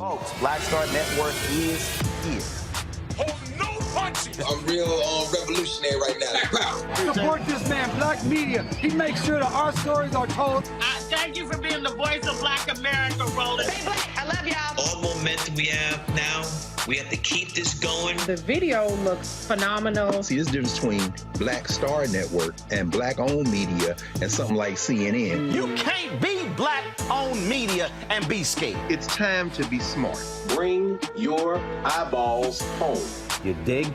Folks, Black Star Network is here. Hold no punches. I'm real revolutionary right now. Support this man, Black Media. He makes sure that our stories are told. Thank you for being the voice of Black America, Roland. Stay black. I love y'all. All momentum we have now, we have to keep this going. The video looks phenomenal. See, there's a difference between Black Star Network and Black-owned media and something like CNN. You can't be Black-owned media and be scared. It's time to be smart. Bring your eyeballs home. You dig?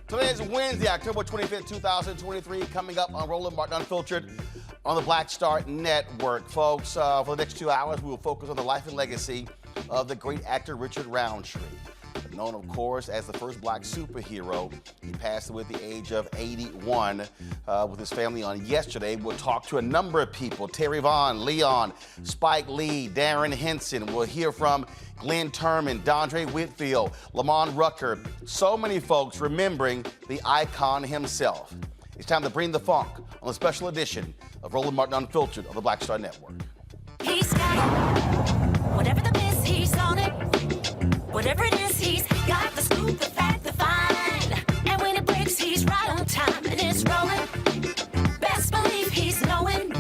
Today is Wednesday, October 25th, 2023, coming up on Roland Martin Unfiltered on the Black Star Network. Folks, for the next 2 hours, we will focus on the life and legacy of the great actor Richard Roundtree. Known, of course, as the first black superhero. He passed away at the age of 81 with his family on yesterday. We'll talk to a number of people: Terry Vaughn, Leon, Spike Lee, Darren Henson. We'll hear from Glenn Turman, Dandre Whitfield, Lamon Rucker. So many folks remembering the icon himself. It's time to bring the funk on a special edition of Roland Martin Unfiltered on the Black Star Network. He's got it. Whatever the miss, he's on it. Whatever it is, he's got the scoop, the fact, the find. And when it breaks, he's right on time and it's rolling. Best believe he's knowing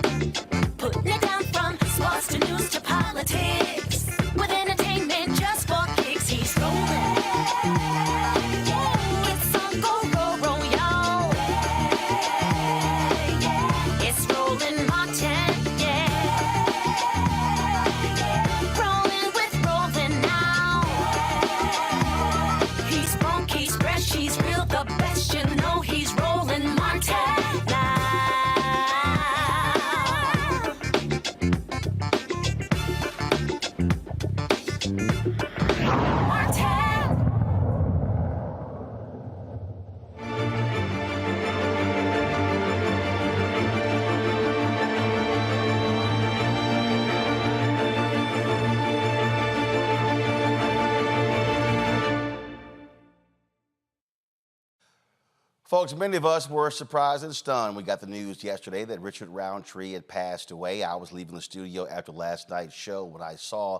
Folks, many of us were surprised and stunned. We got the news yesterday that Richard Roundtree had passed away. I was leaving the studio after last night's show when I saw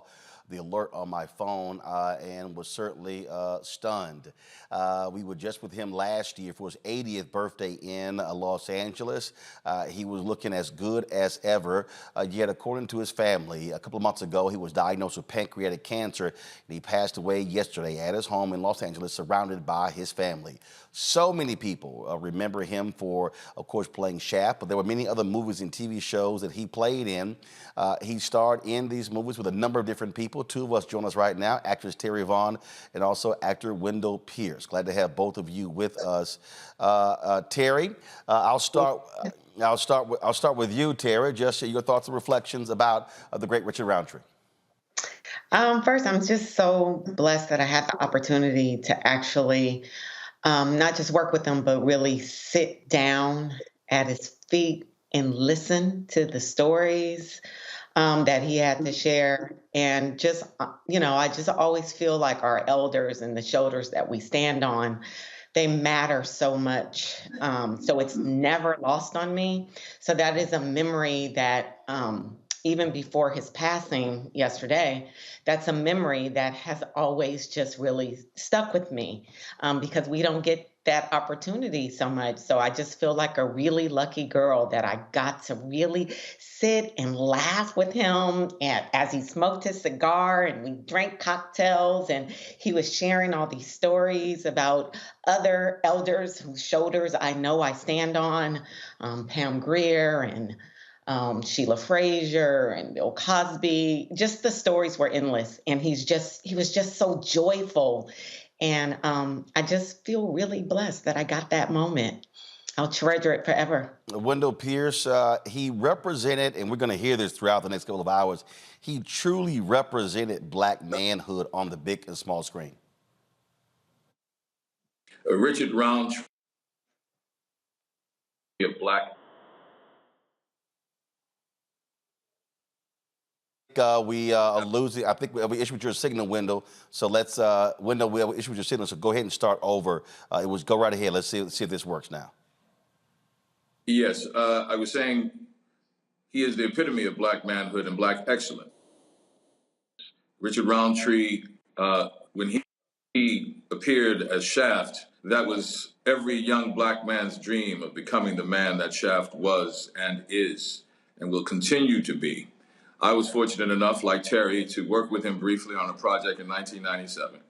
the alert on my phone and was certainly stunned. We were just with him last year for his 80th birthday in Los Angeles. He was looking as good as ever, yet according to his family, a couple of months ago, he was diagnosed with pancreatic cancer, and he passed away yesterday at his home in Los Angeles, surrounded by his family. So many people remember him for, of course, playing Shaft, but there were many other movies and TV shows that he played in. He starred in these movies with a number of different people. Two of us join us right now, actress Terry Vaughn and also actor Wendell Pierce. Glad to have both of you with us. Terry, I'll start with you, Terry. Just your thoughts and reflections about the great Richard Roundtree. First, I'm just so blessed that I had the opportunity to actually not just work with him, but really sit down at his feet and listen to the stories that he had to share. And just, I just always feel like our elders and the shoulders that we stand on, they matter so much. So it's never lost on me. So that is a memory that even before his passing yesterday, that's a memory that has always just really stuck with me because we don't get that opportunity so much. So I just feel like a really lucky girl that I got to really sit and laugh with him as he smoked his cigar and we drank cocktails, and he was sharing all these stories about other elders whose shoulders I know I stand on, Pam Grier and Sheila Frazier and Bill Cosby. Just the stories were endless, and he was just so joyful. And I just feel really blessed that I got that moment. I'll treasure it forever. Wendell Pierce, he represented, and we're going to hear this throughout the next couple of hours, he truly represented Black manhood on the big and small screen. Richard Roundtree, a Black. We are losing. I think we issued your signal, Wendell. So let's, Wendell, we issued your signal. So go ahead and start over. Go right ahead. Let's see if this works now. Yes, I was saying he is the epitome of Black manhood and Black excellence. Richard Roundtree, when he appeared as Shaft, that was every young Black man's dream of becoming the man that Shaft was and is and will continue to be. I was fortunate enough, like Terry, to work with him briefly on a project in 1997.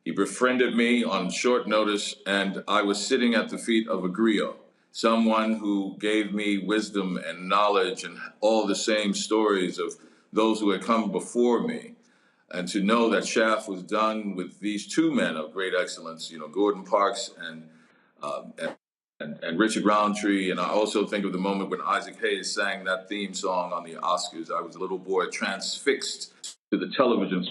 He befriended me on short notice, and I was sitting at the feet of a griot, someone who gave me wisdom and knowledge and all the same stories of those who had come before me. And to know that Shaft was done with these two men of great excellence, Gordon Parks and Richard Roundtree. And I also think of the moment when Isaac Hayes sang that theme song on the Oscars. I was a little boy transfixed to the television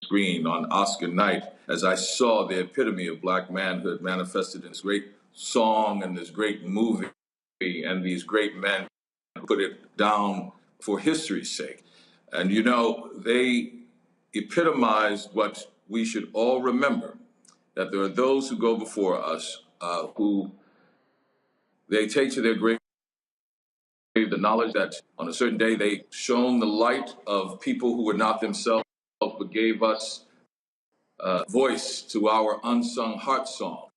screen on Oscar night as I saw the epitome of Black manhood manifested in this great song and this great movie and these great men who put it down for history's sake. And they epitomized what we should all remember, that there are those who go before us who they take to their grave the knowledge that on a certain day they shone the light of people who were not themselves, but gave us voice to our unsung heart song.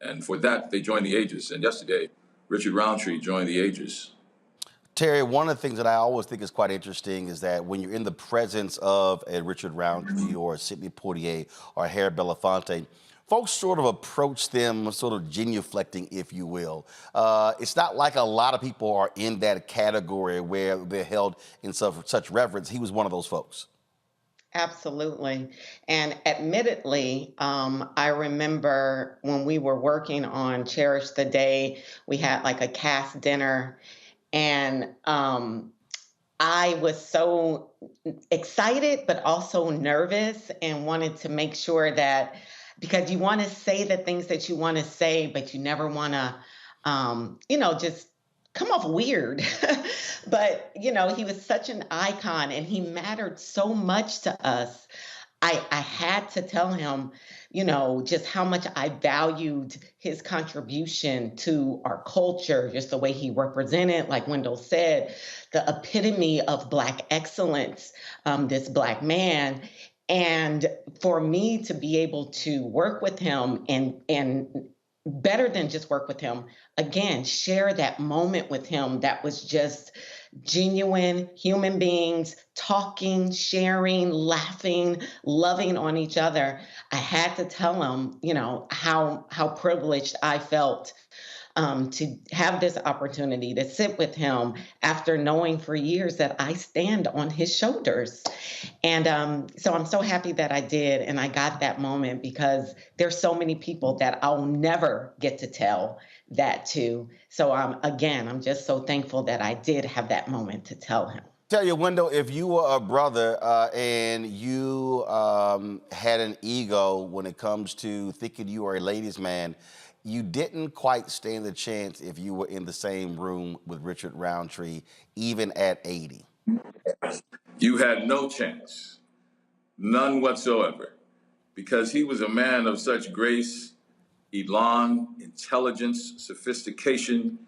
And for that, they joined the ages. And yesterday, Richard Roundtree joined the ages. Terry, one of the things that I always think is quite interesting is that when you're in the presence of a Richard Roundtree or a Sidney Poitier or a Harry Belafonte, folks sort of approach them sort of genuflecting, if you will. It's not like a lot of people are in that category where they're held in such reverence. He was one of those folks. Absolutely. And admittedly, I remember when we were working on Cherish the Day, we had like a cast dinner, and I was so excited, but also nervous and wanted to make sure that, because you want to say the things that you want to say, but you never want to, just come off weird. But, he was such an icon and he mattered so much to us. I had to tell him, just how much I valued his contribution to our culture, just the way he represented, like Wendell said, the epitome of Black excellence, this Black man. And for me to be able to work with him and better than just work with him, again, share that moment with him that was just genuine human beings talking, sharing, laughing, loving on each other. I had to tell him, how privileged I felt to have this opportunity to sit with him after knowing for years that I stand on his shoulders. And so I'm so happy that I did, and I got that moment, because there's so many people that I'll never get to tell that to. So I'm just so thankful that I did have that moment to tell him. Tell you, Wendell, if you were a brother and you had an ego when it comes to thinking you were a ladies' man, you didn't quite stand a chance if you were in the same room with Richard Roundtree, even at 80. You had no chance, none whatsoever, because he was a man of such grace, elan, intelligence, sophistication,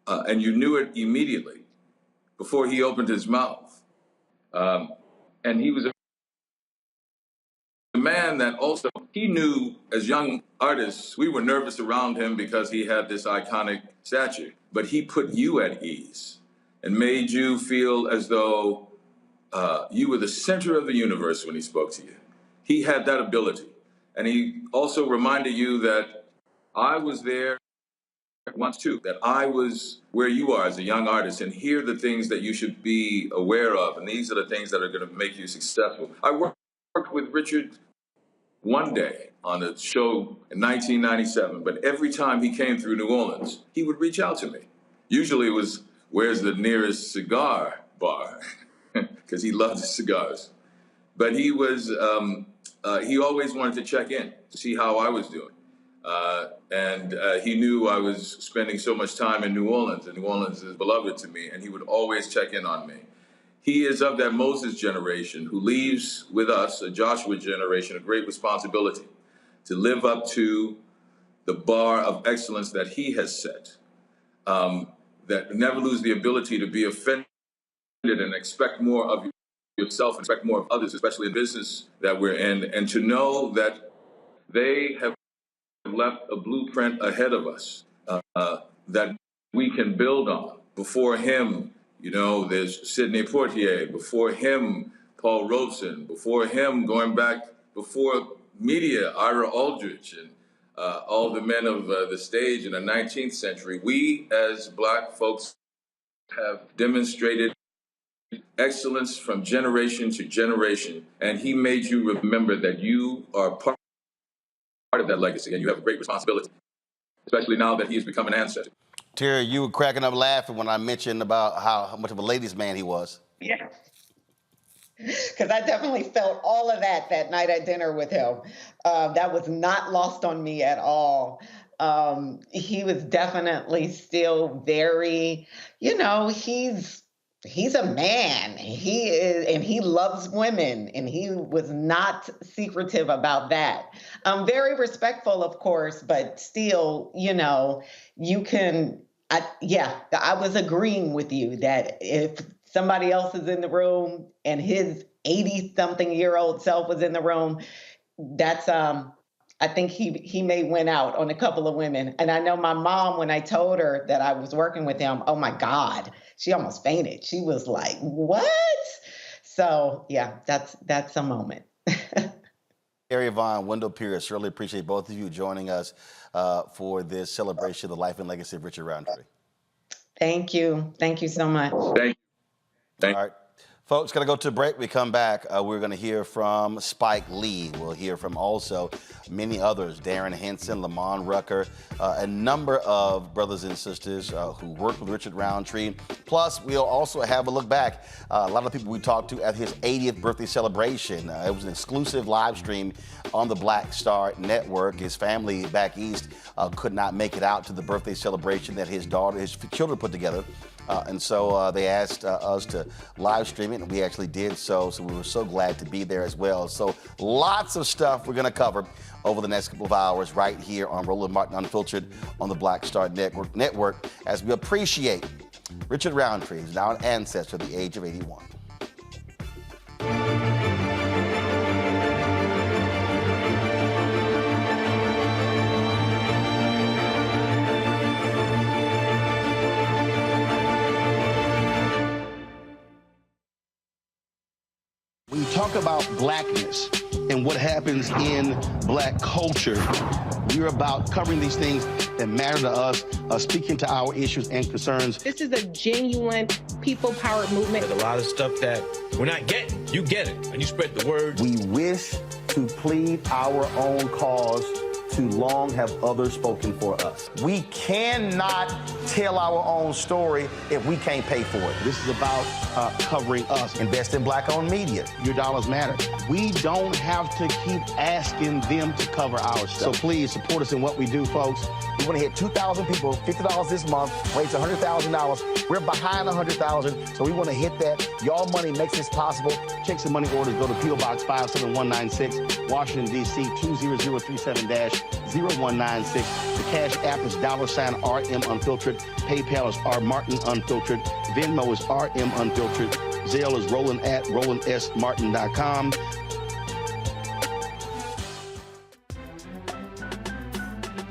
and you knew it immediately before he opened his mouth. And he was a man that also, he knew as young artists, we were nervous around him because he had this iconic stature, but he put you at ease and made you feel as though you were the center of the universe when he spoke to you. He had that ability. And he also reminded you that I was there once too, that I was where you are as a young artist, and here are the things that you should be aware of, and these are the things that are going to make you successful. I worked with Richard one day on a show in 1997, but every time he came through New Orleans, he would reach out to me. Usually it was, where's the nearest cigar bar? Because he loved cigars. But he was, he always wanted to check in to see how I was doing. And he knew I was spending so much time in New Orleans, and New Orleans is beloved to me, and he would always check in on me. He is of that Moses generation who leaves with us, a Joshua generation, a great responsibility to live up to the bar of excellence that he has set, that never lose the ability to be offended and expect more of yourself and expect more of others, especially in business that we're in, and to know that they have left a blueprint ahead of us that we can build on. Before him, there's Sidney Poitier. Before him, Paul Robeson. Before him, going back before media, Ira Aldrich, and all the men of the stage in the 19th century. We, as Black folks, have demonstrated excellence from generation to generation, and he made you remember that you are part of that legacy, and you have a great responsibility, especially now that he has become an ancestor. Terry, you were cracking up laughing when I mentioned about how much of a ladies' man he was. Yeah. Because I definitely felt all of that night at dinner with him. That was not lost on me at all. He was definitely still very, he's a man. He is, and he loves women, and he was not secretive about that. Very respectful, of course, but still, I was agreeing with you that if somebody else is in the room and his 80-something-year-old self was in the room, that's I think he may win out on a couple of women. And I know my mom, when I told her that I was working with him, oh my God, she almost fainted. She was like, what? So yeah, that's a moment. Terry Vaughn, Wendell Pierce, really appreciate both of you joining us for this celebration of the life and legacy of Richard Roundtree. Thank you. Thank you so much. Thank you. All right. Folks, going to go to a break. We come back. We're going to hear from Spike Lee. We'll hear from also many others, Darren Henson, Lamon Rucker, a number of brothers and sisters who worked with Richard Roundtree. Plus, we'll also have a look back. A lot of people we talked to at his 80th birthday celebration. It was an exclusive live stream on the Black Star Network. His family back east could not make it out to the birthday celebration that his children put together. And so they asked us to live stream it, and we actually did so. So we were so glad to be there as well. So lots of stuff we're going to cover over the next couple of hours right here on Roland Martin Unfiltered on the Black Star Network as we appreciate Richard Roundtree, who's now an ancestor at the age of 81. When you talk about blackness and what happens in black culture, we're about covering these things that matter to us, speaking to our issues and concerns. This is a genuine people-powered movement. There's a lot of stuff that we're not getting. You get it, and you spread the word. We wish to plead our own cause. Too long have others spoken for us. We cannot tell our own story if we can't pay for it. This is about covering us. Invest in black-owned media. Your dollars matter. We don't have to keep asking them to cover our stuff. So please support us in what we do, folks. We want to hit 2,000 people, $50 this month, raise $100,000. We're behind 100,000, so we want to hit that. Y'all money makes this possible. Checks and money orders go to P.O. Box 57196, Washington, D.C. 20037-0196. The Cash App is $RM Unfiltered. PayPal is R Martin Unfiltered. Venmo is RM Unfiltered. Zelle is Roland at RolandSMartin.com.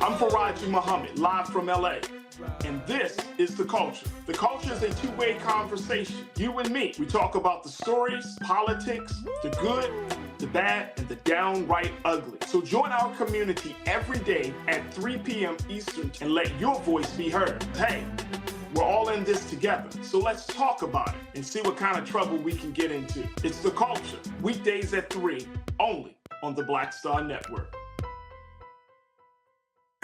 I'm Faraji Muhammad, live from LA. And this is The Culture. The Culture is a two-way conversation. You and me. We talk about the stories, politics, the good, the bad, and the downright ugly. So join our community every day at 3 p.m. Eastern and let your voice be heard. Hey, we're all in this together. So let's talk about it and see what kind of trouble we can get into. It's The Culture, weekdays at 3, only on the Black Star Network.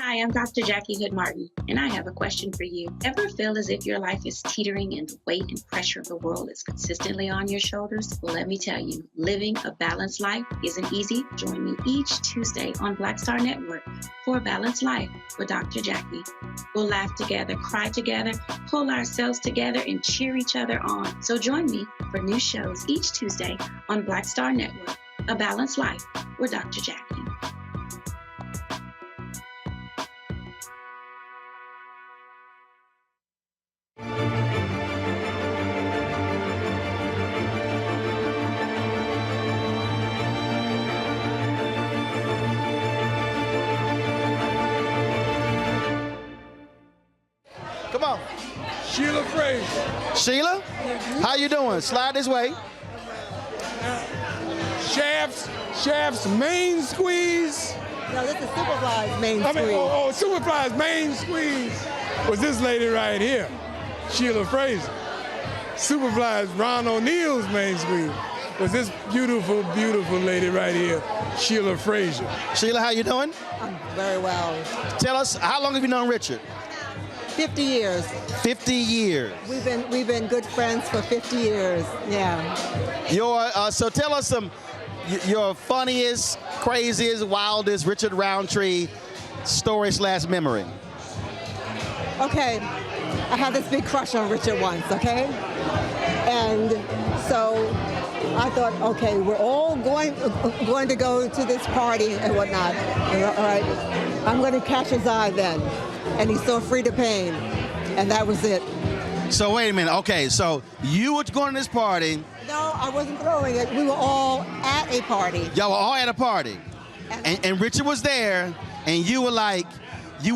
Hi, I'm Dr. Jackie Hood Martin, and I have a question for you. Ever feel as if your life is teetering and the weight and pressure of the world is consistently on your shoulders? Well, let me tell you, living a balanced life isn't easy. Join me each Tuesday on Black Star Network for A Balanced Life with Dr. Jackie. We'll laugh together, cry together, pull ourselves together, and cheer each other on. So join me for new shows each Tuesday on Black Star Network, A Balanced Life with Dr. Jackie. Come on. Sheila Fraser. Sheila, how you doing? Slide this way. Shaft's main squeeze. No, this is Superfly's main squeeze. Superfly's main squeeze was this lady right here, Sheila Fraser. Superfly's Ron O'Neill's main squeeze was this beautiful, beautiful lady right here, Sheila Fraser. Sheila, how you doing? I'm very well. Tell us, how long have you known Richard? 50 years. 50 years. We've been good friends for 50 years. Yeah. So tell us your funniest, craziest, wildest Richard Roundtree story/memory. Okay, I had this big crush on Richard once. Okay, and so I thought, okay, we're all going to go to this party and whatnot. All right, I'm going to catch his eye then. And he saw Freda Payne, and that was it. So wait a minute. Okay, so you were going to this party. No, I wasn't throwing it. We were all at a party. Y'all were all at a party. And Richard was there, and you were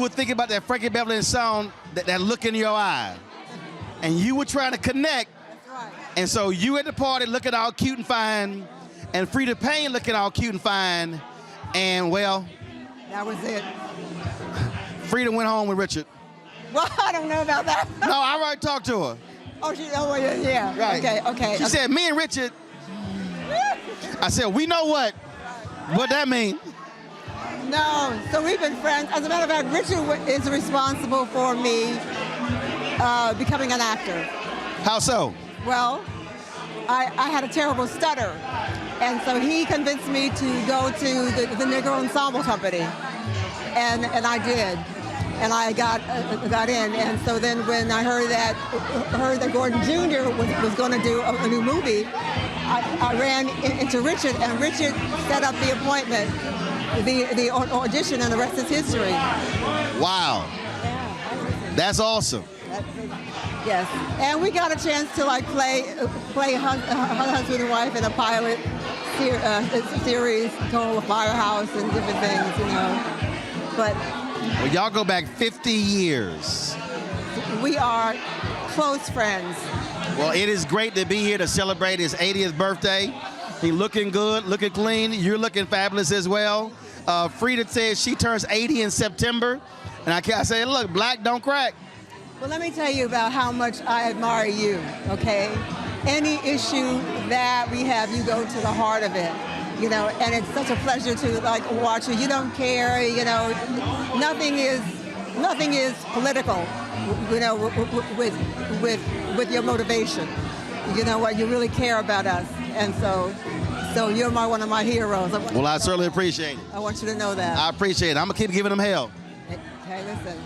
thinking about that Frankie Beverly song, that look in your eye. And you were trying to connect. That's right. And so you at the party looking all cute and fine, and Freda Payne looking all cute and fine, and well. That was it. Freda went home with Richard. Well, I don't know about that. No, I already talked to her. Yeah. Right. Okay. She said, me and Richard. I said, we know what that mean. No, so we've been friends. As a matter of fact, Richard is responsible for me becoming an actor. How so? Well, I had a terrible stutter. And so he convinced me to go to the Negro Ensemble Company. And I did. and I got in. And so then when I heard that Gordon Jr. was going to do a new movie, I ran into Richard, and Richard set up the appointment, the audition, and the rest is history. Wow. That's awesome. Yes, and we got a chance to like play husband and wife in a pilot series called Firehouse and different things, you know. But well, y'all go back 50 years. We are close friends. Well, it is great to be here to celebrate his 80th birthday. He's looking good, looking clean. You're looking fabulous as well. Freda says she turns 80 in September, and I say, look, black don't crack. Well, let me tell you about how much I admire you, okay? Any issue that we have, you go to the heart of it, you know, and it's such a pleasure to like watch you. You don't care, you know, nothing is political, you know, with your motivation. You know what, you really care about us, and so you're one of my heroes. Well, I certainly appreciate it. I want you to know that. I appreciate it. I'm gonna keep giving them hell. Hey, listen,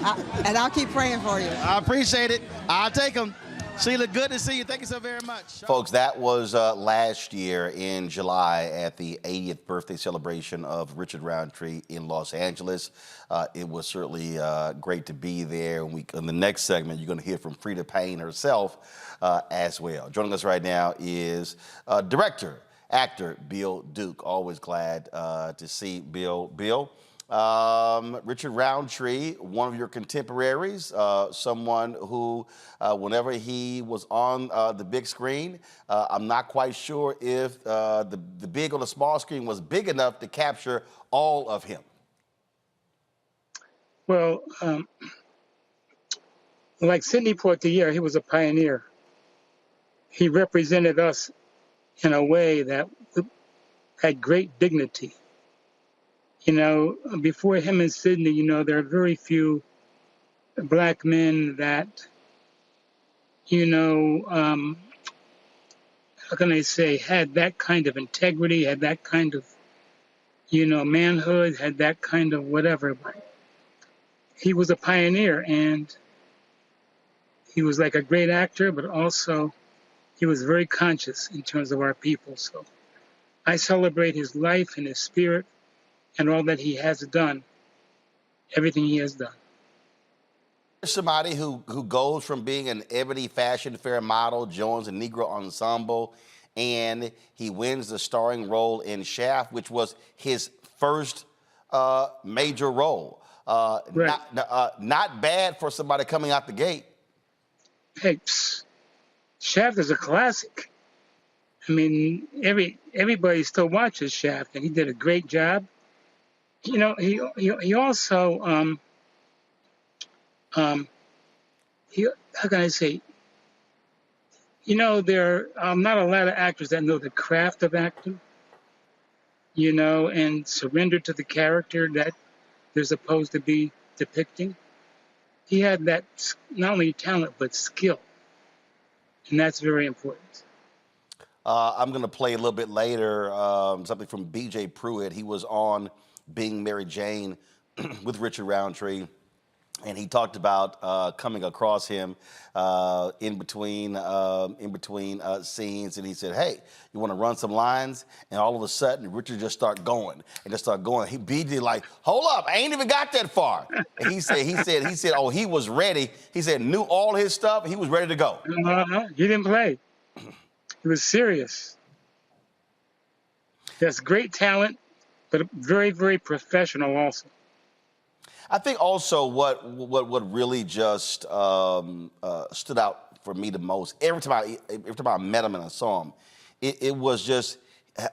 and I'll keep praying for you. I appreciate it. I'll take them. Sheila, good to see you. Thank you so very much. Folks, that was last year in July at the 80th birthday celebration of Richard Roundtree in Los Angeles. It was certainly great to be there. In the next segment, you're going to hear from Freda Payne herself as well. Joining us right now is director, actor Bill Duke. Always glad to see Bill. Bill, Richard Roundtree, one of your contemporaries, someone who, whenever he was on the big screen, I'm not quite sure if the big or the small screen was big enough to capture all of him. Well, like Sidney Poitier, he was a pioneer. He represented us in a way that had great dignity. You know, before him and Sidney, you know, there are very few black men that, you know, how can I say, had that kind of integrity, had that kind of, you know, manhood, had that kind of whatever. But he was a pioneer, and he was like a great actor, but also he was very conscious in terms of our people. So I celebrate his life and his spirit and all that he has done, everything he has done. Somebody who goes from being an Ebony Fashion Fair model, joins a Negro Ensemble, and he wins the starring role in Shaft, which was his first major role. Right. Not bad for somebody coming out the gate. Hey, Shaft is a classic. I mean, everybody still watches Shaft, and he did a great job. You know, he also how can I say? You know, there are not a lot of actors that know the craft of acting. You know, and surrender to the character that they're supposed to be depicting. He had that not only talent but skill, and that's very important. I'm going to play a little bit later something from B.J. Pruitt. He was on Being Mary Jane with Richard Roundtree, and he talked about coming across him in between scenes, and he said, "Hey, you want to run some lines?" And all of a sudden, Richard just started going. He B.J. like, "Hold up, I ain't even got that far." And he said, "Oh, he was ready." He said, knew all his stuff. He was ready to go. He didn't play. He was serious. He has great talent, but very, very professional also. I think also what really just stood out for me the most, every time I met him and I saw him, it was just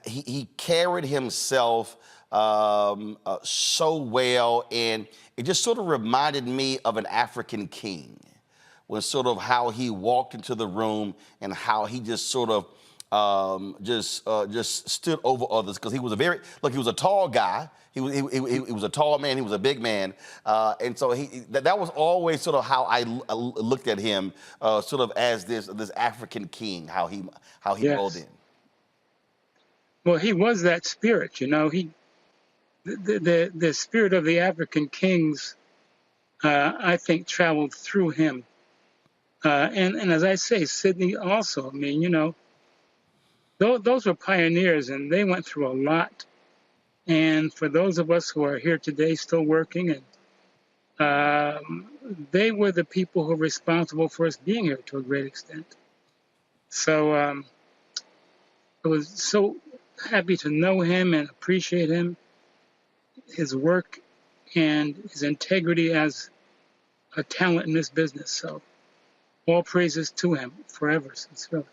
he carried himself so well, and it just sort of reminded me of an African king. Was sort of how he walked into the room and how he just sort of just stood over others, because he was he was a tall guy. He was a tall man. He was a big man, and so that was always sort of how I looked at him, sort of as this African king, how he Yes. rolled in. Well, he was that spirit, you know. The spirit of the African kings I think, traveled through him. And as I say, Sidney also, I mean, you know, those were pioneers, and they went through a lot. And for those of us who are here today still working, and they were the people who were responsible for us being here to a great extent. So I was so happy to know him and appreciate him, his work, and his integrity as a talent in this business. So all praises to him forever, sincerely.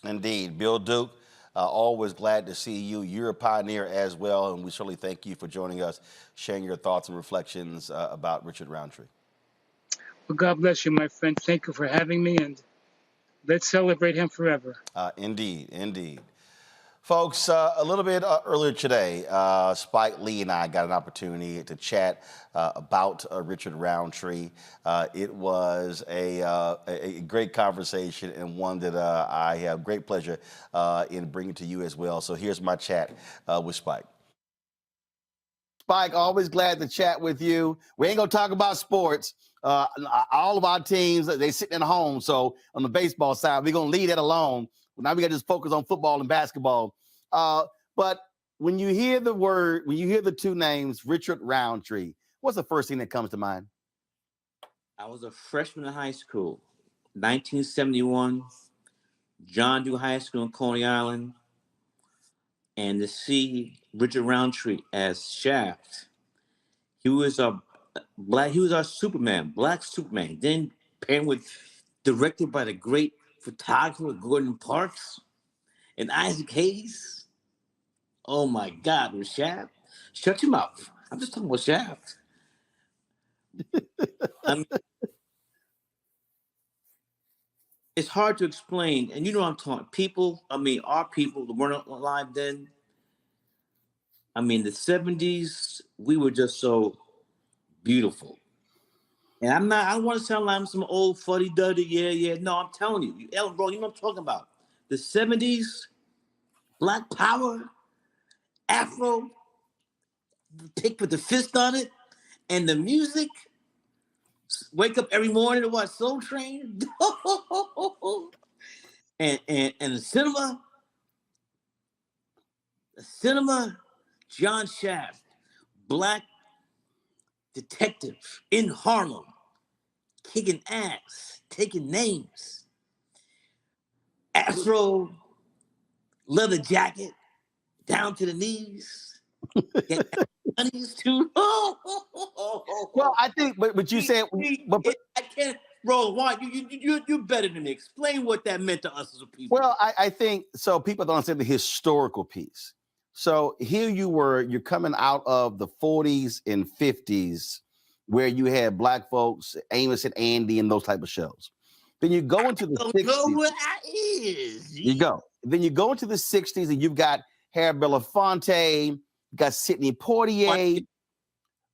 Indeed. Bill Duke, always glad to see you. You're a pioneer as well, and we certainly thank you for joining us, sharing your thoughts and reflections about Richard Roundtree. Well, God bless you, my friend. Thank you for having me, and let's celebrate him forever. Indeed, indeed. Folks, a little bit earlier today, Spike Lee and I got an opportunity to chat about Richard Roundtree. It was a great conversation, and one that I have great pleasure in bringing to you as well. So here's my chat with Spike. Spike, always glad to chat with you. We ain't gonna talk about sports. All of our teams, they sitting at home. So on the baseball side, we're gonna leave that alone. Now we got to just focus on football and basketball. But when you hear the two names, Richard Roundtree, what's the first thing that comes to mind? I was a freshman in high school, 1971, John Dew High School in Coney Island, and to see Richard Roundtree as Shaft, he was our Superman, Black Superman. Then paired with, directed by the great photographer Gordon Parks and Isaac Hayes. Oh my God, with Shaft. Shut your mouth. I'm just talking about Shaft. I mean, it's hard to explain, and you know what I'm talking. People, I mean, our people that weren't alive then. I mean, the 70s, we were just so beautiful. And I don't want to sound like I'm some old fuddy-duddy, yeah. No, I'm telling you, Ellen, bro, you know what I'm talking about. The 70s, Black Power, Afro, pick with the fist on it, and the music. Wake up every morning to watch Soul Train. and the cinema, John Shaft, Black detective in Harlem, kicking ass, taking names. Afro, leather jacket, down to the knees. Too. Well, I think, but you said, I can't, bro. Why you're better than me? Explain what that meant to us as a people. Well, I think so. People don't understand the historical piece. So here you're coming out of the 40s and 50s, where you had Black folks, Amos and Andy, and those type of shows. Then you go into the 60s. Know what that is. You go. Then you go into the 60s, and you've got Harry Belafonte, you got Sidney Poitier.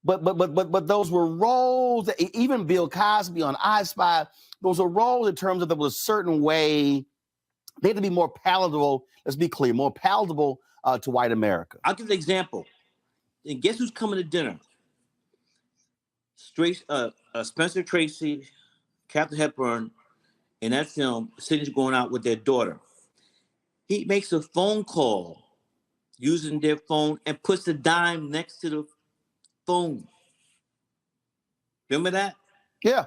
But those were roles that even Bill Cosby on I Spy, those were roles in terms of there was a certain way they had to be more palatable. Let's be clear, more palatable to white America. I'll give an example. And guess who's coming to dinner? Spencer Tracy, Katharine Hepburn, in that film, Sidney's going out with their daughter. He makes a phone call using their phone and puts a dime next to the phone. Remember that? Yeah.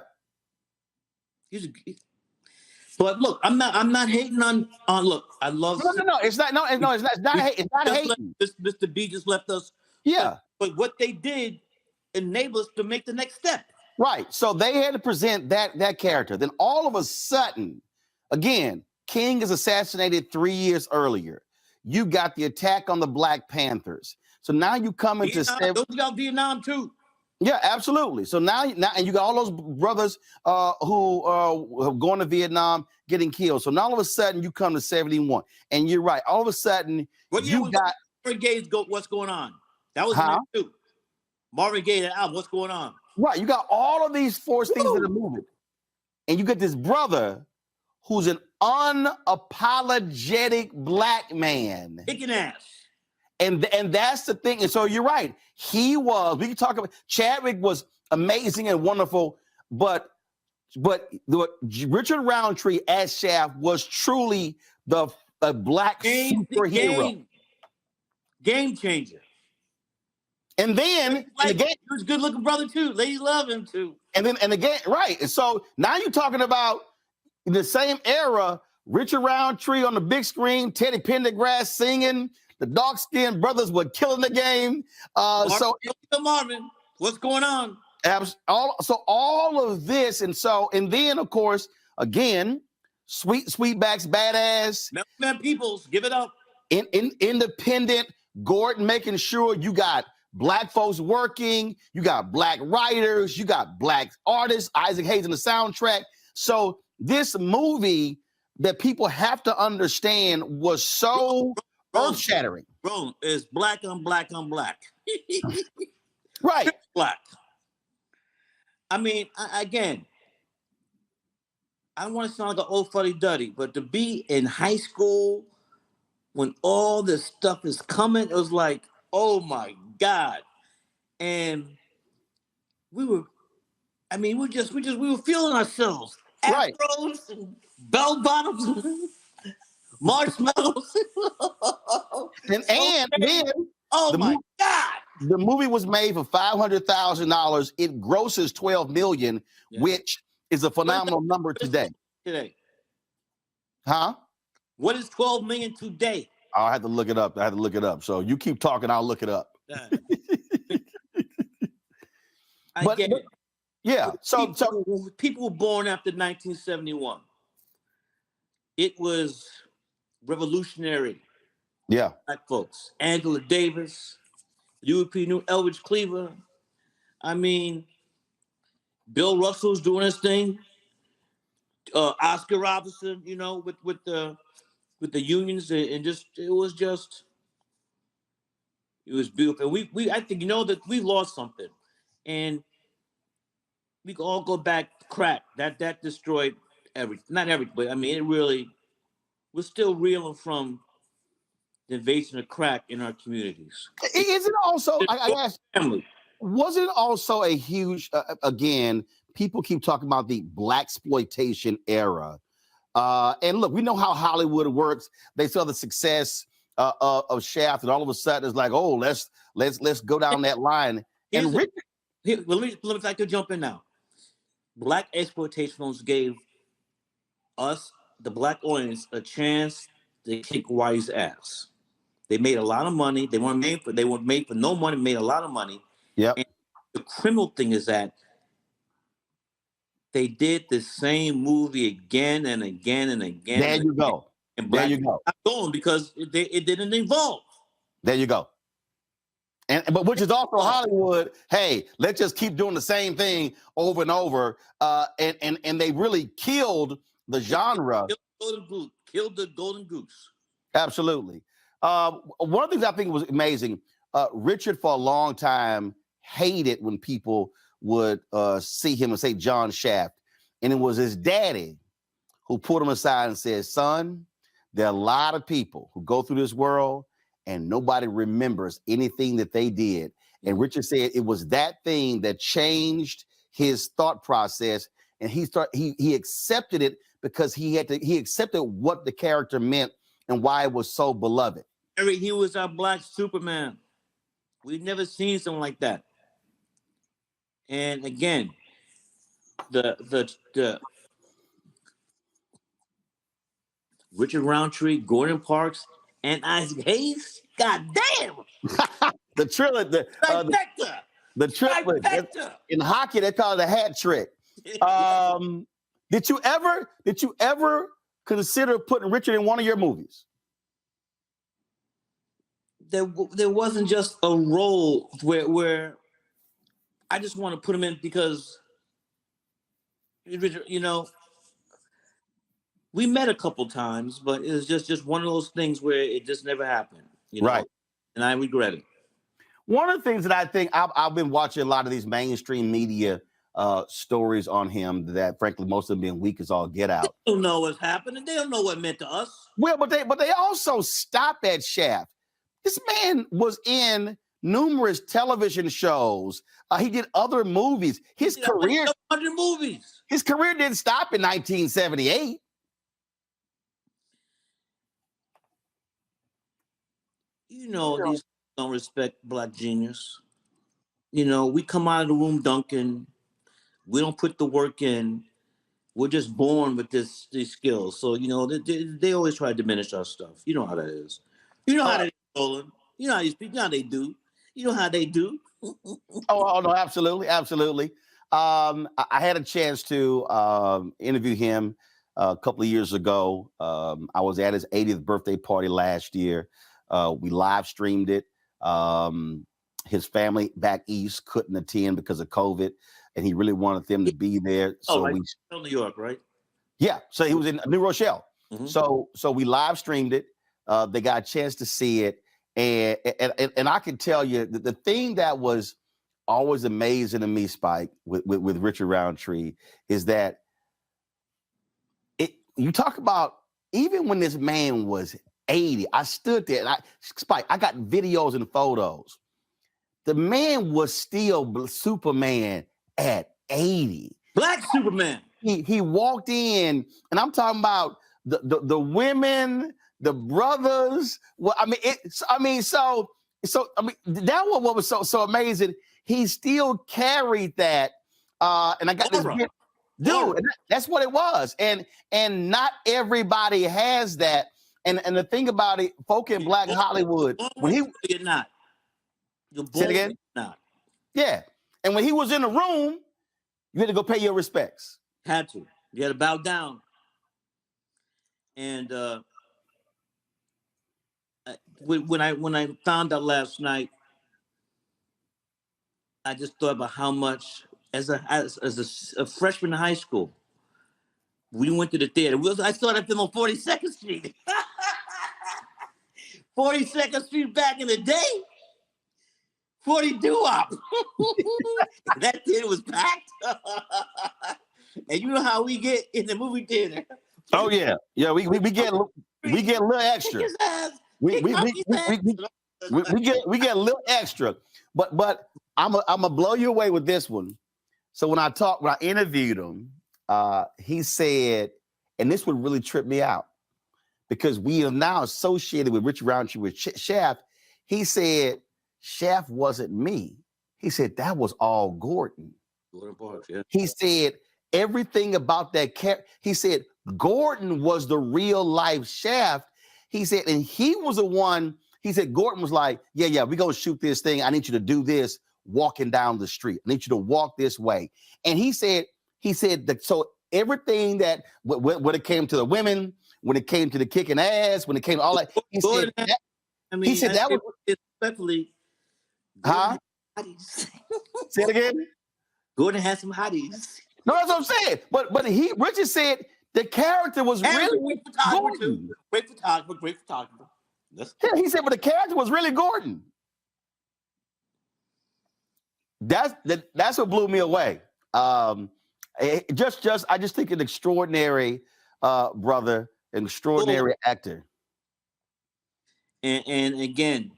But look, I'm not hating on look, I love No, it's not hating. Mr. B just left us. Yeah. But what they did enabled us to make the next step. Right. So they had to present that character. Then all of a sudden, again, King is assassinated 3 years earlier. You got the attack on the Black Panthers. So now you come into those got Vietnam too. Yeah, absolutely. So now and you got all those brothers who have gone to Vietnam getting killed. So now all of a sudden you come to 71, and you're right. All of a sudden you got Marvin Gaye's What's Going On. That was too. Marvin Gaye and album, What's Going On. Right. You got all of these force things that are moving, and you get this brother who's an unapologetic Black man. Kicking ass. And that's the thing. And so you're right. We can talk about Chadwick was amazing and wonderful, but Richard Roundtree as Shaft was truly a black superhero. Game changer. And then he was a good looking brother too. Ladies love him too. And again, right. And so now you're talking about in the same era, Richard Roundtree on the big screen, Teddy Pendergrass singing, the dark-skinned brothers were killing the game. Marvin, what's going on? All of this, and then of course, again, Sweetback's badass. Man, Peoples, give it up. Independent, Gordon making sure you got black folks working, you got black writers, you got black artists, Isaac Hayes in the soundtrack. So this movie that people have to understand was so earth-shattering. Bro, it's black on black on black. Right. Black. I mean, again, I don't want to sound like an old fuddy-duddy, but to be in high school when all this stuff is coming, it was like, oh my God. And we were feeling ourselves. Right. Afros and bell bottoms, marshmallows. and then my God. The movie was made for $500,000. It grosses $12 million, which is a phenomenal number today. Huh? What is $12 million today? I'll have to look it up. So you keep talking, I'll look it up. But yeah. So people were born after 1971. It was revolutionary. Yeah. Black folks. Angela Davis, UP New Elbridge Cleaver. I mean, Bill Russell's doing his thing. Oscar Robertson, with the unions, and it was beautiful. And I think that we lost something, and we can all go back to crack. That destroyed everything. Not everything, but I mean, it really, we're still reeling from the invasion of crack in our communities. Is it also, I asked, was it also a huge, again, people keep talking about the blaxploitation era. And look, we know how Hollywood works. They saw the success of Shaft, and all of a sudden it's like, oh, let's go down that line. And let me if I could jump in now. Black exploitation films gave us, the black audience, a chance to kick white's ass. They made a lot of money. They weren't made for no money. Made a lot of money. Yeah. The criminal thing is that they did the same movie again and again and again. There you go. And there you go. I'm going because it didn't evolve. There you go. But which is also Hollywood. Hey, let's just keep doing the same thing over and over. And they really killed the genre. Killed the golden goose. Absolutely. One of the things I think was amazing. Richard, for a long time, hated when people would see him and say John Shaft. And it was his daddy who pulled him aside and said, son, there are a lot of people who go through this world and nobody remembers anything that they did. And Richard said it was that thing that changed his thought process. And he accepted it because he accepted what the character meant and why it was so beloved. He was our black Superman. We've never seen something like that. And again, the Richard Roundtree, Gordon Parks, and Isaac Hayes. God damn! The triplet, the triplet. In hockey, they call it a hat trick. Did you ever consider putting Richard in one of your movies? There wasn't just a role where I just want to put him in because, we met a couple times, but it was just one of those things where it just never happened. Right. And I regret it. One of the things that I think I've been watching a lot of these mainstream media stories on him that, frankly, most of them being weak as all get out. They don't know what's happening. They don't know what it meant to us. Well, but they also stop at Shaft. This man was in numerous television shows. He did other movies. His career, 100 movies. His career didn't stop in 1978. You know, these don't respect Black genius. You know, we come out of the womb dunking. We don't put the work in. We're just born with these skills. So, you know, they always try to diminish our stuff. You know how that is. You know how that is, Roland. You know how you speak. You know how they do. You know how they do. Oh, no, absolutely. Absolutely. I had a chance to interview him a couple of years ago. I was at his 80th birthday party last year. We live streamed it. His family back east couldn't attend because of COVID, and he really wanted them to be there. So we New York, right? Yeah. So he was in New Rochelle. Mm-hmm. So we live streamed it. They got a chance to see it, and I can tell you that the thing that was always amazing to me, Spike, with Richard Roundtree, is that you talk about even when this man was 80, I stood there and Spike, I got videos and photos. The man was still Superman at 80. Black Superman. He walked in, and I'm talking about the women, the brothers. Well, I mean, that what was so amazing. He still carried that, and I got this dude. And that's what it was, and not everybody has that. And the thing about it, folk in Black Hollywood, when you're not. You're say it again? Not. Yeah. And when he was in the room, you had to go pay your respects. Had to. You had to bow down. And when I found out last night, I just thought about how much, as a freshman in high school, we went to the theater. I saw that film on 42nd Street. 42nd Street back in the day. 40 doo-wop. That theater was packed. And you know how we get in the movie theater. Oh yeah. Yeah, we get a little extra. We get a little extra. But I'm gonna blow you away with this one. So when I interviewed him, he said, and this would really trip me out because we are now associated with Richard Roundtree with Shaft. He said, Shaft wasn't me. He said, that was all Gordon. Gordon Parks, yeah. He said, everything about that character, he said, Gordon was the real life Shaft. He said, and he was the one, he said, Gordon was like, yeah, we're going to shoot this thing. I need you to do this walking down the street. I need you to walk this way. And he said that, so everything that, when it came to the women, when it came to the kicking ass, when it came to all that, he said that, he said that was, respectfully, huh? Say it again. Gordon had some hotties. No, that's what I'm saying. But Richard said the character was really Gordon. Great photographer. Yeah, he said, but the character was really Gordon. That's what blew me away. I just think an extraordinary brother, an extraordinary actor. And again,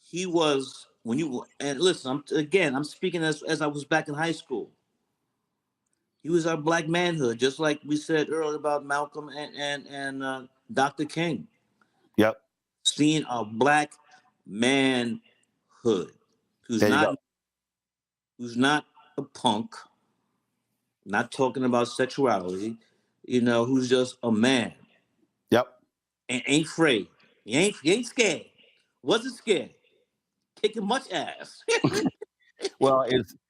he was listen, I'm speaking as I was back in high school. He was our Black manhood, just like we said earlier about Malcolm and Dr. King. Yep. Seeing our Black manhood, who's not a punk, not talking about sexuality, who's just a man. Yep. And ain't afraid. He ain't scared. Wasn't scared. Kicking much ass. Well,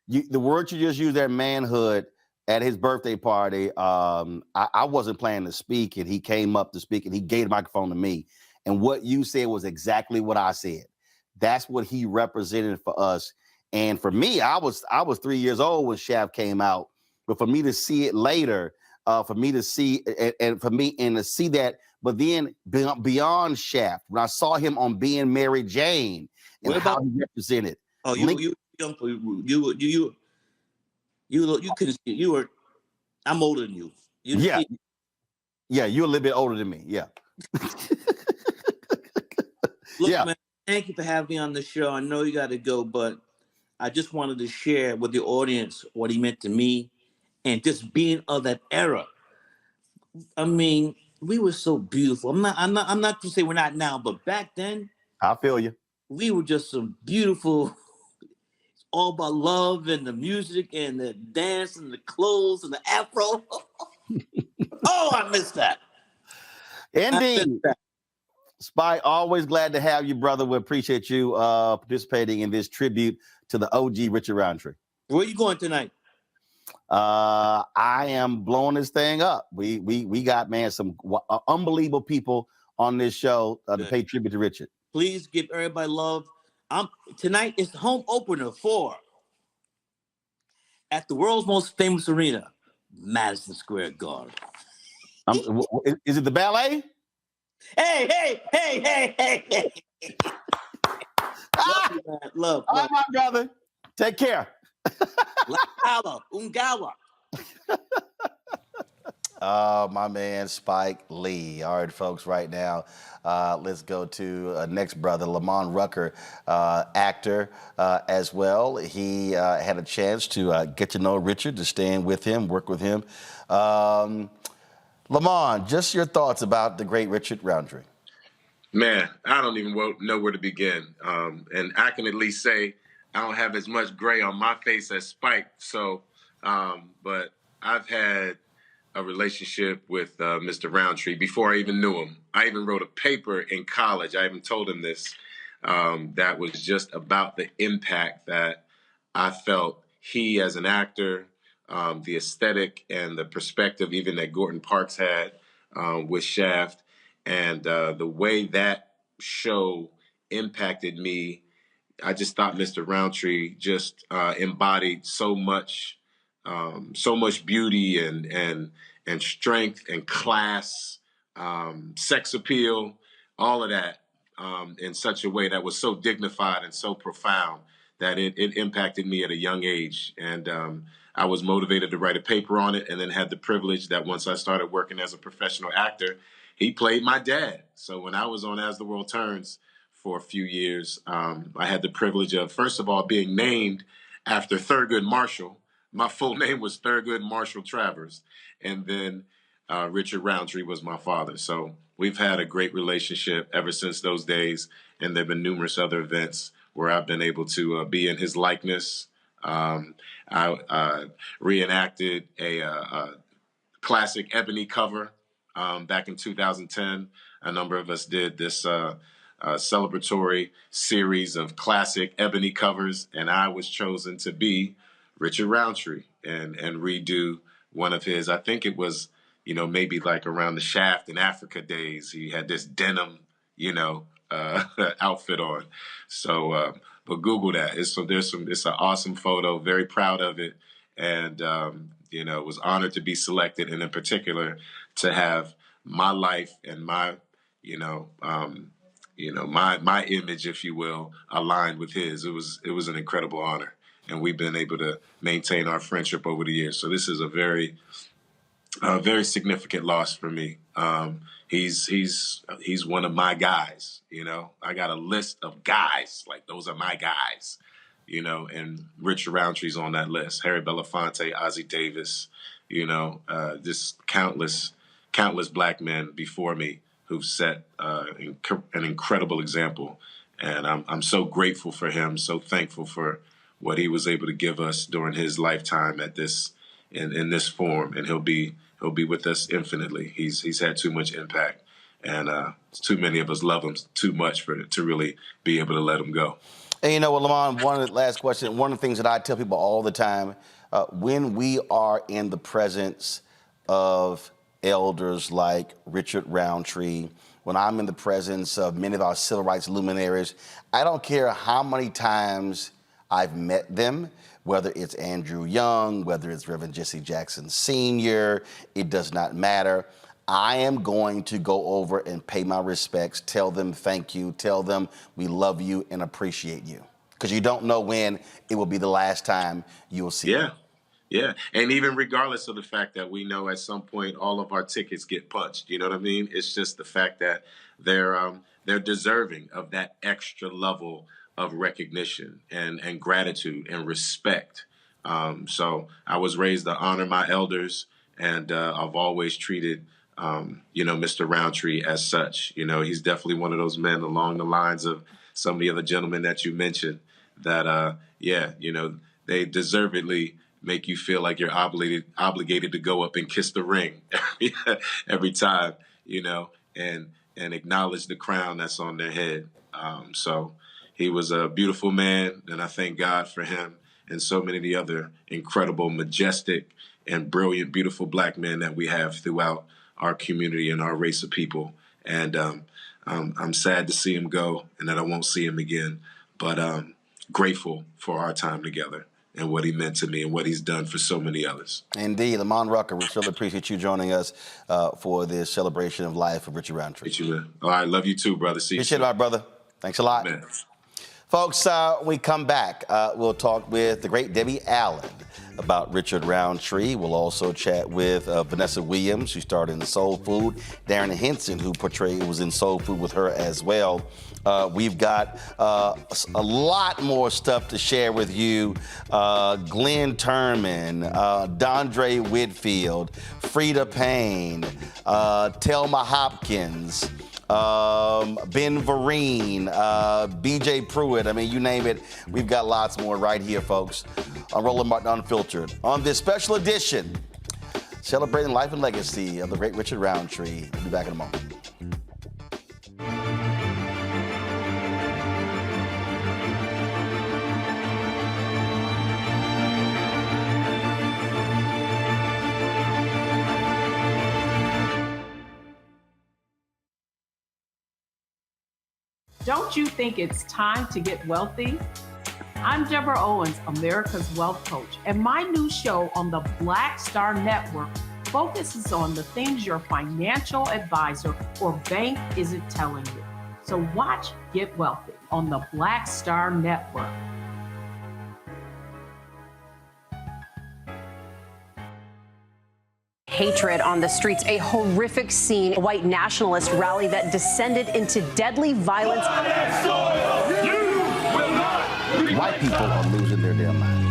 the word you just used there, manhood, at his birthday party. I wasn't planning to speak, and he came up to speak, and he gave the microphone to me. And what you said was exactly what I said. That's what he represented for us. And for me, I was 3 years old when Shaft came out. But for me to see it later, for me to see to see that, but then beyond Shaft, when I saw him on Being Mary Jane and how he represented. Oh, you young, you couldn't see. You were. I'm older than you. Yeah, you're a little bit older than me. Yeah. Look, man, Thank you for having me on the show. I know you got to go, but I just wanted to share with the audience what he meant to me and just being of that era. I mean, we were so beautiful. I'm not going to say we're not now, but back then, I feel you. We were just some beautiful, all about love and the music and the dance and the clothes and the afro. Oh, I miss that. Indeed. Spike, always glad to have you, brother. We appreciate you participating in this tribute to the OG Richard Roundtree. Where are you going tonight? I am blowing this thing up. We got, man, some unbelievable people on this show to pay tribute to Richard. Please give everybody love. Tonight is the home opener for at the world's most famous arena, Madison Square Garden. Is it the ballet? Hey. Love you, man. Love. All right, my brother. Take care. Ungawa. My man, Spike Lee. All right, folks, right now, let's go to next brother, Lamon Rucker, actor as well. He had a chance to get to know Richard, to stand with him, work with him. Lamon, just your thoughts about the great Richard Roundtree. Man, I don't even know where to begin. And I can at least say I don't have as much gray on my face as Spike. So, but I've had a relationship with Mr. Roundtree before I even knew him. I even wrote a paper in college. I even told him this. That was just about the impact that I felt he, as an actor, the aesthetic and the perspective even that Gordon Parks had with Shaft, and the way that show impacted me. I just thought Mr. Roundtree just embodied so much beauty and strength and class, sex appeal, all of that in such a way that was so dignified and so profound that it impacted me at a young age. And I was motivated to write a paper on it, and then had the privilege that once I started working as a professional actor, he played my dad. So when I was on As the World Turns for a few years, I had the privilege of, first of all, being named after Thurgood Marshall. My full name was Thurgood Marshall Travers. And then Richard Roundtree was my father. So we've had a great relationship ever since those days. And there have been numerous other events where I've been able to be in his likeness. I reenacted a classic ebony cover back in 2010. A number of us did this celebratory series of classic ebony covers, and I was chosen to be Richard Roundtree and redo one of his. I think it was, maybe like around the Shaft in Africa days. He had this denim, outfit on. So, but Google that. It's an awesome photo. Very proud of it, and was honored to be selected, and in particular to have my life and my, my image, if you will, aligned with his. It was an incredible honor, and we've been able to maintain our friendship over the years. So this is a very significant loss for me. He's one of my guys. I got a list of guys, like those are my guys. And Richard Roundtree's on that list. Harry Belafonte, Ozzie Davis, just countless black men before me who've set an incredible example. And I'm so grateful for him, so thankful for what he was able to give us during his lifetime at this in this form. And he'll be with us infinitely. He's had too much impact, and too many of us love him too much to really be able to let him go. And Lamon, one of the last questions, one of the things that I tell people all the time, when we are in the presence of elders like Richard Roundtree, when I'm in the presence of many of our civil rights luminaries, I don't care how many times I've met them, whether it's Andrew Young, whether it's Reverend Jesse Jackson Sr., it does not matter. I am going to go over and pay my respects, tell them thank you, tell them we love you and appreciate you. Because you don't know when it will be the last time you will see them. Yeah, and even regardless of the fact that we know at some point all of our tickets get punched, you know what I mean? It's just the fact that they're deserving of that extra level of recognition and gratitude and respect. So I was raised to honor my elders, and I've always treated Mr. Roundtree as such. You know, he's definitely one of those men along the lines of some of the other gentlemen that you mentioned that, they deservedly make you feel like you're obligated to go up and kiss the ring every time, and acknowledge the crown that's on their head. So he was a beautiful man, and I thank God for him and so many of the other incredible, majestic, and brilliant, beautiful black men that we have throughout our community and our race of people. And I'm sad to see him go and that I won't see him again, but grateful for our time together and what he meant to me and what he's done for so many others. Indeed. Lamon Rucker, we really appreciate you joining us for this celebration of life of Richard Roundtree. Appreciate you, man. All right, love you too, brother. See you appreciate soon. it, my brother. Thanks a lot. Man. Folks, we come back. We'll talk with the great Debbie Allen about Richard Roundtree. We'll also chat with Vanessa Williams, who starred in Soul Food. Darren Henson, who was in Soul Food with her as well. We've got a lot more stuff to share with you. Glenn Turman, Dandre Whitfield, Freda Payne, Telma Hopkins, Ben Vereen, BJ Pruitt. I mean, you name it. We've got lots more right here, folks, on Roland Martin Unfiltered. On this special edition, celebrating life and legacy of the great Richard Roundtree. We'll be back in a moment. Don't you think it's time to get wealthy? I'm Deborah Owens, America's Wealth Coach, and my new show on the Black Star Network focuses on the things your financial advisor or bank isn't telling you. So watch Get Wealthy on the Black Star Network. Hatred on the streets, a horrific scene, a white nationalist rally that descended into deadly violence. White people are losing their damn minds.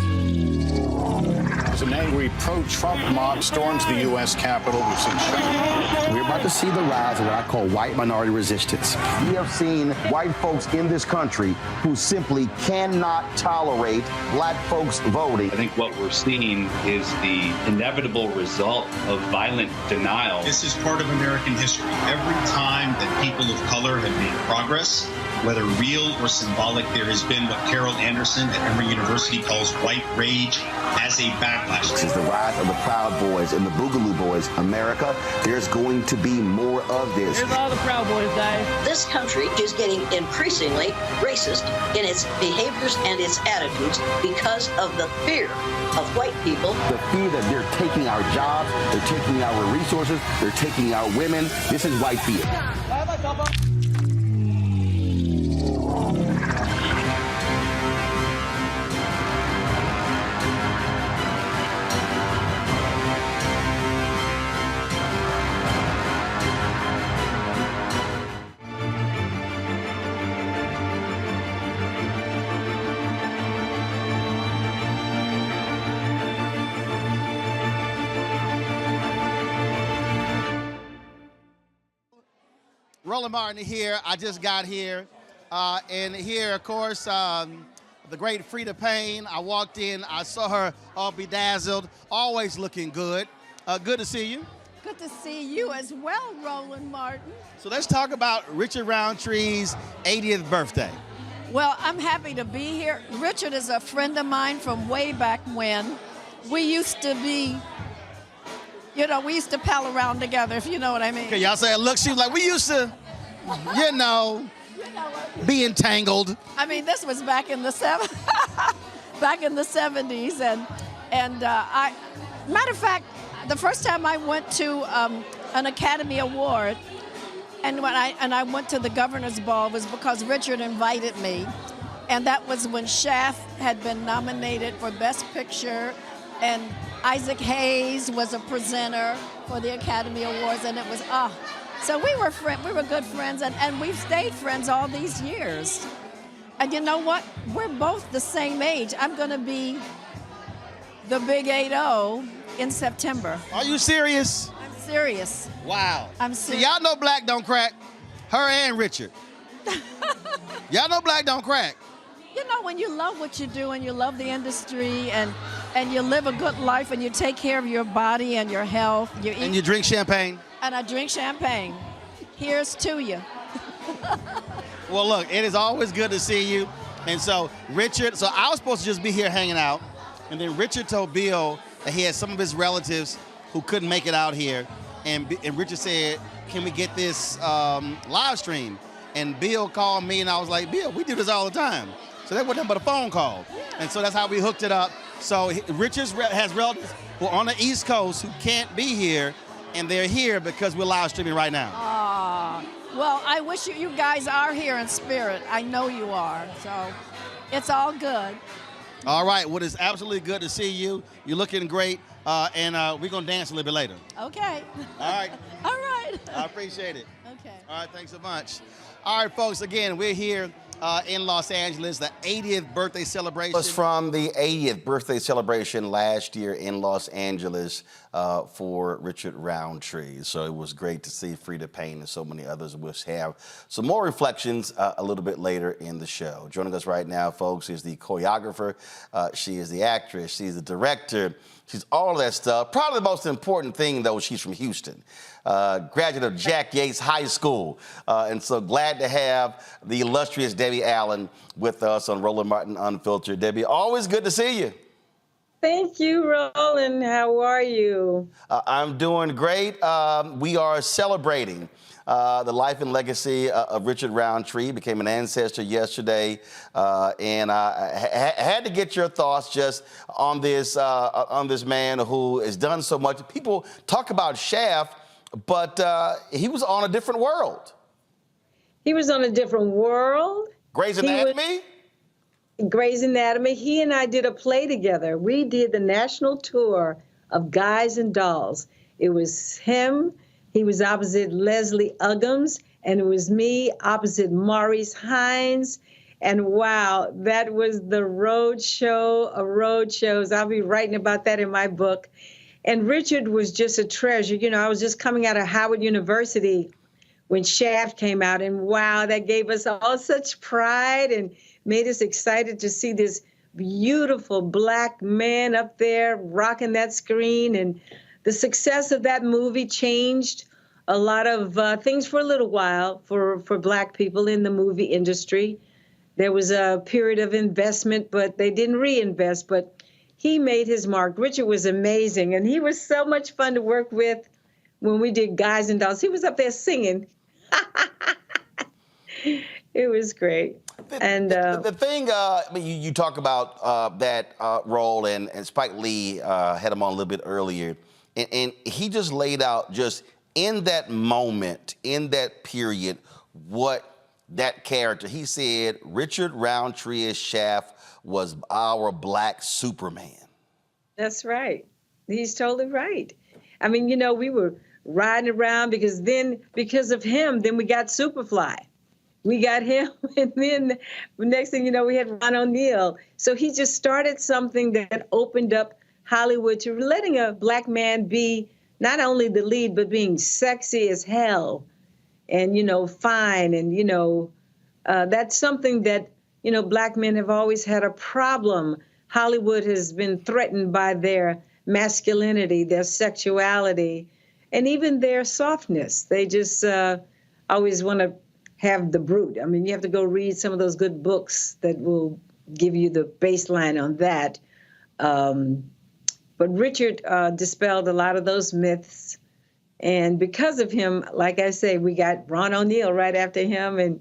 As an angry pro-Trump mob storms the U.S. Capitol, we've seen shots. We're about to see the rise of what I call white minority resistance. We have seen white folks in this country who simply cannot tolerate black folks voting. I think what we're seeing is the inevitable result of violent denial. This is part of American history. Every time that people of color have made progress, whether real or symbolic, there has been what Carol Anderson at Emory University calls white rage as a backlash. This is the rise of the Proud Boys and the Boogaloo Boys. America, there's going to be more of this. Here's all the Proud Boys, guys. This country is getting increasingly racist in its behaviors and its attitudes because of the fear of white people. The fear that they're taking our jobs, they're taking our resources, they're taking our women. This is white fear. Roland Martin here. I just got here. And here, of course, the great Freda Payne. I walked in. I saw her all bedazzled, always looking good. Good to see you. Good to see you as well, Roland Martin. So let's talk about Richard Roundtree's 80th birthday. Well, I'm happy to be here. Richard is a friend of mine from way back when. We used to be, we used to pal around together, if you know what I mean. Okay, y'all say, look, she was like, we used to, be entangled. I mean, this was back in the 70s, and matter of fact, the first time I went to an Academy Award, and I went to the governor's ball was because Richard invited me, and that was when Shaft had been nominated for Best Picture, and Isaac Hayes was a presenter for the Academy Awards, and it was, so we were good friends, and we've stayed friends all these years. And you know what? We're both the same age. I'm going to be the big 8-0 in September. Are you serious? I'm serious. Wow. I'm See, serious. y'all know Black don't crack. Her and Richard. Y'all know Black don't crack. You know, when you love what you do and you love the industry and you live a good life and you take care of your body and your health. You eat, and you drink champagne. And I drink champagne. Here's to you. Well, look, it is always good to see you. And so Richard, so I was supposed to just be here hanging out. And then Richard told Bill that he had some of his relatives who couldn't make it out here. And Richard said, can we get this live stream? And Bill called me and I was like, Bill, we do this all the time. So that wasn't but a phone call. And so that's how we hooked it up. So Richard has relatives who are on the East Coast who can't be here, and they're here because we're live streaming right now. Well, I wish you guys are here in spirit. I know you are. So it's all good. All right. Well, it's absolutely good to see you. You're looking great. And we're going to dance a little bit later. Okay. All right. All right. I appreciate it. Okay. All right. Thanks so much. All right, folks. Again, we're here in Los Angeles, the 80th birthday celebration. It was from the 80th birthday celebration last year in Los Angeles for Richard Roundtree. So it was great to see Freda Payne and so many others. We'll have some more reflections a little bit later in the show. Joining us right now, folks, is the choreographer. She is the actress. She's the director. She's all of that stuff. Probably the most important thing, though, she's from Houston. Graduate of Jack Yates High School. And so glad to have the illustrious Debbie Allen with us on Roland Martin Unfiltered. Debbie, always good to see you. Thank you, Roland. How are you? I'm doing great. We are celebrating the life and legacy of Richard Roundtree. Became an ancestor yesterday, and I had to get your thoughts just on this man who has done so much. People talk about Shaft, but he was on a different world. He was on a different world. Grey's Anatomy? Grey's Anatomy. He and I did a play together. We did the national tour of Guys and Dolls. It was him. He was opposite Leslie Uggams, and it was me opposite Maurice Hines. And wow, that was the road show of road shows. I'll be writing about that in my book. And Richard was just a treasure. You know, I was just coming out of Howard University when Shaft came out, and wow, that gave us all such pride and made us excited to see this beautiful Black man up there rocking that screen. And the success of that movie changed a lot of things for a little while for Black people in the movie industry. There was a period of investment, but they didn't reinvest, but he made his mark. Richard was amazing, and he was so much fun to work with when we did Guys and Dolls. He was up there singing. It was great. The thing, you talk about that role, and Spike Lee had him on a little bit earlier, and he just laid out just in that moment, in that period, what that character, he said, Richard Roundtree as Shaft was our Black Superman. That's right. He's totally right. I mean, you know, we were riding around because of him, then we got Superfly. We got him, and then the next thing you know, we had Ron O'Neal. So he just started something that opened up Hollywood to letting a Black man be not only the lead, but being sexy as hell and, you know, fine. And, you know, that's something that, you know, Black men have always had a problem. Hollywood has been threatened by their masculinity, their sexuality, and even their softness. They just always want to have the brute. I mean, you have to go read some of those good books that will give you the baseline on that. But Richard dispelled a lot of those myths. And because of him, like I say, we got Ron O'Neal right after him and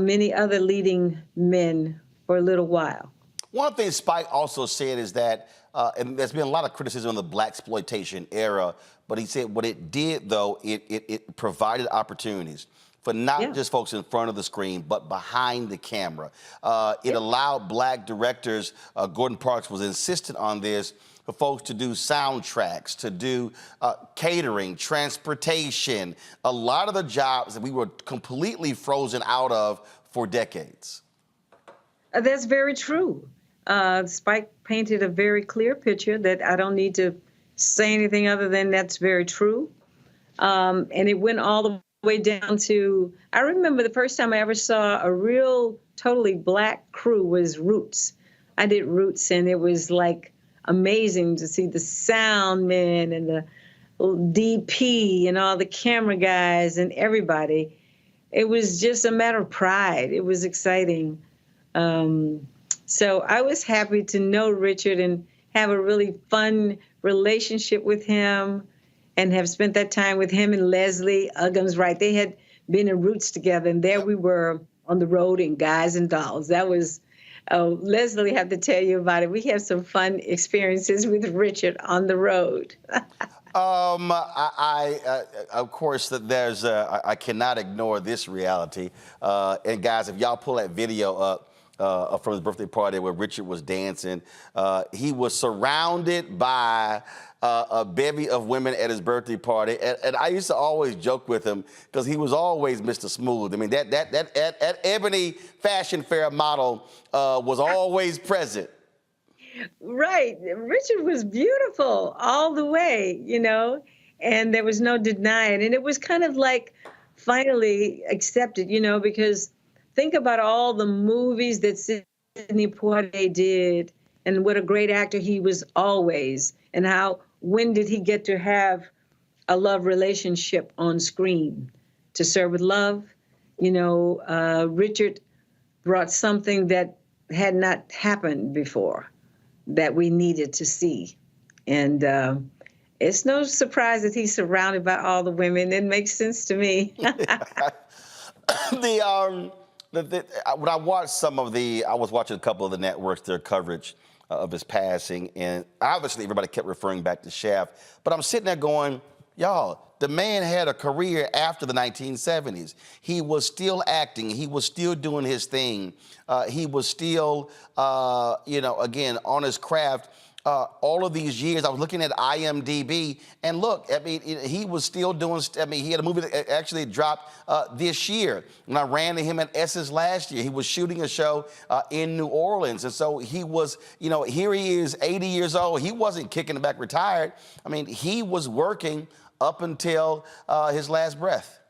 many other leading men for a little while. One thing Spike also said is that, and there's been a lot of criticism of the Blaxploitation era, but he said what it did, though, it provided opportunities for not just folks in front of the screen, but behind the camera. It allowed black directors, Gordon Parks was insistent on this, for folks to do soundtracks, to do catering, transportation, a lot of the jobs that we were completely frozen out of for decades. That's very true. Spike painted a very clear picture that I don't need to say anything other than that's very true. And it went all the way down to, I remember the first time I ever saw a real totally black crew was Roots. I did Roots, and it was like amazing to see the sound men and the DP and all the camera guys and everybody. It was just a matter of pride. It was exciting. So I was happy to know Richard and have a really fun relationship with him and have spent that time with him and Leslie Uggams. Right, they had been in Roots together, and there we were on the road in Guys and Dolls. That was, Leslie, I have to tell you about it. We have some fun experiences with Richard on the road. Of course, there's I cannot ignore this reality. And guys, if y'all pull that video up from his birthday party where Richard was dancing, he was surrounded by a bevy of women at his birthday party, and I used to always joke with him because he was always Mr. Smooth. I mean, that Ebony Fashion Fair model was always present. Right. Richard was beautiful all the way, you know, and there was no denying. And it was kind of like finally accepted, you know, because think about all the movies that Sidney Poitier did and what a great actor he was always, and how, when did he get to have a love relationship on screen? To Serve with Love, you know, Richard brought something that had not happened before that we needed to see. And it's no surprise that he's surrounded by all the women. It makes sense to me. When I watched I was watching a couple of the networks, their coverage of his passing, and obviously everybody kept referring back to Shaft, but I'm sitting there going, y'all, the man had a career after the 1970s. He was still acting. He was still doing his thing. He was still, you know, again, on his craft. All of these years, I was looking at IMDb, and look, I mean, he was still doing, I mean, he had a movie that actually dropped this year. When I ran into him at Essence last year, he was shooting a show in New Orleans. And so he was, you know, here he is, 80 years old. He wasn't kicking it back retired. I mean, he was working up until his last breath.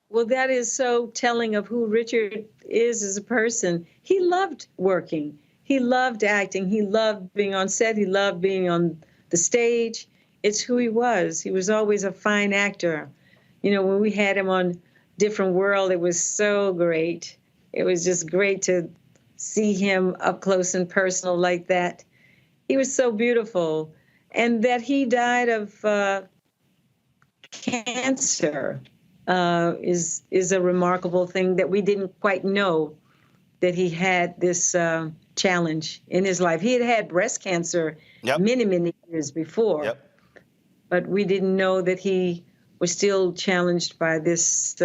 Well, that is so telling of who Richard is as a person. He loved working. He loved acting. He loved being on set. He loved being on the stage. It's who he was. He was always a fine actor. You know, when we had him on Different World, it was so great. It was just great to see him up close and personal like that. He was so beautiful. And that he died of cancer is a remarkable thing, that we didn't quite know that he had this challenge in his life. He had had breast cancer many, many years before, but we didn't know that he was still challenged by this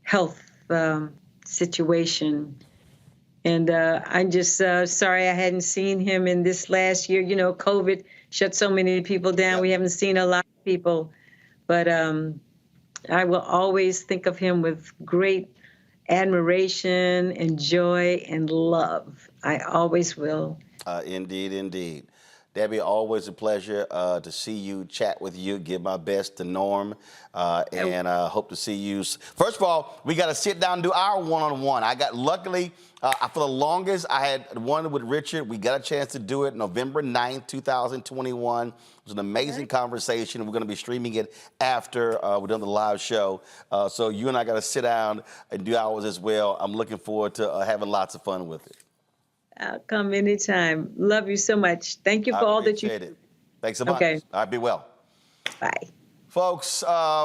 health situation. And I'm just sorry I hadn't seen him in this last year. You know, COVID shut so many people down. We haven't seen a lot of people, but I will always think of him with great admiration and joy and love. I always will. Indeed, indeed. Debbie, always a pleasure to see you, chat with you, give my best to Norm, and hope to see you. First of all, we got to sit down and do our one-on-one. I got, luckily, for the longest, I had one with Richard. We got a chance to do it November 9th, 2021. It was an amazing conversation. We're going to be streaming it after we're done the live show. So you and I got to sit down and do ours as well. I'm looking forward to having lots of fun with it. I'll come anytime. Love you so much. Thank you for all that you do. Thanks so much. Okay. All right, be well. Bye. Folks,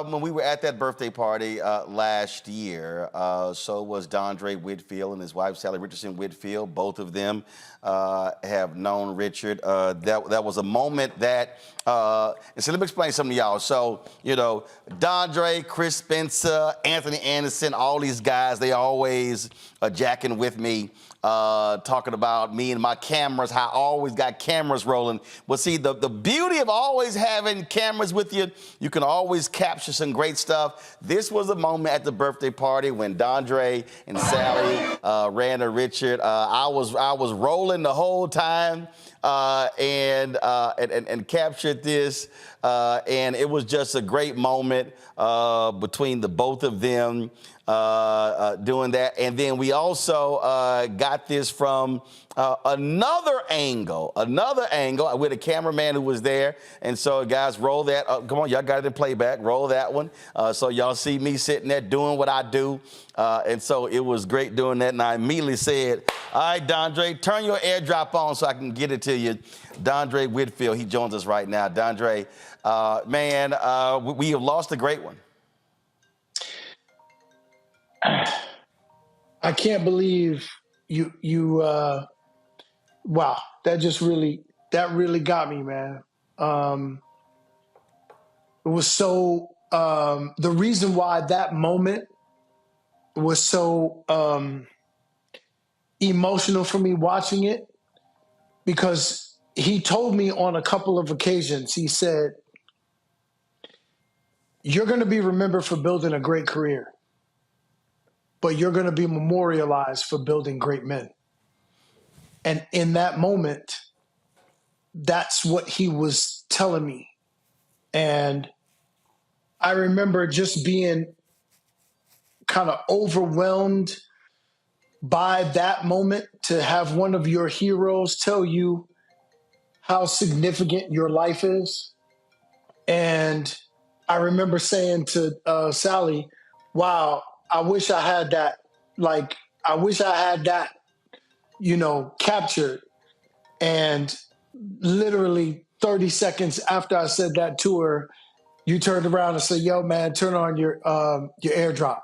when we were at that birthday party last year, so was Dandre Whitfield and his wife, Sally Richardson Whitfield. Both of them have known Richard. That was a moment that, and so let me explain something to y'all. So, you know, Dandre, Chris Spencer, Anthony Anderson, all these guys, they always jacking with me. Talking about me and my cameras, how I always got cameras rolling. Well, see, the beauty of always having cameras with you, you can always capture some great stuff. This was a moment at the birthday party when Dandre and Sally ran to Richard. I was rolling the whole time and captured this. And it was just a great moment between the both of them. Doing that. And then we also got this from another angle with a cameraman who was there. And so, guys, roll that. Come on, y'all got it in playback. Roll that one. So y'all see me sitting there doing what I do. And so it was great doing that. And I immediately said, all right, Dandre, turn your airdrop on so I can get it to you. Dandre Whitfield, he joins us right now. Dandre, man, we have lost a great one. I can't believe you wow, that really got me, man. It was so the reason why that moment was so emotional for me watching it, because he told me on a couple of occasions, he said, you're going to be remembered for building a great career, but you're going to be memorialized for building great men. And in that moment, that's what he was telling me. And I remember just being kind of overwhelmed by that moment, to have one of your heroes tell you how significant your life is. And I remember saying to Sally, wow, I wish I had that. Like, I wish I had that, you know, captured. And literally 30 seconds after I said that to her, you turned around and said, yo, man, turn on your airdrop.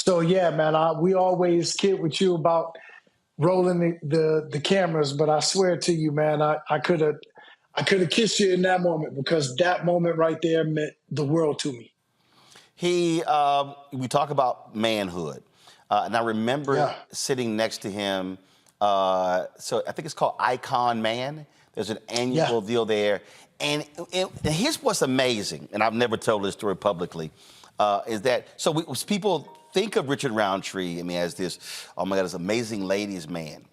So yeah, man, we always kid with you about rolling the cameras, but I swear to you, man, I could have kissed you in that moment, because that moment right there meant the world to me. We talk about manhood, and I remember sitting next to him. So I think it's called Icon Man. There's an annual deal there. And here's what's amazing, and I've never told this story publicly, is that, people think of Richard Roundtree, I mean, as this, oh my God, this amazing ladies man.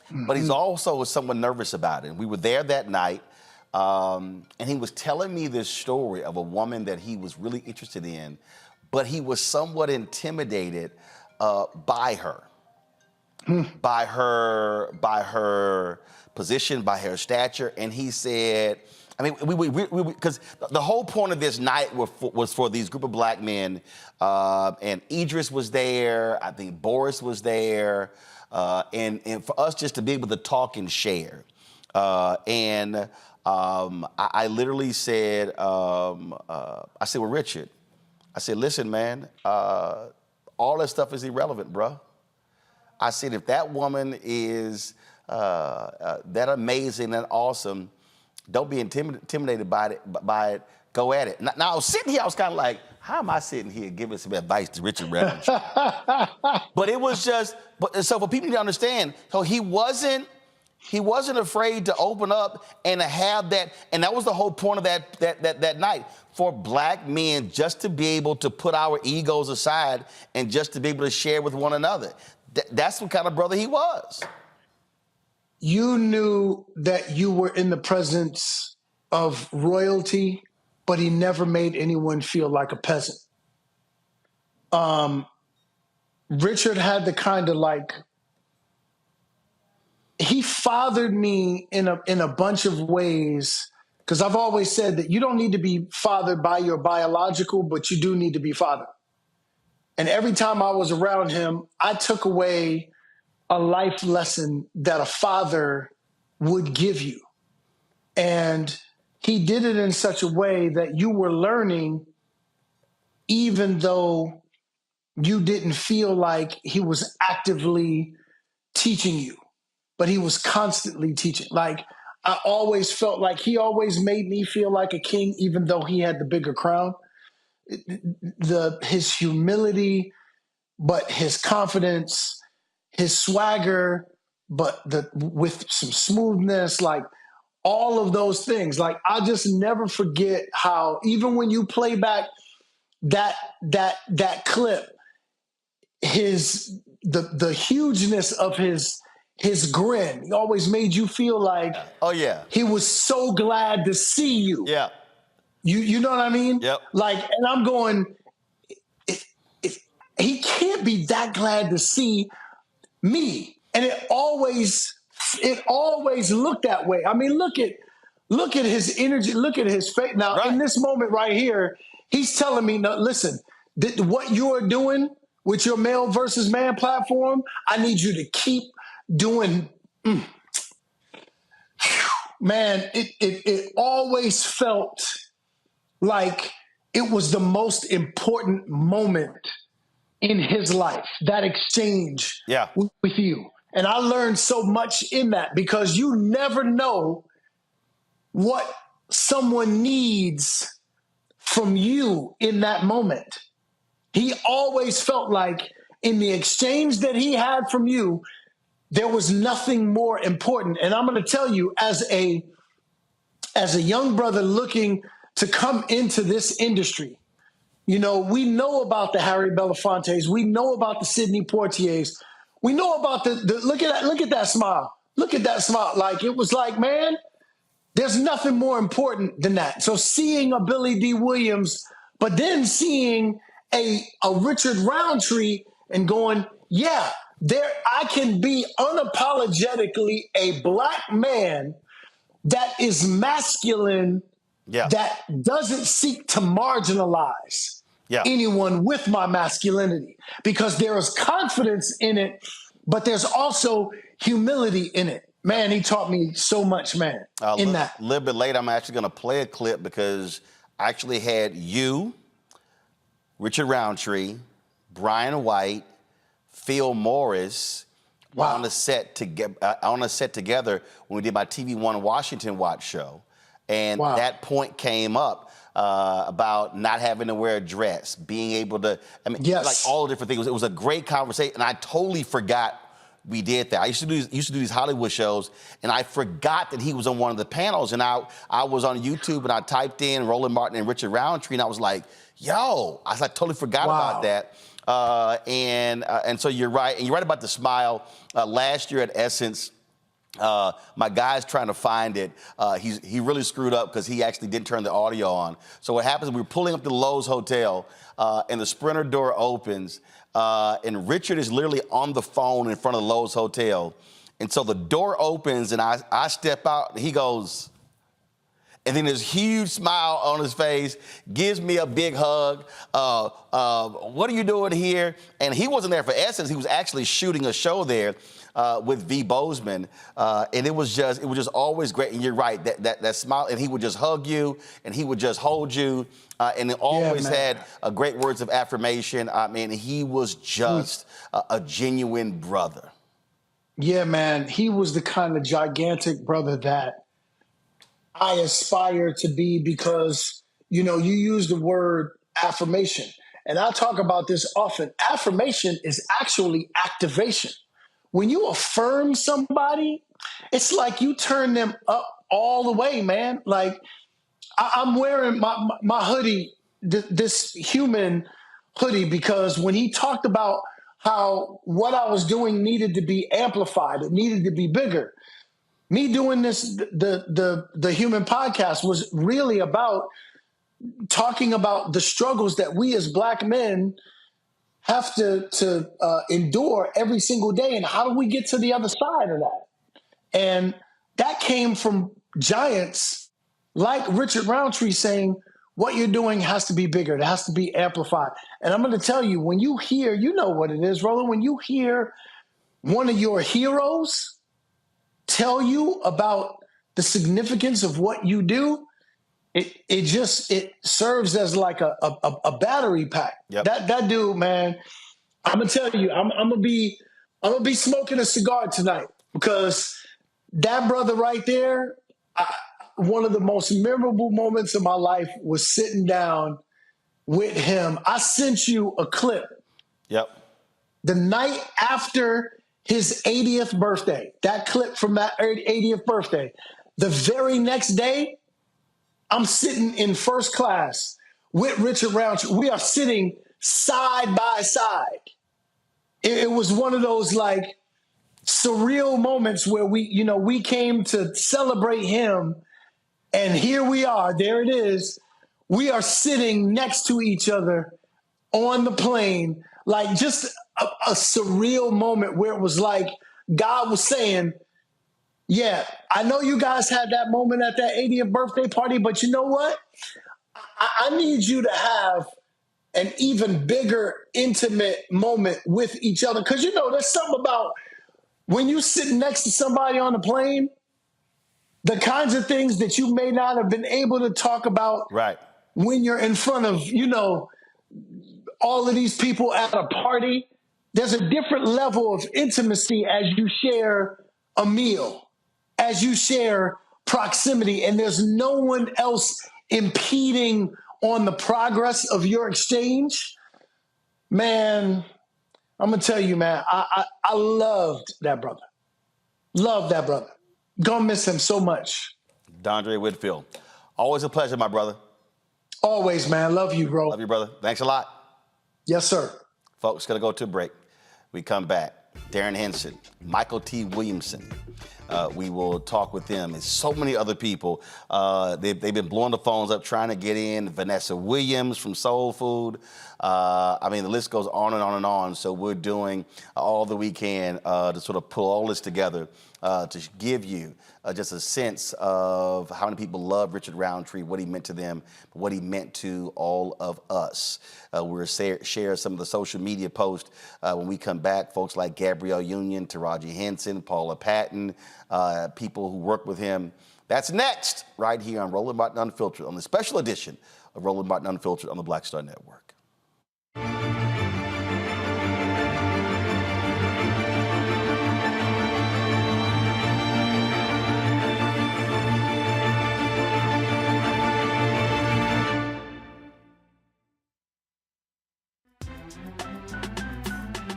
Mm-hmm. But he's also somewhat nervous about it. And we were there that night, and he was telling me this story of a woman that he was really interested in, but he was somewhat intimidated by her. By her position, by her stature. And he said, I mean, because the whole point of this night was for these group of black men, and Idris was there, I think Boris was there, and for us just to be able to talk and share. I literally said, well, Richard, I said, listen, man, all that stuff is irrelevant, bro. I said, if that woman is that amazing and awesome, don't be intimidated by it. Go at it. Now, I was sitting here, I was kind of like, how am I sitting here giving some advice to Richard Roundtree? But it was just, so for people to understand, so he wasn't afraid to open up and to have that, and that was the whole point of that night, for black men just to be able to put our egos aside and just to be able to share with one another. That's what kind of brother he was. You knew that you were in the presence of royalty, but he never made anyone feel like a peasant. Richard had the kind of he fathered me in a bunch of ways, because I've always said that you don't need to be fathered by your biological, but you do need to be fathered. And every time I was around him, I took away a life lesson that a father would give you. And he did it in such a way that you were learning even though you didn't feel like he was actively teaching you, but he was constantly teaching. Like, I always felt like he always made me feel like a king, even though he had the bigger crown. His humility, but his confidence, his swagger, but with some smoothness, like all of those things. Like, I just never forget how, even when you play back that clip, the hugeness of his grin, he always made you feel like, oh yeah, he was so glad to see you. Yeah. You know what I mean? Yep. Like, and I'm going, he can't be that glad to see me. And it always looked that way. I mean, look at his energy, look at his face. Now, in this moment right here, he's telling me, no, listen, what you're doing with your male versus man platform, I need you to keep doing. Man, it always felt like it was the most important moment in his life, that exchange with you. And I learned so much in that, because you never know what someone needs from you in that moment. He always felt like in the exchange that he had from you, there was nothing more important. And I'm going to tell you, as a young brother looking to come into this industry, you know, we know about the Harry Belafontes. We know about the Sidney Poitiers. We know about the look at that smile. Look at that smile. Like, it was like, man, there's nothing more important than that. So seeing a Billy D. Williams, but then seeing a Richard Roundtree and going, yeah, I can be unapologetically a black man that is masculine, that doesn't seek to marginalize anyone with my masculinity, because there is confidence in it, but there's also humility in it. Man, he taught me so much, man, in that. A little bit later, I'm actually going to play a clip, because I actually had you, Richard Roundtree, Brian White, Phil Morris on the set together when we did my TV One Washington Watch show. And that point came up about not having to wear a dress, being able to, like all the different things. It was a great conversation, and I totally forgot we did that. I used to do these Hollywood shows, and I forgot that he was on one of the panels. And I was on YouTube, and I typed in Roland Martin and Richard Roundtree, and I was like, yo, I totally forgot about that. And so you're right, and you're right about the smile. Last year at Essence, my guy's trying to find it. He really screwed up because he actually didn't turn the audio on. So what happens, we were pulling up to the Lowe's Hotel, and the Sprinter door opens, and Richard is literally on the phone in front of the Lowe's Hotel. And so the door opens, and I step out, and he goes, and then this huge smile on his face, gives me a big hug. What are you doing here? And he wasn't there for Essence. He was actually shooting a show there with V. Bozeman. And it was just always great. And you're right, that smile, and he would just hug you, and he would just hold you. And it always had great words of affirmation. I mean, he was just a genuine brother. Yeah, man. He was the kind of gigantic brother that I aspire to be, because, you know, you use the word affirmation, and I talk about this often. Affirmation is actually activation. When you affirm somebody, it's like you turn them up all the way, man. Like, I'm wearing my hoodie, this human hoodie, because when he talked about how what I was doing needed to be amplified, it needed to be bigger. Me doing this, the human podcast, was really about talking about the struggles that we as black men have to endure every single day, and how do we get to the other side of that? And that came from giants like Richard Roundtree saying, what you're doing has to be bigger. It has to be amplified. And I'm going to tell you, when you hear, you know what it is, Roland, when you hear one of your heroes tell you about the significance of what you do, it serves as like a battery pack. Yep. That dude, man, I'm gonna tell you, I'm gonna be smoking a cigar tonight because that brother right there, one of the most memorable moments of my life was sitting down with him. I sent you a clip. Yep. The night after his 80th birthday, that clip from that 80th birthday, the very next day, I'm sitting in first class with Richard Roundtree. We are sitting side by side. It was one of those like surreal moments where we came to celebrate him, and here we are. There it is. We are sitting next to each other on the plane, like just a surreal moment where it was like God was saying, yeah, I know you guys had that moment at that 80th birthday party, but you know what? I need you to have an even bigger, intimate moment with each other. Because, there's something about when you sit next to somebody on the plane, the kinds of things that you may not have been able to talk about right when you're in front of, all of these people at a party. There's a different level of intimacy as you share a meal, as you share proximity, and there's no one else impeding on the progress of your exchange. Man, I'm going to tell you, man, I loved that brother. Love that brother. Gonna miss him so much. Dandre Whitfield. Always a pleasure, my brother. Always, man. Love you, bro. Love you, brother. Thanks a lot. Yes, sir. Folks, going to go to a break. We come back. Darren Henson, Michael T. Williamson. We will talk with them and so many other people. They've been blowing the phones up trying to get in. Vanessa Williams from Soul Food. The list goes on and on and on. So we're doing all that we can to sort of pull all this together to give you just a sense of how many people love Richard Roundtree, what he meant to them, what he meant to all of us. We'll share some of the social media posts when we come back. Folks like Gabrielle Union, Taraji Henson, Paula Patton, people who work with him. That's next, right here on Roland Martin Unfiltered, on the special edition of Roland Martin Unfiltered on the Black Star Network.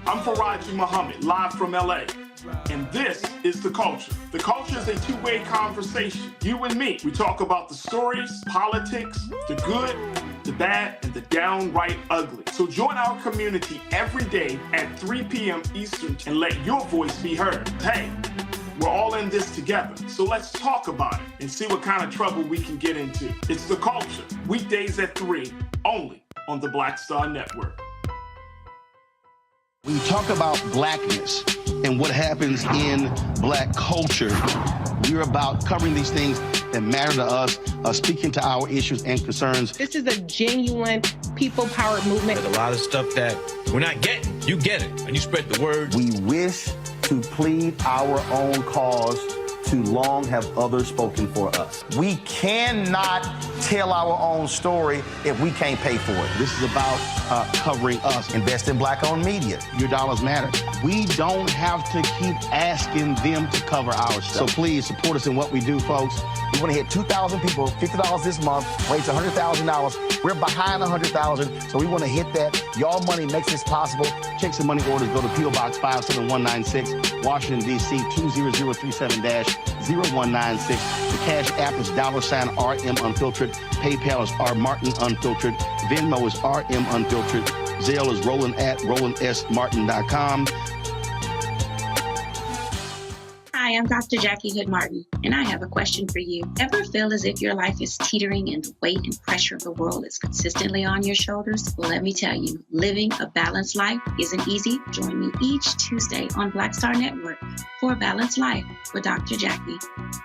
I'm Faraji Muhammad, live from LA. And this is The Culture. The Culture is a two-way conversation. You and me. We talk about the stories, politics, the good, the bad, and the downright ugly. So join our community every day at 3 p.m. Eastern and let your voice be heard. Hey, we're all in this together. So let's talk about it and see what kind of trouble we can get into. It's The Culture, weekdays at 3, only on the Black Star Network. When you talk about blackness and what happens in black culture, we're about covering these things that matter to us, speaking to our issues and concerns. This is a genuine people-powered movement. There's a lot of stuff that we're not getting. You get it, and you spread the word. We wish to plead our own cause. Too long have others spoken for us. We cannot tell our own story if we can't pay for it. This is about covering us. Invest in black-owned media. Your dollars matter. We don't have to keep asking them to cover our stuff. So please support us in what we do, folks. We want to hit 2,000 people, $50 this month, raise $100,000. We're behind 100,000, so we want to hit that. Y'all money makes this possible. Checks and money orders go to P.O. Box 57196, Washington, D.C. 20037-0196. The Cash App is $RM Unfiltered. PayPal is R Martin Unfiltered. Venmo is RM Unfiltered. Zelle is Roland at RolandSMartin.com. Hi, I'm Dr. Jackie Hood Martin, and I have a question for you. Ever feel as if your life is teetering and the weight and pressure of the world is consistently on your shoulders? Well, let me tell you, living a balanced life isn't easy. Join me each Tuesday on Black Star Network for A Balanced Life with Dr. Jackie.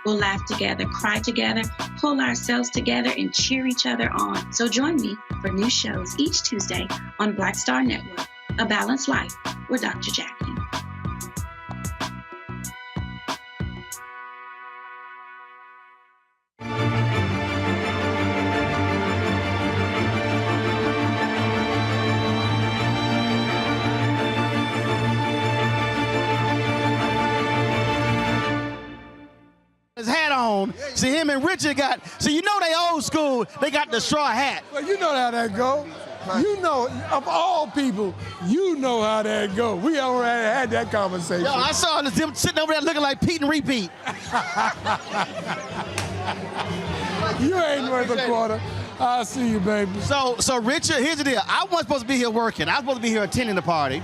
We'll laugh together, cry together, pull ourselves together, and cheer each other on. So join me for new shows each Tuesday on Black Star Network, A Balanced Life with Dr. Jackie. on. See, him and Richard you know they old school. They got the straw hat. Well, you know how that go. You know, of all people, you know how that go. We already had that conversation. Yo, I saw them sitting over there looking like Pete and Repeat. You ain't worth a quarter. I'll see you, baby. So Richard, here's the deal. I wasn't supposed to be here working. I was supposed to be here attending the party.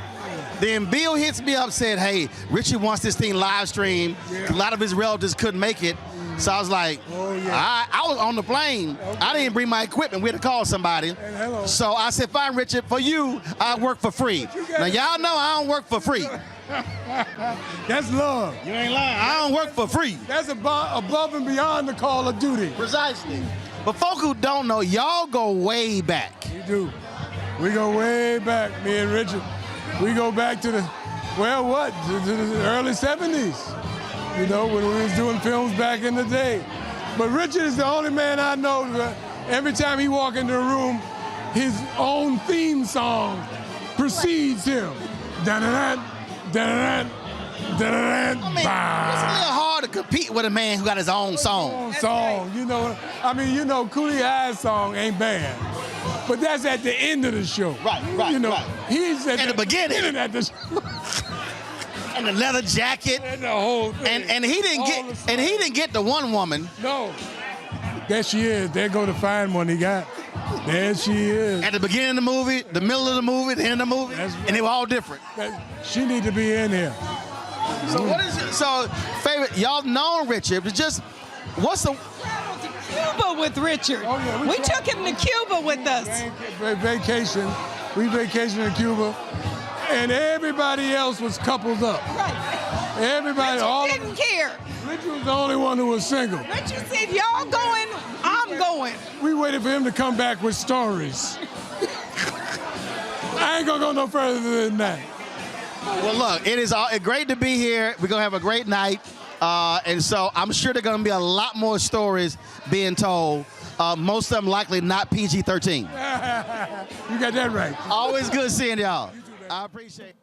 Then Bill hits me up, said, hey, Richard wants this thing live streamed. Yeah. A lot of his relatives couldn't make it. So I was like, I was on the plane. Okay. I didn't bring my equipment. We had to call somebody. So I said, fine, Richard, for you, I work for free. Now, y'all know I don't work for free. That's love. You ain't lying. I don't work for free. That's above and beyond the call of duty. Precisely. But folk who don't know, y'all go way back. We do. We go way back, me and Richard. We go back to the early 70s. You know, when we was doing films back in the day. But Richard is the only man I know that every time he walk into a room, his own theme song precedes him. Da-da-da, da-da-da, da-da-da, I mean, it's a little hard to compete with a man who got his own song. You know, Coolie High's song ain't bad. But that's at the end of the show. Right. He's at the beginning. At the show. And the leather jacket. And the whole thing. And he didn't get the one woman. No. There she is. There go the fine one he got. There she is. At the beginning of the movie, the middle of the movie, the end of the movie, and they were all different. She need to be in here. So what is it? So favorite, y'all know Richard, but just what's the Cuba with Richard. Oh, yeah, we took him to Cuba with us. Vacation. We vacationed in Cuba. And everybody else was coupled up. Right. Everybody, Richard didn't care. Richard was the only one who was single. Richard said, y'all going, I'm going. We waited for him to come back with stories. I ain't gonna go no further than that. Well, look, it is great to be here. We're gonna have a great night. And so I'm sure there are gonna be a lot more stories being told. Most of them likely not PG-13. You got that right. Always good seeing y'all. I appreciate it.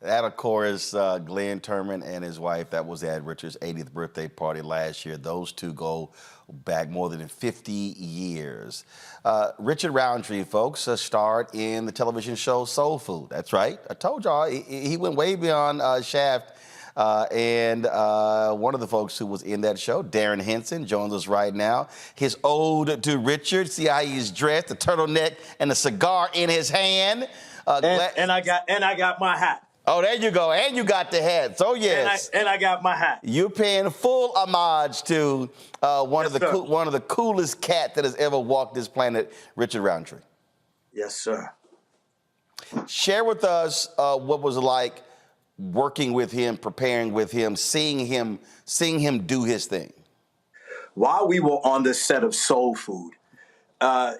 That, of course, Glenn Turman and his wife, that was at Richard's 80th birthday party last year. Those two go back more than 50 years. Richard Roundtree, folks, starred in the television show Soul Food. That's right. I told y'all, he went way beyond Shaft. And one of the folks who was in that show, Darren Henson, joins us right now. His ode to Richard. See how he's dressed, the turtleneck and the cigar in his hand. And I got my hat. Oh, there you go. And you got the hat. So yes. And I got my hat. You're paying full homage to one of the coolest cat that has ever walked this planet, Richard Roundtree. Yes, sir. Share with us what was it like working with him, preparing with him, seeing him do his thing. While we were on the set of Soul Food,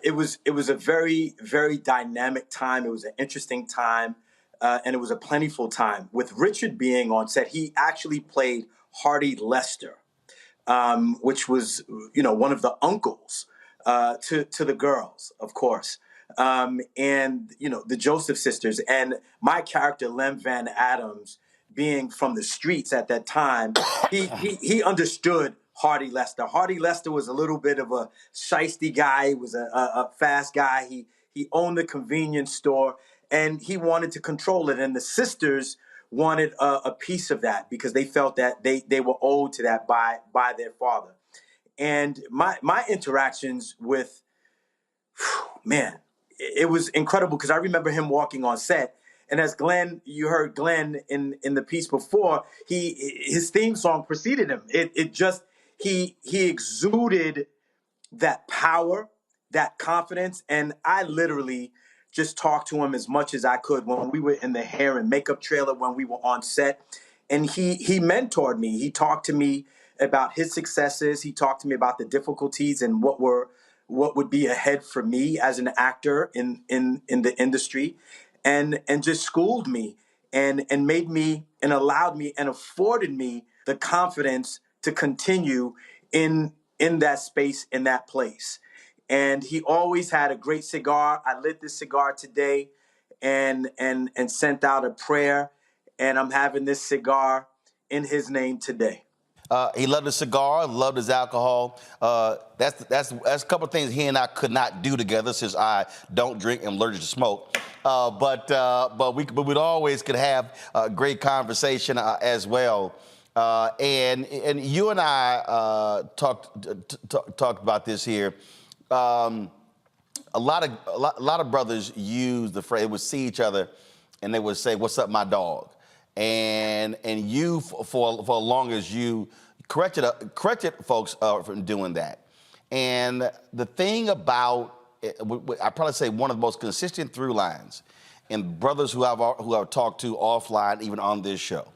it was a very, very dynamic time. It was an interesting time, and it was a plentiful time. With Richard being on set, he actually played Hardy Lester, which was, one of the uncles to the girls, of course, and the Joseph sisters, and my character Lem Van Adams, being from the streets at that time, he understood Hardy Lester. Hardy Lester was a little bit of a shiesty guy. He was a fast guy. He owned the convenience store, and he wanted to control it. And the sisters wanted a piece of that because they felt that they were owed to that by their father. And my interactions with, man, it was incredible because I remember him walking on set. And as you heard Glenn in the piece before, his theme song preceded him. He exuded that power, that confidence, and I literally just talked to him as much as I could when we were in the hair and makeup trailer, when we were on set. And he mentored me. He talked to me about his successes. He talked to me about the difficulties and what would be ahead for me as an actor in the industry, and just schooled me and made me and allowed me and afforded me the confidence to continue in that space, in that place. And he always had a great cigar. I lit this cigar today and sent out a prayer, and I'm having this cigar in his name today. He loved his cigar, loved his alcohol. That's a couple of things he and I could not do together since I don't drink and I'm allergic to smoke. But we'd always could have a great conversation as well. And you and I talked about this here. A lot of brothers use the phrase, would see each other and they would say, "What's up, my dog?" And you, for as long as you corrected folks from doing that. And the thing about, I probably say one of the most consistent through lines in brothers who I've talked to offline, even on this show,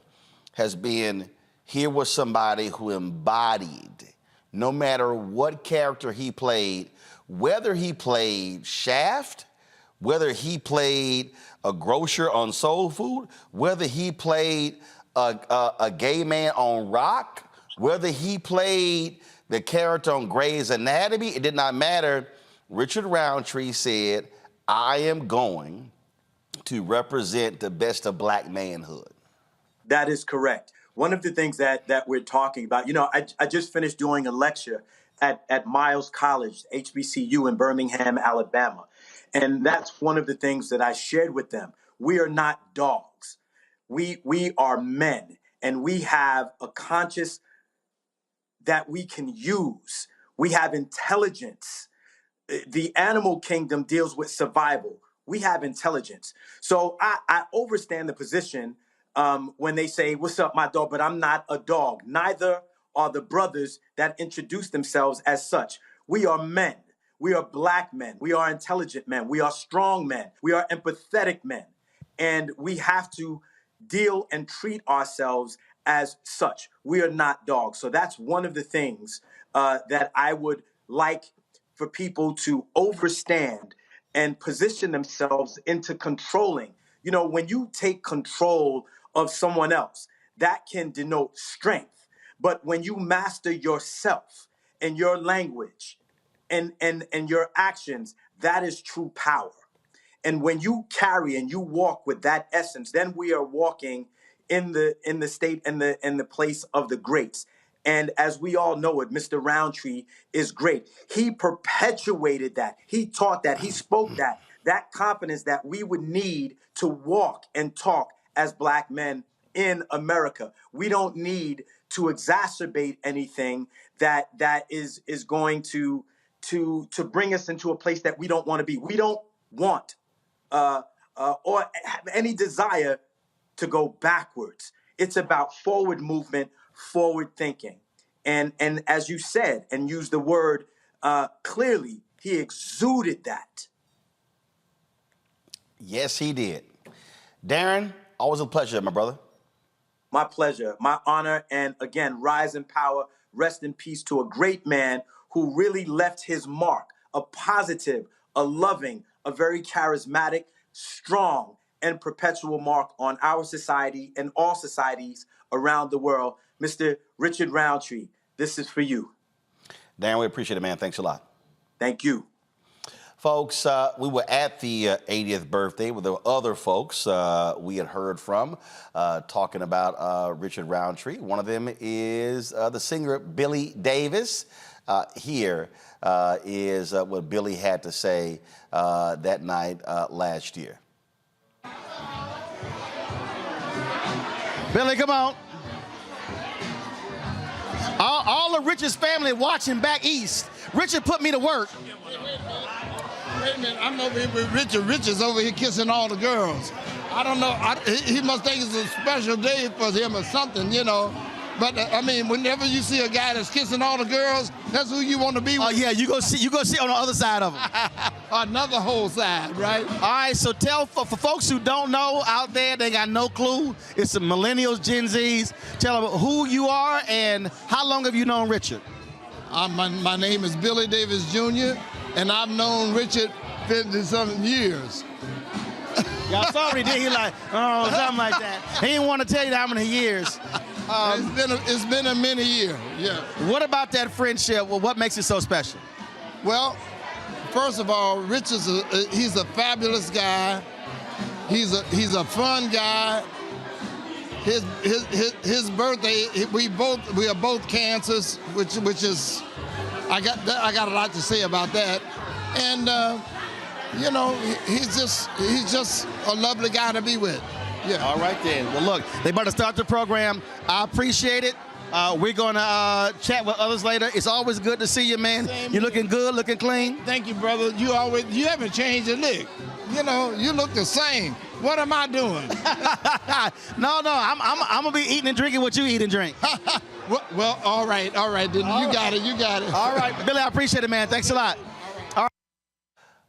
has been, here was somebody who embodied, no matter what character he played, whether he played Shaft, whether he played a grocer on Soul Food, whether he played a gay man on Rock, whether he played the character on Grey's Anatomy, it did not matter. Richard Roundtree said, "I am going to represent the best of black manhood." That is correct. One of the things that we're talking about, I just finished doing a lecture at Miles College, HBCU in Birmingham, Alabama. And that's one of the things that I shared with them. We are not dogs. We are men, and we have a conscience that we can use. We have intelligence. The animal kingdom deals with survival. We have intelligence. So I understand the position when they say, "What's up, my dog?" But I'm not a dog. Neither are the brothers that introduce themselves as such. We are men. We are black men. We are intelligent men. We are strong men. We are empathetic men. And we have to deal and treat ourselves as such. We are not dogs. So that's one of the things that I would like for people to understand and position themselves into controlling. When you take control of someone else, that can denote strength. But when you master yourself and your language, and your actions, that is true power. And when you carry and you walk with that essence, then we are walking in the state and the place of the greats. And as we all know it, Mr. Roundtree is great. He perpetuated that. He taught that. He spoke that confidence that we would need to walk and talk as black men in America. We don't need to exacerbate anything that is going to bring us into a place that we don't want to be. We don't want or have any desire to go backwards. It's about forward movement, forward thinking. And as you said and used the word clearly, he exuded that. Yes, he did. Darren, always a pleasure, my brother. My pleasure, my honor, and again, rise in power, rest in peace to a great man who really left his mark, a positive, a loving, a very charismatic, strong, and perpetual mark on our society and all societies around the world. Mr. Richard Roundtree, this is for you. Darren, we appreciate it, man. Thanks a lot. Thank you. Folks, we were at the 80th birthday with the other folks we had heard from talking about Richard Roundtree. One of them is the singer Billy Davis. Here is what Billy had to say that night last year. Billy, come on. All of Richard's family watching back east. Richard put me to work. Wait a minute, I'm over here with Richard. Richard's over here kissing all the girls. I don't know, he must think it's a special day for him or something, But I mean, whenever you see a guy that's kissing all the girls, that's who you want to be with. Oh yeah, you go see on the other side of them. Another whole side, right? All right, so tell for folks who don't know out there, they got no clue. It's the millennials, Gen Zs. Tell them who you are and how long have you known Richard? My name is Billy Davis Jr. and I've known Richard 50-something years. Y'all saw what he did. He like, oh, something like that. He didn't want to tell you how many years. It's been a many year, yeah. What about that friendship? Well, what makes it so special? Well, first of all, Rich he's a fabulous guy. He's a fun guy. his birthday. We are both cancers, which is I got a lot to say about that. And you know, he's just a lovely guy to be with. Yeah. All right then. Well, look, they better start the program. I appreciate it. We're going to chat with others later. It's always good to see you, man. You're looking good, looking clean. Thank you, brother. You haven't changed a lick. You know, you look the same. What am I doing? No, I'm gonna be eating and drinking what you eat and drink. well, all right. Then you got it. All right, Billy, I appreciate it, man. Thanks a lot.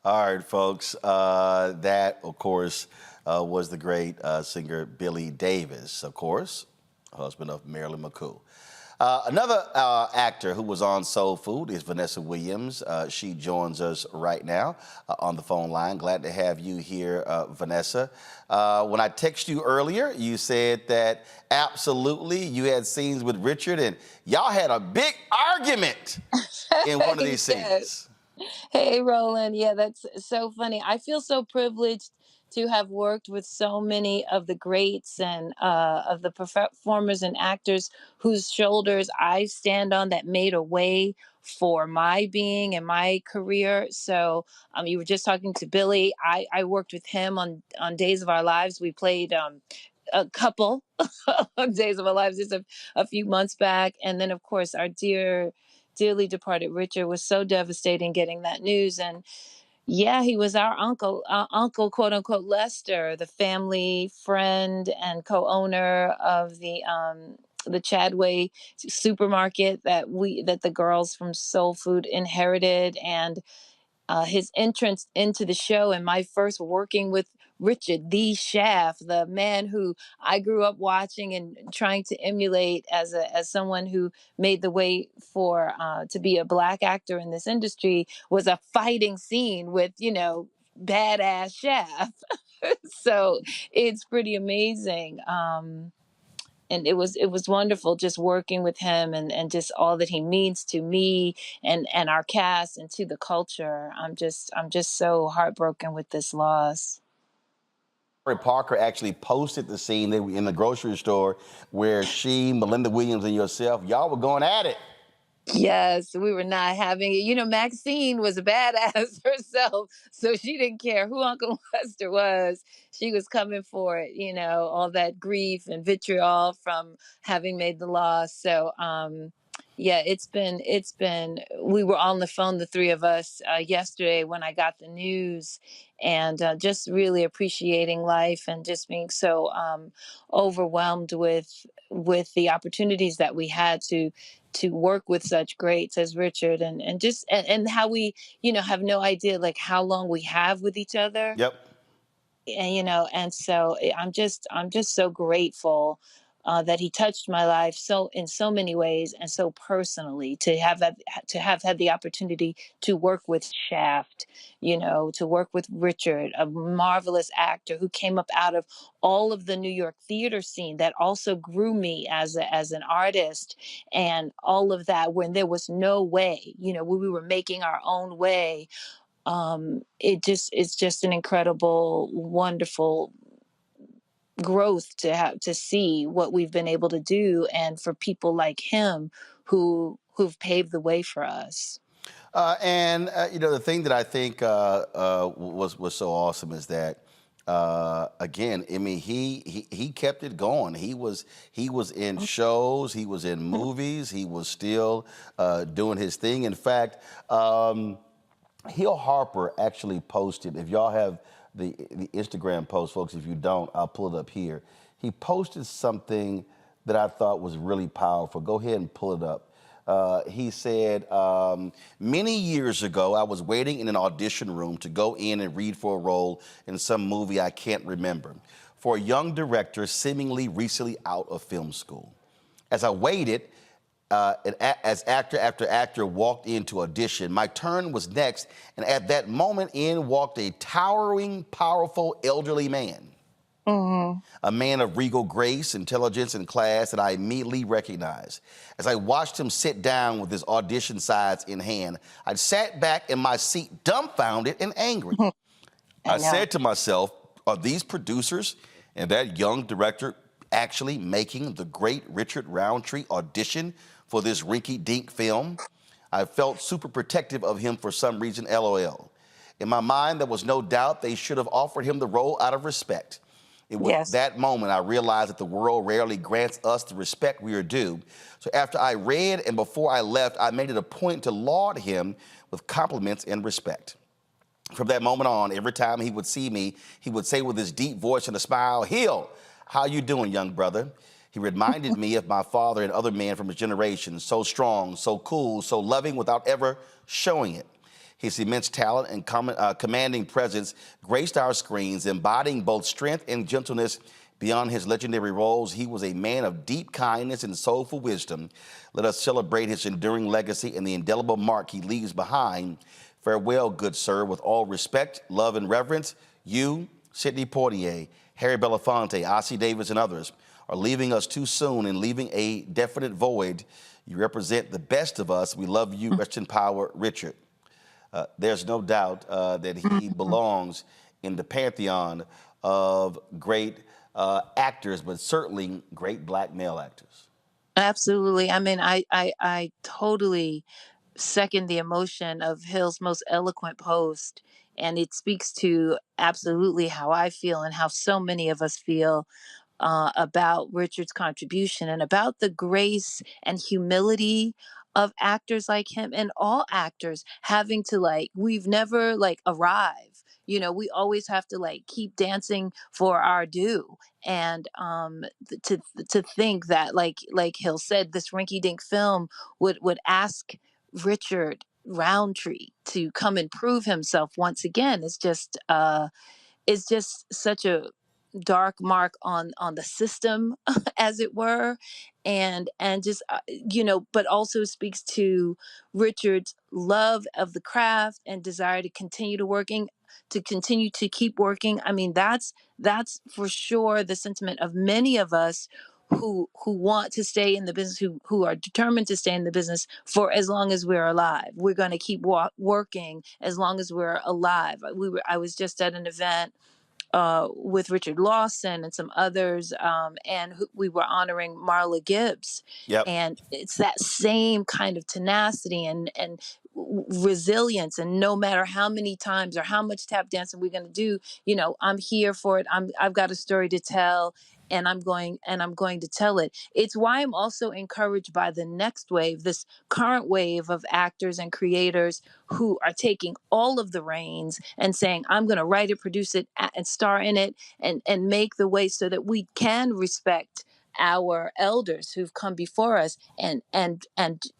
All right, folks. That, of course, was the great singer Billy Davis, of course, husband of Marilyn McCoo. Another actor who was on Soul Food is Vanessa Williams. She joins us right now on the phone line. Glad to have you here, Vanessa. When I texted you earlier, you said that absolutely you had scenes with Richard and y'all had a big argument in one of these scenes. Hey, Roland. Yeah, that's so funny. I feel so privileged to have worked with so many of the greats and of the performers and actors whose shoulders I stand on that made a way for my being and my career. So you were just talking to Billy. I worked with him on Days of Our Lives. We played a couple of Days of Our Lives just a few months back. And then, of course, our dearly departed Richard was so devastating getting that news. And yeah, he was our uncle, quote unquote, Lester, the family friend and co-owner of the Chadway supermarket that the girls from Soul Food inherited, and his entrance into the show and my first working with Richard, the chef, the man who I grew up watching and trying to emulate as someone who made the way for to be a Black actor in this industry, was a fighting scene with, badass chef. So it's pretty amazing. And it was wonderful just working with him and just all that he means to me and our cast and to the culture. I'm just so heartbroken with this loss. Parker actually posted the scene in the grocery store where she, Melinda Williams, and yourself, y'all were going at it. Yes, we were not having it. Maxine was a badass herself, so she didn't care who Uncle Lester was. She was coming for it, all that grief and vitriol from having made the loss. So, yeah, it's been, we were on the phone, the three of us, yesterday when I got the news, and just really appreciating life and just being so overwhelmed with the opportunities that we had to work with such greats as Richard and how we, have no idea like how long we have with each other. Yep. And, and so I'm just so grateful that he touched my life in so many ways and so personally, to have had the opportunity to work with Shaft, to work with Richard, a marvelous actor who came up out of all of the New York theater scene that also grew me as an artist, and all of that when there was no way, when we were making our own way. It's just an incredible, wonderful growth to see what we've been able to do, and for people like him who've paved the way for us. The thing that I think was so awesome is that again, I mean, he kept it going. He was in shows, he was in movies, he was still doing his thing. In fact, Hill Harper actually posted, if y'all have the Instagram post, folks, if you don't, I'll pull it up here. He posted something that I thought was really powerful. Go ahead and pull it up. He said, many years ago, I was waiting in an audition room to go in and read for a role in some movie I can't remember, for a young director seemingly recently out of film school. As I waited, as actor after actor walked in to audition, my turn was next, and at that moment in walked a towering, powerful, elderly man. Mm-hmm. A man of regal grace, intelligence, and class that I immediately recognized. As I watched him sit down with his audition sides in hand, I sat back in my seat dumbfounded and angry. I said to myself, are these producers and that young director actually making the great Richard Roundtree audition for this rinky-dink film? I felt super protective of him for some reason, LOL. In my mind, there was no doubt they should have offered him the role out of respect. It was that moment I realized that the world rarely grants us the respect we are due. So after I read and before I left, I made it a point to laud him with compliments and respect. From that moment on, every time he would see me, he would say with his deep voice and a smile, "Hill, how you doing, young brother?" He reminded me of my father and other men from his generation, so strong, so cool, so loving without ever showing it. His immense talent and commanding presence graced our screens, embodying both strength and gentleness. Beyond his legendary roles, he was a man of deep kindness and soulful wisdom. Let us celebrate his enduring legacy and the indelible mark he leaves behind. Farewell, good sir, with all respect, love, and reverence. You, Sidney Poitier, Harry Belafonte, Ossie Davis, and others are leaving us too soon and leaving a definite void. You represent the best of us. We love you. Rest in power, Richard. There's no doubt that he belongs in the pantheon of great actors, but certainly great black male actors. Absolutely. I mean, I totally second the emotion of Hill's most eloquent post. And it speaks to absolutely how I feel and how so many of us feel about Richard's contribution and about the grace and humility of actors like him, and all actors having to, like, we've never like arrive. You know, we always have to like keep dancing for our due. And to think that like Hill said, this rinky-dink film would ask Richard Roundtree to come and prove himself once again is just such a dark mark on the system, as it were, and just but also speaks to Richard's love of the craft and desire to continue to keep working. I mean, that's for sure the sentiment of many of us who want to stay in the business, who are determined to stay in the business for as long as we're alive. We're going to keep working as long as we're alive. I was just at an event with Richard Lawson and some others, and we were honoring Marla Gibbs. Yep. And it's that same kind of tenacity and resilience. And no matter how many times or how much tap dancing we're going to do, I'm here for it. I've got a story to tell. And I'm going to tell it. It's why I'm also encouraged by the next wave, this current wave of actors and creators who are taking all of the reins and saying, I'm going to write it, produce it, and star in it, and make the way so that we can respect our elders who've come before us and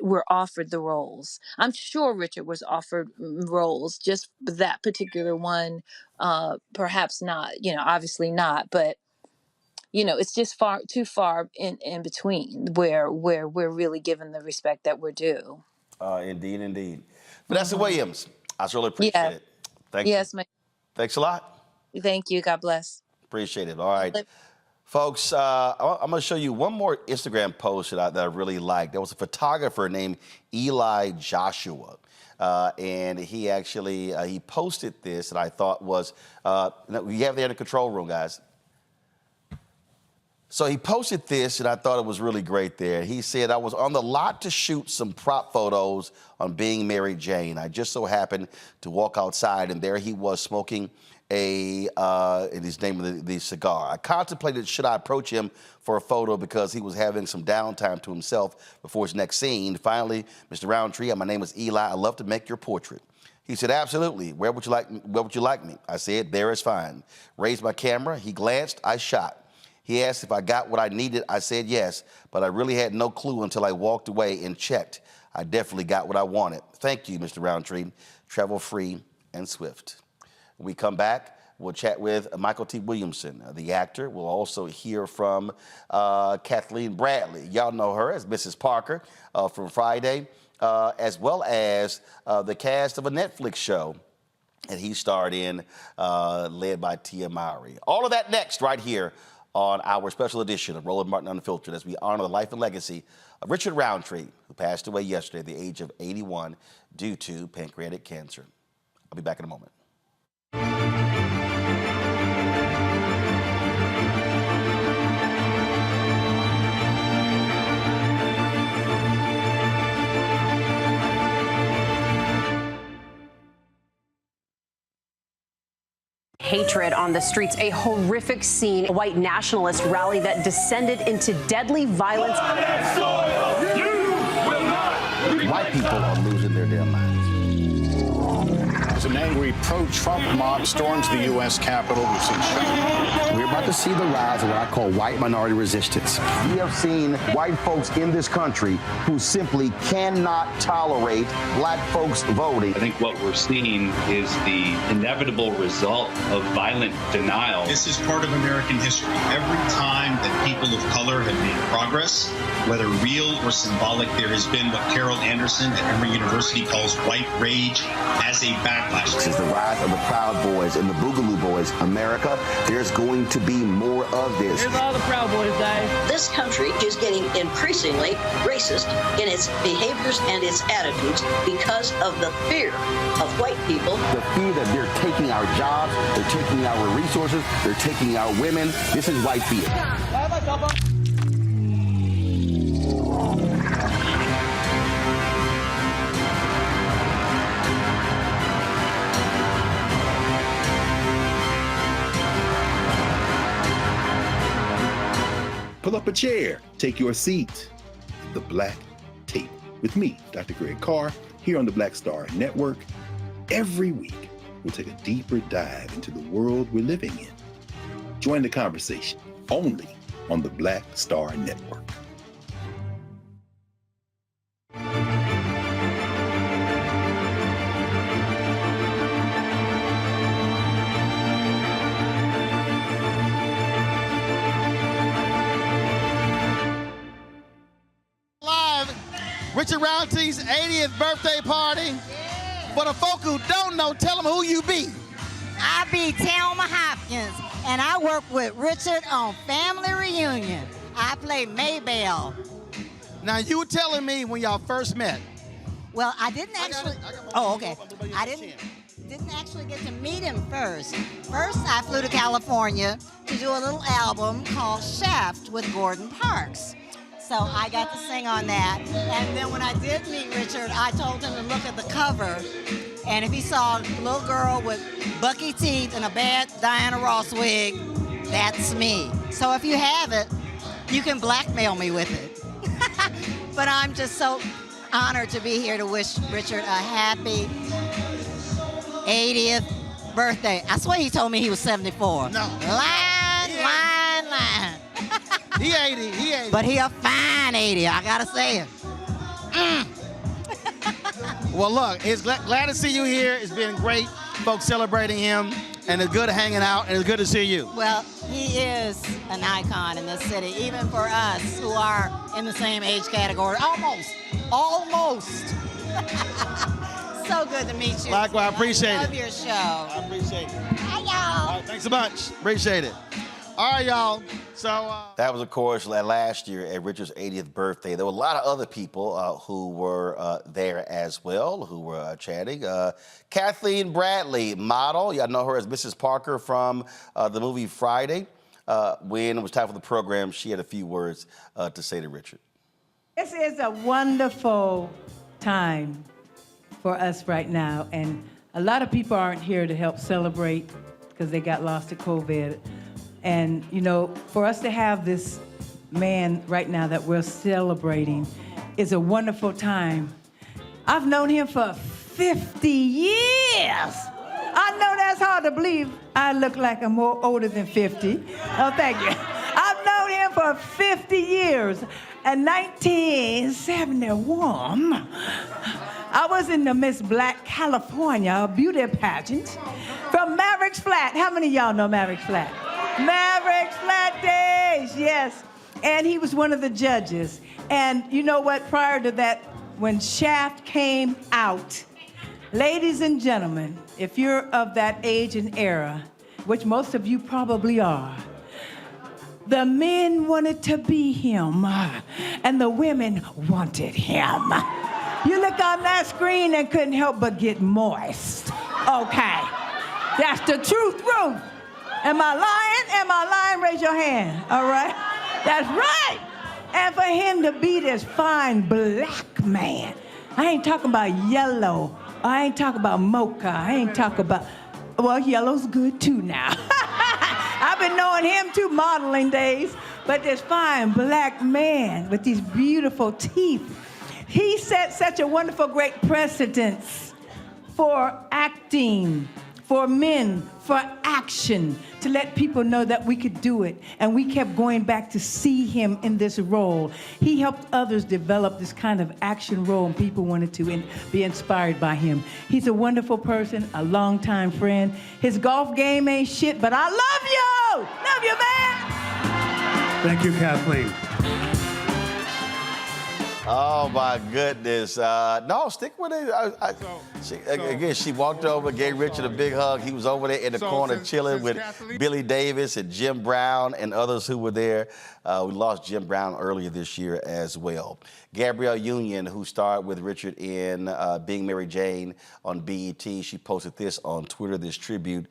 were offered the roles. I'm sure Richard was offered roles, just that particular one, perhaps not, obviously not, but it's just too far in between where we're really given the respect that we're due. Indeed. Vanessa Williams, I really appreciate it. Thank you. Thanks a lot. Thank you. God bless. Appreciate it. All right. Folks, I'm going to show you one more Instagram post that I really liked. There was a photographer named Eli Joshua. And he actually, he posted this that I thought was, we have there in the control room, guys. So he posted this, and I thought it was really great there. He said, I was on the lot to shoot some prop photos on Being Mary Jane. I just so happened to walk outside, and there he was smoking in his name of the cigar. I contemplated, should I approach him for a photo because he was having some downtime to himself before his next scene. Finally, Mr. Roundtree, my name is Eli. I'd love to make your portrait. He said, absolutely. Where would you like me? I said, there is fine. Raised my camera. He glanced. I shot. He asked if I got what I needed. I said yes, but I really had no clue until I walked away and checked. I definitely got what I wanted. Thank you, Mr. Roundtree. Travel free and swift. When we come back, we'll chat with Michael T. Williamson, the actor. We'll also hear from Kathleen Bradley. Y'all know her as Mrs. Parker from Friday, as well as the cast of a Netflix show that he starred in, led by Tia Mowry. All of that next right here on our special edition of Roland Martin Unfiltered, as we honor the life and legacy of Richard Roundtree, who passed away yesterday at the age of 81 due to pancreatic cancer. I'll be back in a moment. hatred on the streets. A horrific scene, a white nationalist rally that descended into deadly violence. White people are losing their damn minds. As an angry pro-Trump mob storms the U.S. Capitol, we've seen shooting. We're about to see the rise of what I call white minority resistance. We have seen white folks in this country who simply cannot tolerate black folks voting. I think what we're seeing is the inevitable result of violent denial. This is part of American history. Every time that people of color have made progress, whether real or symbolic, there has been what Carol Anderson at Emory University calls white rage as a backlash. This is the rise of the Proud Boys and the Boogaloo Boys. America, there's going to be more of this. Here's all the Proud Boys, guys. This country is getting increasingly racist in its behaviors and its attitudes because of the fear of white people. The fear that they're taking our jobs, they're taking our resources, they're taking our women. This is white fear. Pull up a chair, take your seat. The Black Tape with me, Dr. Greg Carr, here on the Black Star Network. Every week, we'll take a deeper dive into the world we're living in. Join the conversation only on the Black Star Network. Richard Roundtree's 80th birthday party. For the folk who don't know, tell them who you be. I be Thelma Hopkins, and I work with Richard on Family Reunion. I play Maybelle. Now, you were telling me when y'all first met. Well, I didn't actually. Oh, okay. I didn't actually get to meet him first. First, I flew to California to do a little album called Shaft with Gordon Parks. So I got to sing on that. And then when I did meet Richard, I told him to look at the cover. And if he saw a little girl with bucky teeth and a bad Diana Ross wig, that's me. So if you have it, you can blackmail me with it. But I'm just so honored to be here to wish Richard a happy 80th birthday. I swear he told me he was 74. No. Line. He 80. But he a fine 80, I gotta say it. Well, look, it's glad to see you here. It's been great, folks celebrating him, and it's good hanging out, and it's good to see you. Well, he is an icon in this city, even for us who are in the same age category. Almost. So good to meet you. Likewise, I appreciate it. I love your show. I appreciate it. Hi, y'all. All right, thanks so much. Appreciate it. All right, y'all. So that was, of course, last year at Richard's 80th birthday. There were a lot of other people who were there as well, who were chatting. Kathleen Bradley, model. Y'all know her as Mrs. Parker from the movie Friday. When it was time for the program, she had a few words to say to Richard. This is a wonderful time for us right now, and a lot of people aren't here to help celebrate because they got lost to COVID. And, you know, for us to have this man right now that we're celebrating is a wonderful time. I've known him for 50 years. I know that's hard to believe. I look like I'm more older than 50. Oh, thank you. I've known him for 50 years. In 1971, I was in the Miss Black California beauty pageant from Mavericks Flat. How many of y'all know Mavericks Flat? Mavericks Flat Days, yes. And he was one of the judges. And you know what? Prior to that, when Shaft came out, ladies and gentlemen, if you're of that age and era, which most of you probably are, the men wanted to be him, and the women wanted him. You look on that screen and couldn't help but get moist. Okay, that's the truth. Am I lying? Am I lying? Raise your hand, all right? That's right. And for him to be this fine black man, I ain't talking about yellow, I ain't talking about mocha, I ain't talking about, Well, yellow's good too now. I've been knowing him too, modeling days. But this fine black man with these beautiful teeth, he set such a wonderful, great precedence for acting, for men, for action, to let people know that we could do it. And we kept going back to see him in this role. He helped others develop this kind of action role, and people wanted to be inspired by him. He's a wonderful person, a longtime friend. His golf game ain't shit, but I love you! Love you, man! Thank you, Kathleen. Oh my goodness! No, stick with it. She walked over, gave Richard a big hug. He was over there in the corner chilling with Billy Davis and Jim Brown and others who were there. We lost Jim Brown earlier this year as well. Gabrielle Union, who starred with Richard in Being Mary Jane on BET, she posted this on Twitter, this tribute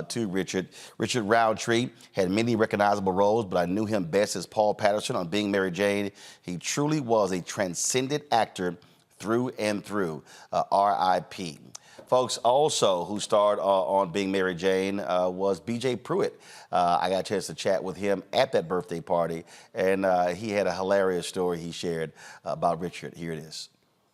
to Richard. Richard Roundtree had many recognizable roles, but I knew him best as Paul Patterson on Being Mary Jane. He truly was a transcendent actor through and through. R.I.P. Folks, also who starred on Being Mary Jane was B.J. Pruitt. I got a chance to chat with him at that birthday party, and he had a hilarious story he shared about Richard. Here it is.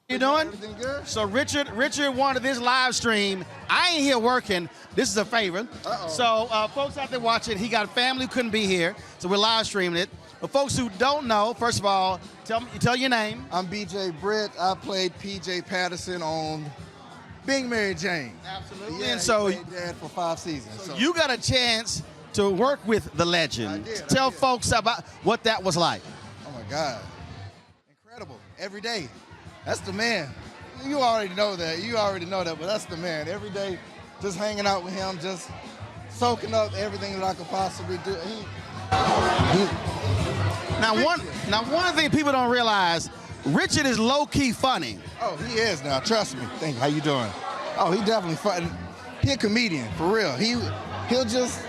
You doing? Everything good? So Richard wanted this live stream. I ain't here working. This is a favor. So folks out there watching, he got a family who couldn't be here, so we're live streaming it. But folks who don't know, first of all, tell your name. I'm B.J. Britt. I played P.J. Patterson on Being Mary Jane. Absolutely. Yeah, And so he played Dad for 5 seasons. So you got a chance to work with the legend. Tell folks about what that was like. Oh my God, incredible! Every day, that's the man. You already know that. But that's the man. Every day, just hanging out with him, just soaking up everything that I could possibly do. Now, one thing people don't realize, Richard is low-key funny. Oh, he is now. Trust me. Thank you. How you doing? Oh, he definitely funny. He a comedian, for real. He'll just,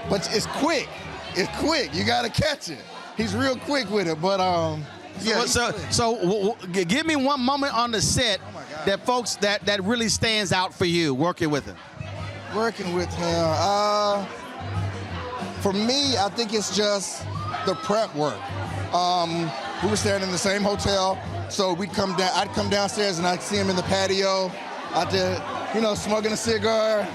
but it's quick. It's quick. You gotta catch it. He's real quick with it. But yeah. So give me one moment on the set that folks that really stands out for you working with him. Working with him. For me, I think it's just the prep work. We were staying in the same hotel, so I'd come downstairs and I'd see him in the patio, out there, smoking a cigar,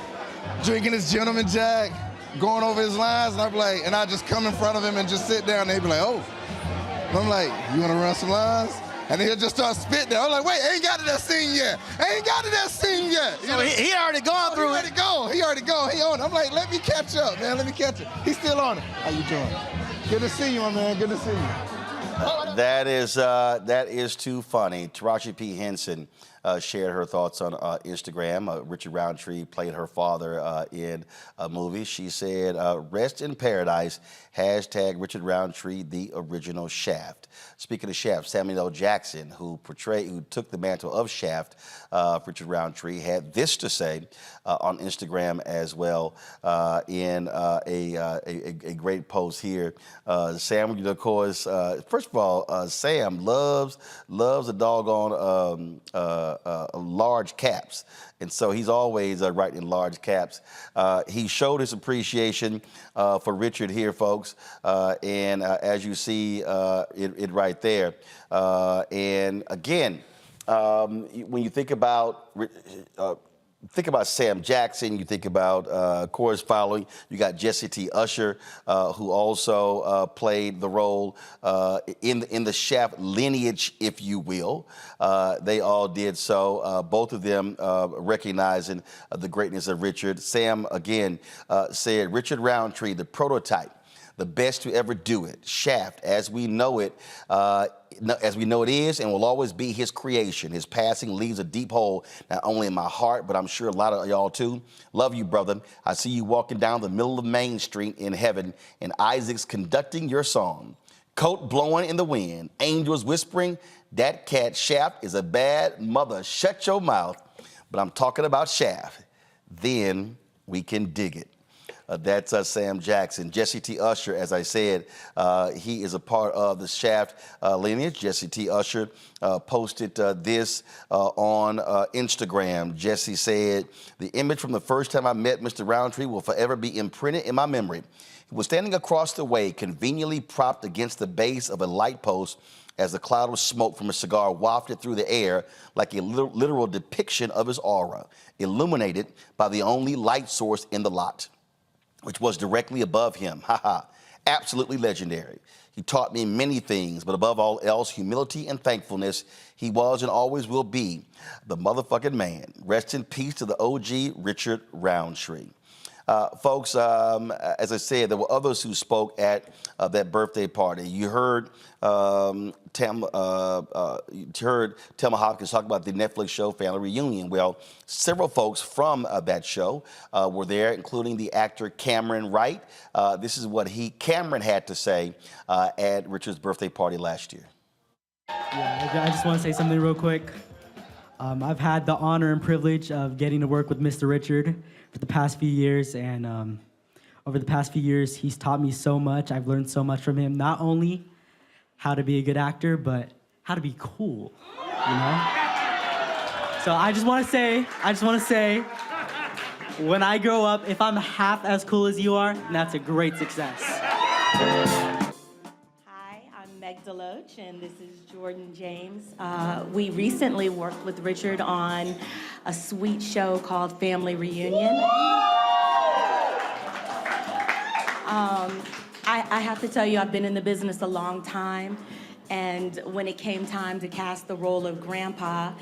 drinking his Gentleman Jack, going over his lines, and I'd be like, and I'd just come in front of him and just sit down, and they'd be like, oh. And I'm like, you wanna run some lines? And then he'll just start spitting. I'm like, wait, I ain't got to that scene yet. So he already gone through it. He already go. He on it. I'm like, let me catch up, man. Let me catch it. He's still on it. How you doing? Good to see you, my man. Good to see you. That is too funny. Taraji P. Henson shared her thoughts on Instagram. Richard Roundtree played her father in a movie. She said, rest in paradise, # Richard Roundtree, the original Shaft. Speaking of Shaft, Samuel L. Jackson, who took the mantle of Shaft, Richard Roundtree, had this to say on Instagram as well in a great post here. Sam, of course, first of all, Sam loves a doggone large caps. And so he's always writing in large caps. He showed his appreciation for Richard here, folks. And as you see it right there. And again, when you think about Sam Jackson, you think about chorus following. You got Jesse T. Usher, who also played the role in the Shaft lineage, if you will. They all did so. Both of them recognizing the greatness of Richard. Sam, again, said, Richard Roundtree, the prototype, the best to ever do it. Shaft, as we know it is and will always be his creation. His passing leaves a deep hole, not only in my heart, but I'm sure a lot of y'all too. Love you, brother. I see you walking down the middle of Main Street in heaven, and Isaac's conducting your song. Coat blowing in the wind, angels whispering, that cat Shaft is a bad mother. Shut your mouth. But I'm talking about Shaft. Then we can dig it. That's Sam Jackson. Jesse T. Usher, as I said, he is a part of the Shaft lineage. Jesse T. Usher posted this on Instagram. Jesse said, "The image from the first time I met Mr. Roundtree will forever be imprinted in my memory. He was standing across the way, conveniently propped against the base of a light post as a cloud of smoke from a cigar wafted through the air like a literal depiction of his aura, illuminated by the only light source in the lot, which was directly above him. Haha, absolutely legendary. He taught me many things, but above all else, humility and thankfulness. He was and always will be the motherfucking man. Rest in peace to the OG Richard Roundtree." Folks, as I said, there were others who spoke at that birthday party. You heard Thelma Hopkins talk about the Netflix show Family Reunion. Well, several folks from that show were there, including the actor Cameron Wright. This is what Cameron had to say at Richard's birthday party last year. Yeah, I just want to say something real quick. I've had the honor and privilege of getting to work with Mr. Richard for the past few years, and over the past few years, he's taught me so much. I've learned so much from him, not only how to be a good actor, but how to be cool, you know? So I just want to say, when I grow up, if I'm half as cool as you are, that's a great success. Hi, I'm Meg DeLoatch, and this is Jordan James. We recently worked with Richard on a sweet show called Family Reunion. I have to tell you, I've been in the business a long time, and when it came time to cast the role of Grandpa,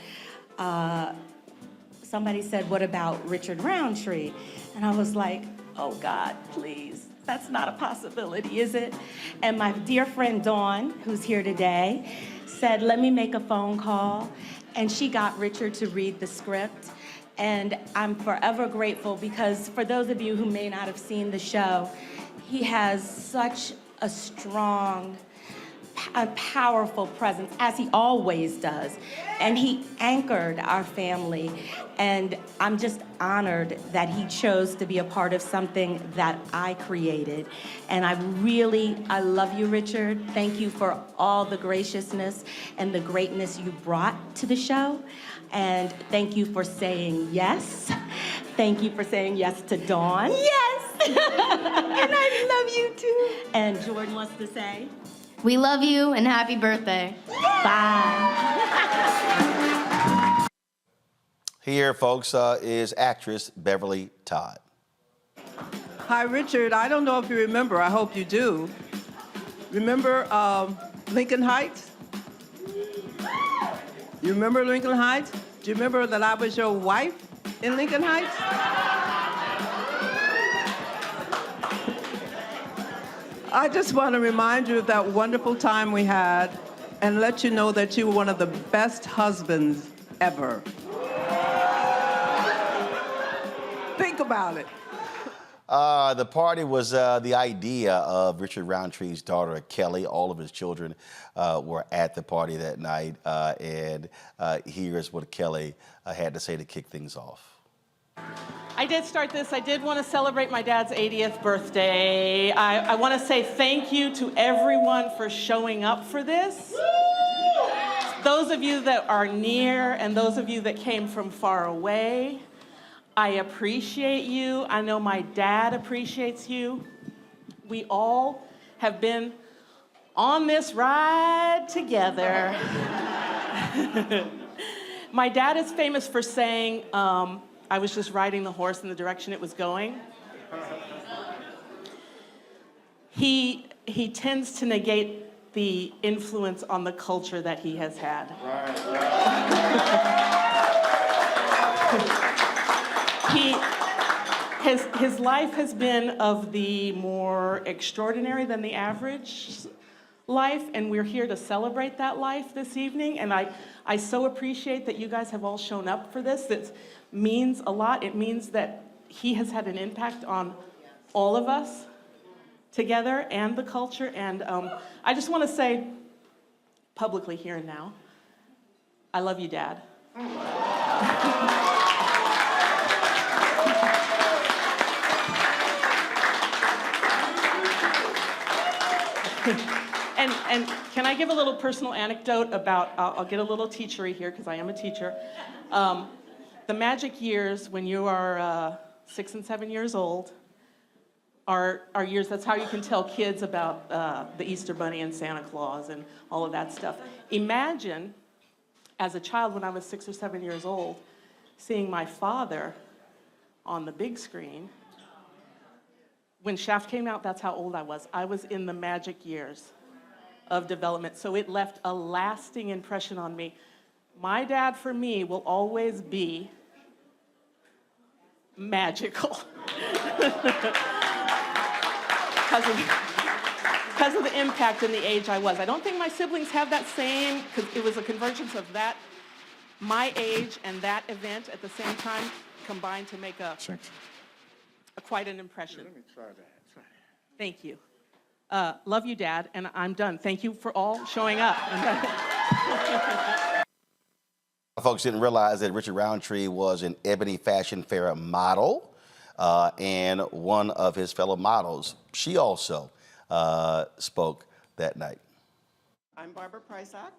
somebody said, "What about Richard Roundtree?" And I was like, "Oh God, please. That's not a possibility, is it?" And my dear friend Dawn, who's here today, said, "Let me make a phone call." And she got Richard to read the script. And I'm forever grateful because for those of you who may not have seen the show, he has such a strong, a powerful presence, as he always does. And he anchored our family. And I'm just honored that he chose to be a part of something that I created. And I love you, Richard. Thank you for all the graciousness and the greatness you brought to the show. And thank you for saying yes. Thank you for saying yes to Dawn. Yes! And I love you too. And Jordan wants to say, we love you and happy birthday. Bye. Here, folks, is actress Beverly Todd. Hi, Richard. I don't know if you remember. I hope you do. Remember Lincoln Heights? You remember Lincoln Heights? Do you remember that I was your wife in Lincoln Heights? I just want to remind you of that wonderful time we had and let you know that you were one of the best husbands ever. Think about it. The party was the idea of Richard Roundtree's daughter, Kelly. All of his children were at the party that night. And here's what Kelly had to say to kick things off. I did start this. I did want to celebrate my dad's 80th birthday. I want to say thank you to everyone for showing up for this. Those of you that are near and those of you that came from far away, I appreciate you. I know my dad appreciates you. We all have been on this ride together. My dad is famous for saying, I was just riding the horse in the direction it was going. He tends to negate the influence on the culture that he has had. His life has been of the more extraordinary than the average life, and we're here to celebrate that life this evening. And I so appreciate that you guys have all shown up for this. It means a lot. It means that he has had an impact on all of us together and the culture. And I just want to say publicly here and now, I love you, Dad. And can I give a little personal anecdote about, I'll get a little teachery here because I am a teacher. The magic years when you are 6 and 7 years old are years, that's how you can tell kids about the Easter Bunny and Santa Claus and all of that stuff. Imagine, as a child when I was 6 or 7 years old, seeing my father on the big screen. When Shaft came out, that's how old I was. I was in the magic years of development, so it left a lasting impression on me. My dad, for me, will always be magical. Because of the impact and the age I was. I don't think my siblings have that same, because it was a convergence of that, my age and that event at the same time combined to make quite an impression. Let me try that. Thank you. Love you, Dad, and I'm done. Thank you for all showing up. Folks didn't realize that Richard Roundtree was an Ebony Fashion Fair model, and one of his fellow models, she also spoke that night. I'm Barbara Prysock,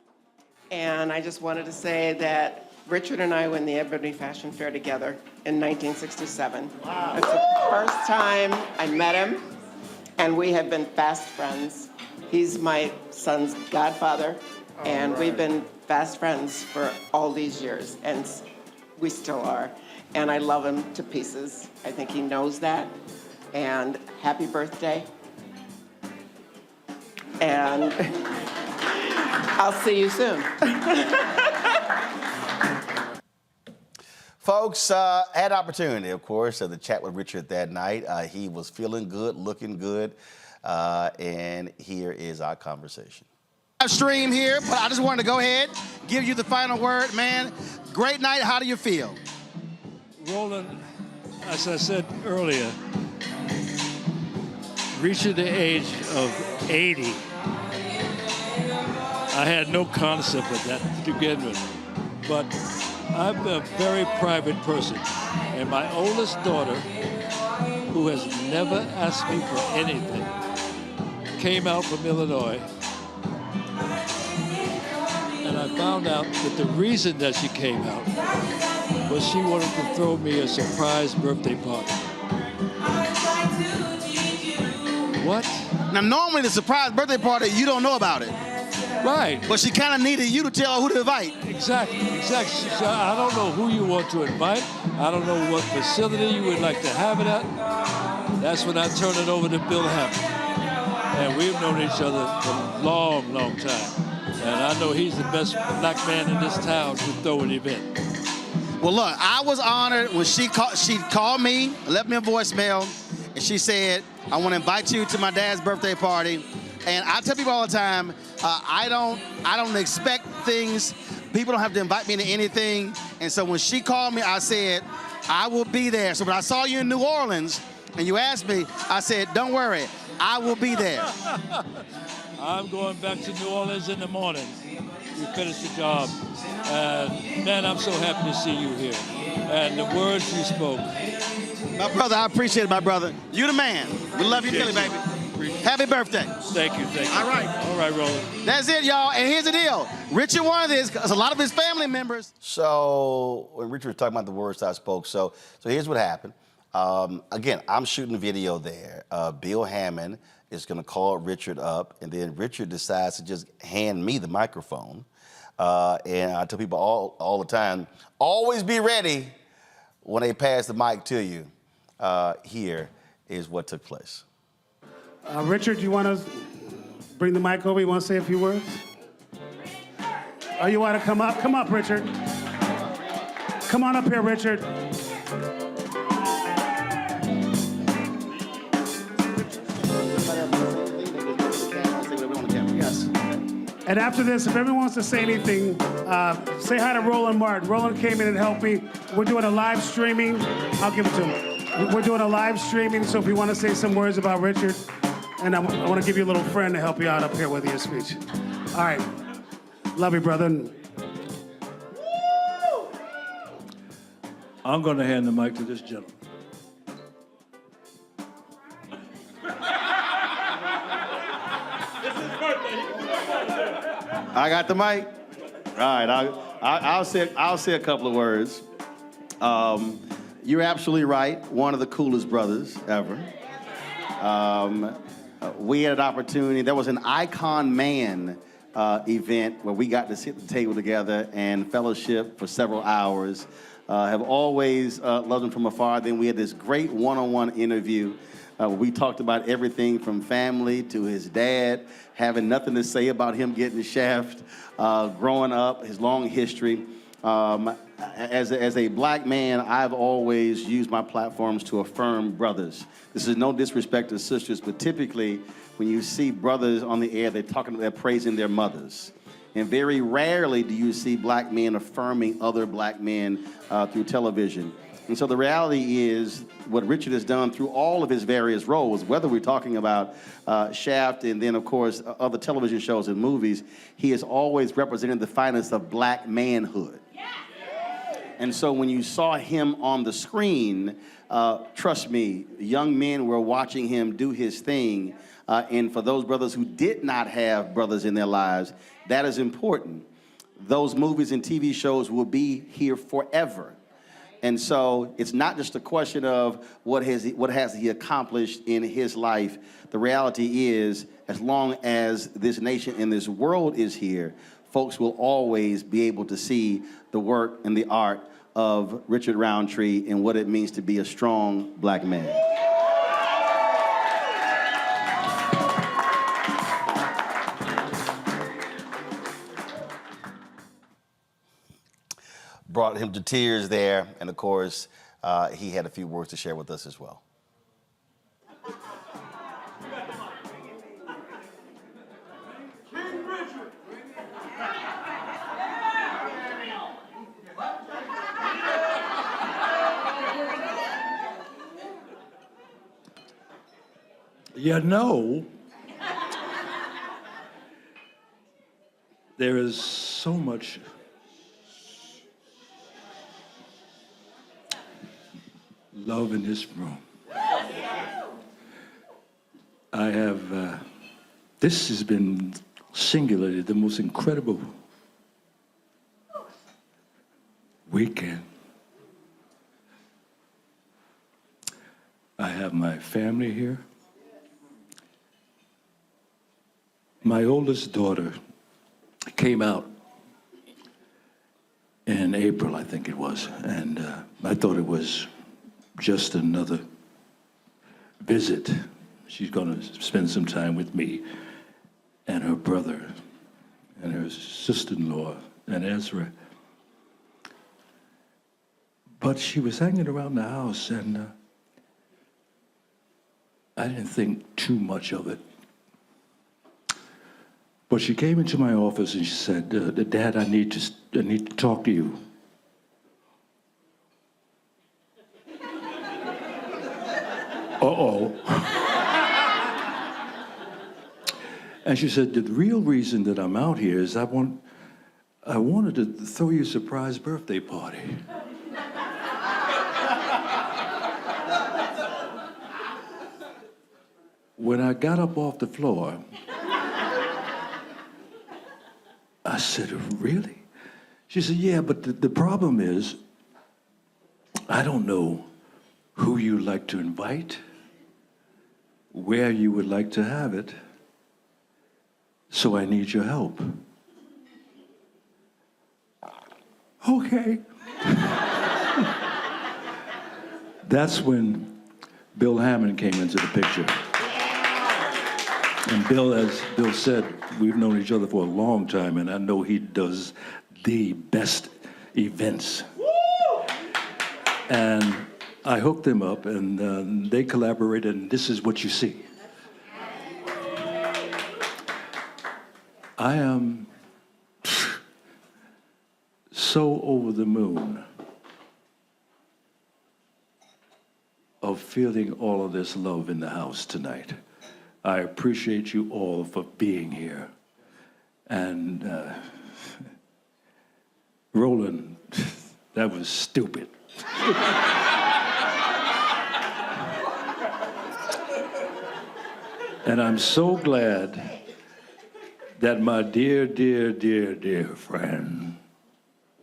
and I just wanted to say that Richard and I were in the Ebony Fashion Fair together in 1967. Wow. It's the first time I met him, and we have been fast friends. He's my son's godfather, and we've been fast friends for all these years, and we still are. And I love him to pieces. I think he knows that. And happy birthday. And I'll see you soon. Folks, had opportunity, of course, to chat with Richard that night. He was feeling good, looking good, and here is our conversation. Live stream here, but I just wanted to go ahead, give you the final word, man. Great night. How do you feel? Roland, as I said earlier, reaching the age of 80, I had no concept of that to begin with. But I'm a very private person, and my oldest daughter, who has never asked me for anything, came out from Illinois, and I found out that the reason that she came out was she wanted to throw me a surprise birthday party. What? Now, normally the surprise birthday party, you don't know about it. Right. But she kind of needed you to tell her who to invite. Exactly. She said, I don't know who you want to invite. I don't know what facility you would like to have it at. That's when I turned it over to Bill Hammond. And we've known each other for a long, long time. And I know he's the best black man in this town to throw an event. Well, look, I was honored when she called me, left me a voicemail, and she said, I want to invite you to my dad's birthday party. And I tell people all the time, I don't expect things. People don't have to invite me to anything. And so when she called me, I said, I will be there. So when I saw you in New Orleans and you asked me, I said, don't worry, I will be there. I'm going back to New Orleans in the morning. You finished the job. And man, I'm so happy to see you here. And the words you spoke. My brother, I appreciate it, my brother. You the man. We love you, Philly, baby. Happy birthday. Thank you. All right. All right, Roland. That's it, y'all. And here's the deal. Richard wanted this because a lot of his family members. So when Richard was talking about the words I spoke, so here's what happened. Again, I'm shooting a video there. Bill Hammond is going to call Richard up, and then Richard decides to just hand me the microphone. And I tell people all the time, always be ready when they pass the mic to you. Here is what took place. Richard, you want to bring the mic over? You want to say a few words? Oh, you want to come up? Come up, Richard. Come on up here, Richard. Yes. And after this, if everyone wants to say anything, say hi to Roland Martin. Roland came in and helped me. We're doing a live streaming. I'll give it to him. We're doing a live streaming, so if you want to say some words about Richard, and I want to give you a little friend to help you out up here with your speech. All right. Love you, brother. I'm going to hand the mic to this gentleman. This is I got the mic. All right, I'll say a couple of words. You're absolutely right. One of the coolest brothers ever. We had an opportunity. There was an Icon Man event where we got to sit at the table together and fellowship for several hours. Have always loved him from afar. Then we had this great one-on-one interview where we talked about everything from family to his dad, having nothing to say about him getting shaft, growing up, his long history. As a black man, I've always used my platforms to affirm brothers. This is no disrespect to sisters, but typically when you see brothers on the air, they're praising their mothers. And very rarely do you see black men affirming other black men through television. And so the reality is what Richard has done through all of his various roles, whether we're talking about Shaft and then, of course, other television shows and movies, he has always represented the finest of black manhood. And so when you saw him on the screen, trust me, young men were watching him do his thing. And for those brothers who did not have brothers in their lives, that is important. Those movies and TV shows will be here forever. And so it's not just a question of what has he accomplished in his life. The reality is, as long as this nation and this world is here, folks will always be able to see the work and the art of Richard Roundtree and what it means to be a strong black man. Brought him to tears there, and of course, he had a few words to share with us as well. You know, there is so much love in this room. I have, this has been singularly the most incredible weekend. I have my family here. My oldest daughter came out in April, I think it was, and I thought it was just another visit. She's going to spend some time with me and her brother and her sister-in-law and Ezra. But she was hanging around the house, and I didn't think too much of it. But she came into my office and she said, "Dad, I need to talk to you." Uh-oh. And she said, "The real reason that I'm out here is I wanted to throw you a surprise birthday party." When I got up off the floor, I said, "Really?" She said, "Yeah, but the problem is, I don't know who you like to invite, where you would like to have it, so I need your help." Okay. That's when Bill Hammond came into the picture. And Bill, as Bill said, we've known each other for a long time, and I know he does the best events. And I hooked them up, and they collaborated, and this is what you see. I am so over the moon of feeling all of this love in the house tonight. I appreciate you all for being here. And Roland, that was stupid. And I'm so glad that my dear, dear, dear, dear friend,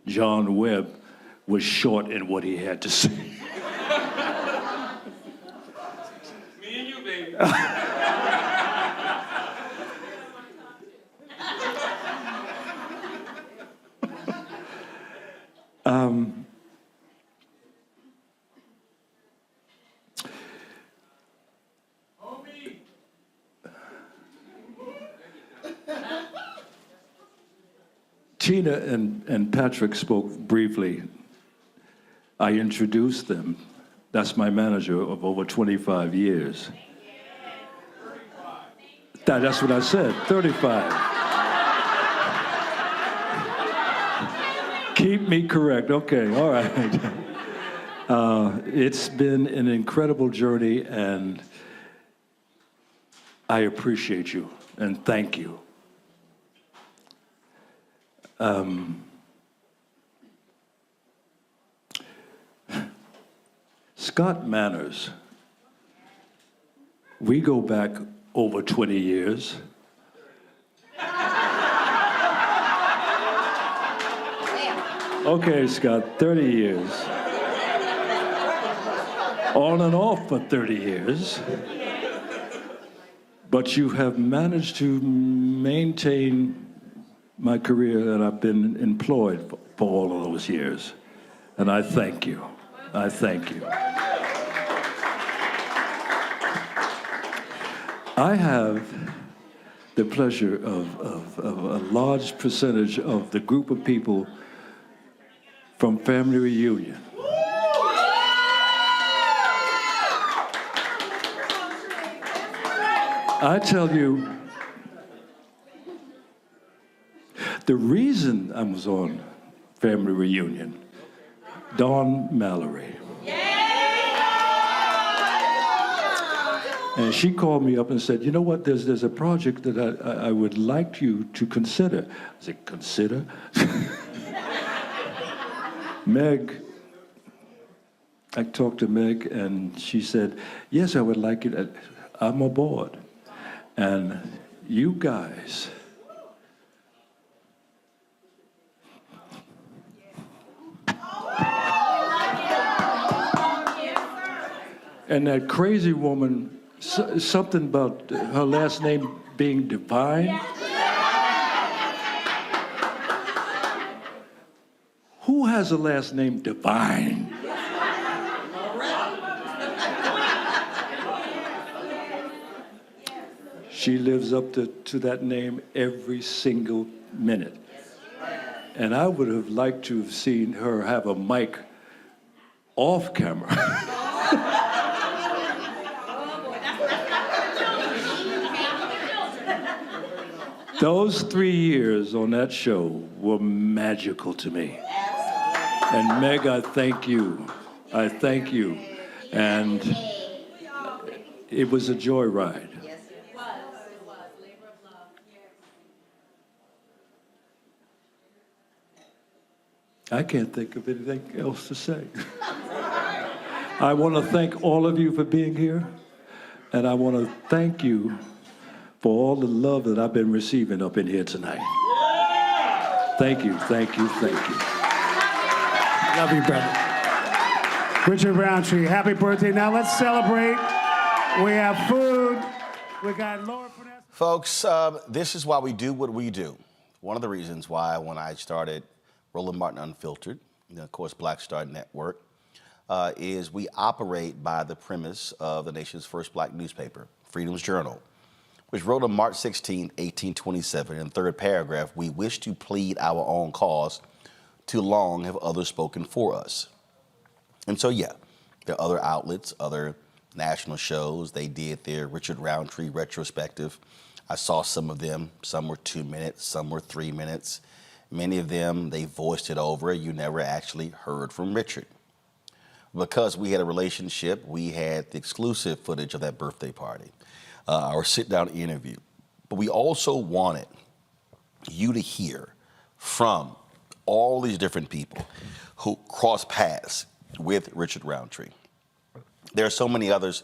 John Webb, was short in what he had to say. Me and you, baby. Tina and Patrick spoke briefly. I introduced them. That's my manager of over 25 years. That's what I said, 35. Keep me correct, okay, all right. It's been an incredible journey, and I appreciate you, and thank you. Scott Manners, we go back over 20 years. Okay, Scott, 30 years. On and off for 30 years. But you have managed to maintain my career, and I've been employed for all of those years. And I thank you. I thank you. I have the pleasure of a large percentage of the group of people from Family Reunion. I tell you, the reason I was on Family Reunion, Dawn Mallory. And she called me up and said, you know what, there's a project that I would like you to consider. I said, consider? Meg, I talked to Meg, and she said, yes, I would like it. I'm aboard. And you guys, and that crazy woman, something about her last name being Divine. Who has a last name Divine? She lives up to that name every single minute. And I would have liked to have seen her have a mic off camera. Those 3 years on that show were magical to me. And Meg, I thank you. I thank you. And it was a joyride. Yes, it was. It was. Labor of love. I can't think of anything else to say. I want to thank all of you for being here. And I want to thank you for all the love that I've been receiving up in here tonight. Thank you, thank you, thank you. Love you, brother. Richard Roundtree, happy birthday. Now let's celebrate. We have food. We got Laura. Folks, this is why we do what we do. One of the reasons why when I started Roland Martin Unfiltered, and of course Black Star Network, is we operate by the premise of the nation's first black newspaper, Freedom's Journal, which wrote on March 16, 1827, in the third paragraph, we wish to plead our own cause, too long have others spoken for us. And so, yeah, there are other outlets, other national shows. They did their Richard Roundtree retrospective. I saw some of them. Some were 2 minutes, some were 3 minutes. Many of them, they voiced it over. You never actually heard from Richard. Because we had a relationship, we had the exclusive footage of that birthday party. Our sit-down interview. But we also wanted you to hear from all these different people who crossed paths with Richard Roundtree. There are so many others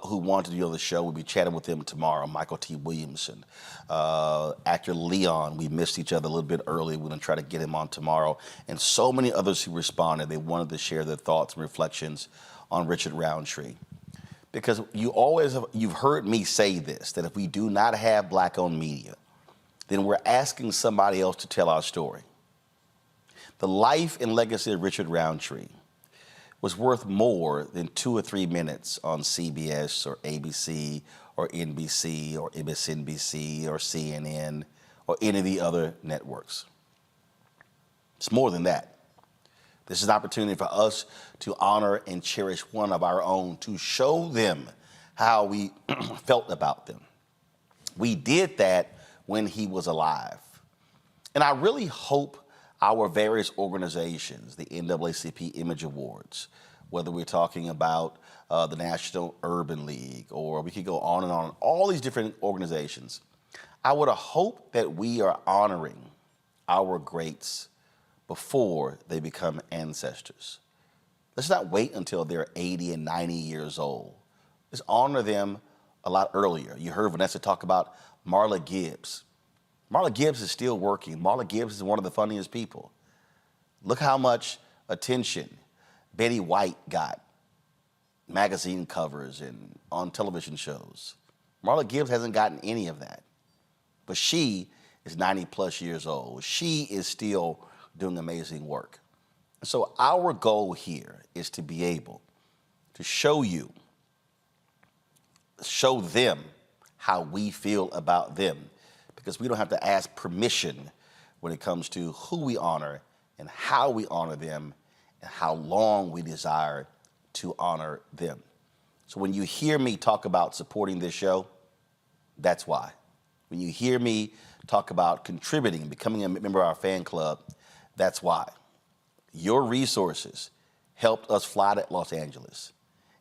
who want to be on the show. We'll be chatting with them tomorrow. Michael T. Williamson, actor Leon. We missed each other a little bit early. We're going to try to get him on tomorrow. And so many others who responded. They wanted to share their thoughts and reflections on Richard Roundtree. Because you've heard me say this, that if we do not have Black-owned media, then we're asking somebody else to tell our story. The life and legacy of Richard Roundtree was worth more than 2 or 3 minutes on CBS or ABC or NBC or MSNBC or CNN or any of the other networks. It's more than that. This is an opportunity for us to honor and cherish one of our own, to show them how we felt about them. We did that when he was alive. And I really hope our various organizations, the NAACP Image Awards, whether we're talking about the National Urban League, or we could go on and on, all these different organizations, I would hope that we are honoring our greats before they become ancestors. Let's not wait until they're 80 and 90 years old. Let's honor them a lot earlier. You heard Vanessa talk about Marla Gibbs. Marla Gibbs is still working. Marla Gibbs is one of the funniest people. Look how much attention Betty White got, magazine covers and on television shows. Marla Gibbs hasn't gotten any of that. But she is 90 plus years old. She is still doing amazing work. So our goal here is to be able to show them how we feel about them, because we don't have to ask permission when it comes to who we honor and how we honor them and how long we desire to honor them. So when you hear me talk about supporting this show, that's why. When you hear me talk about contributing and becoming a member of our fan club, that's why. Your resources helped us fly to Los Angeles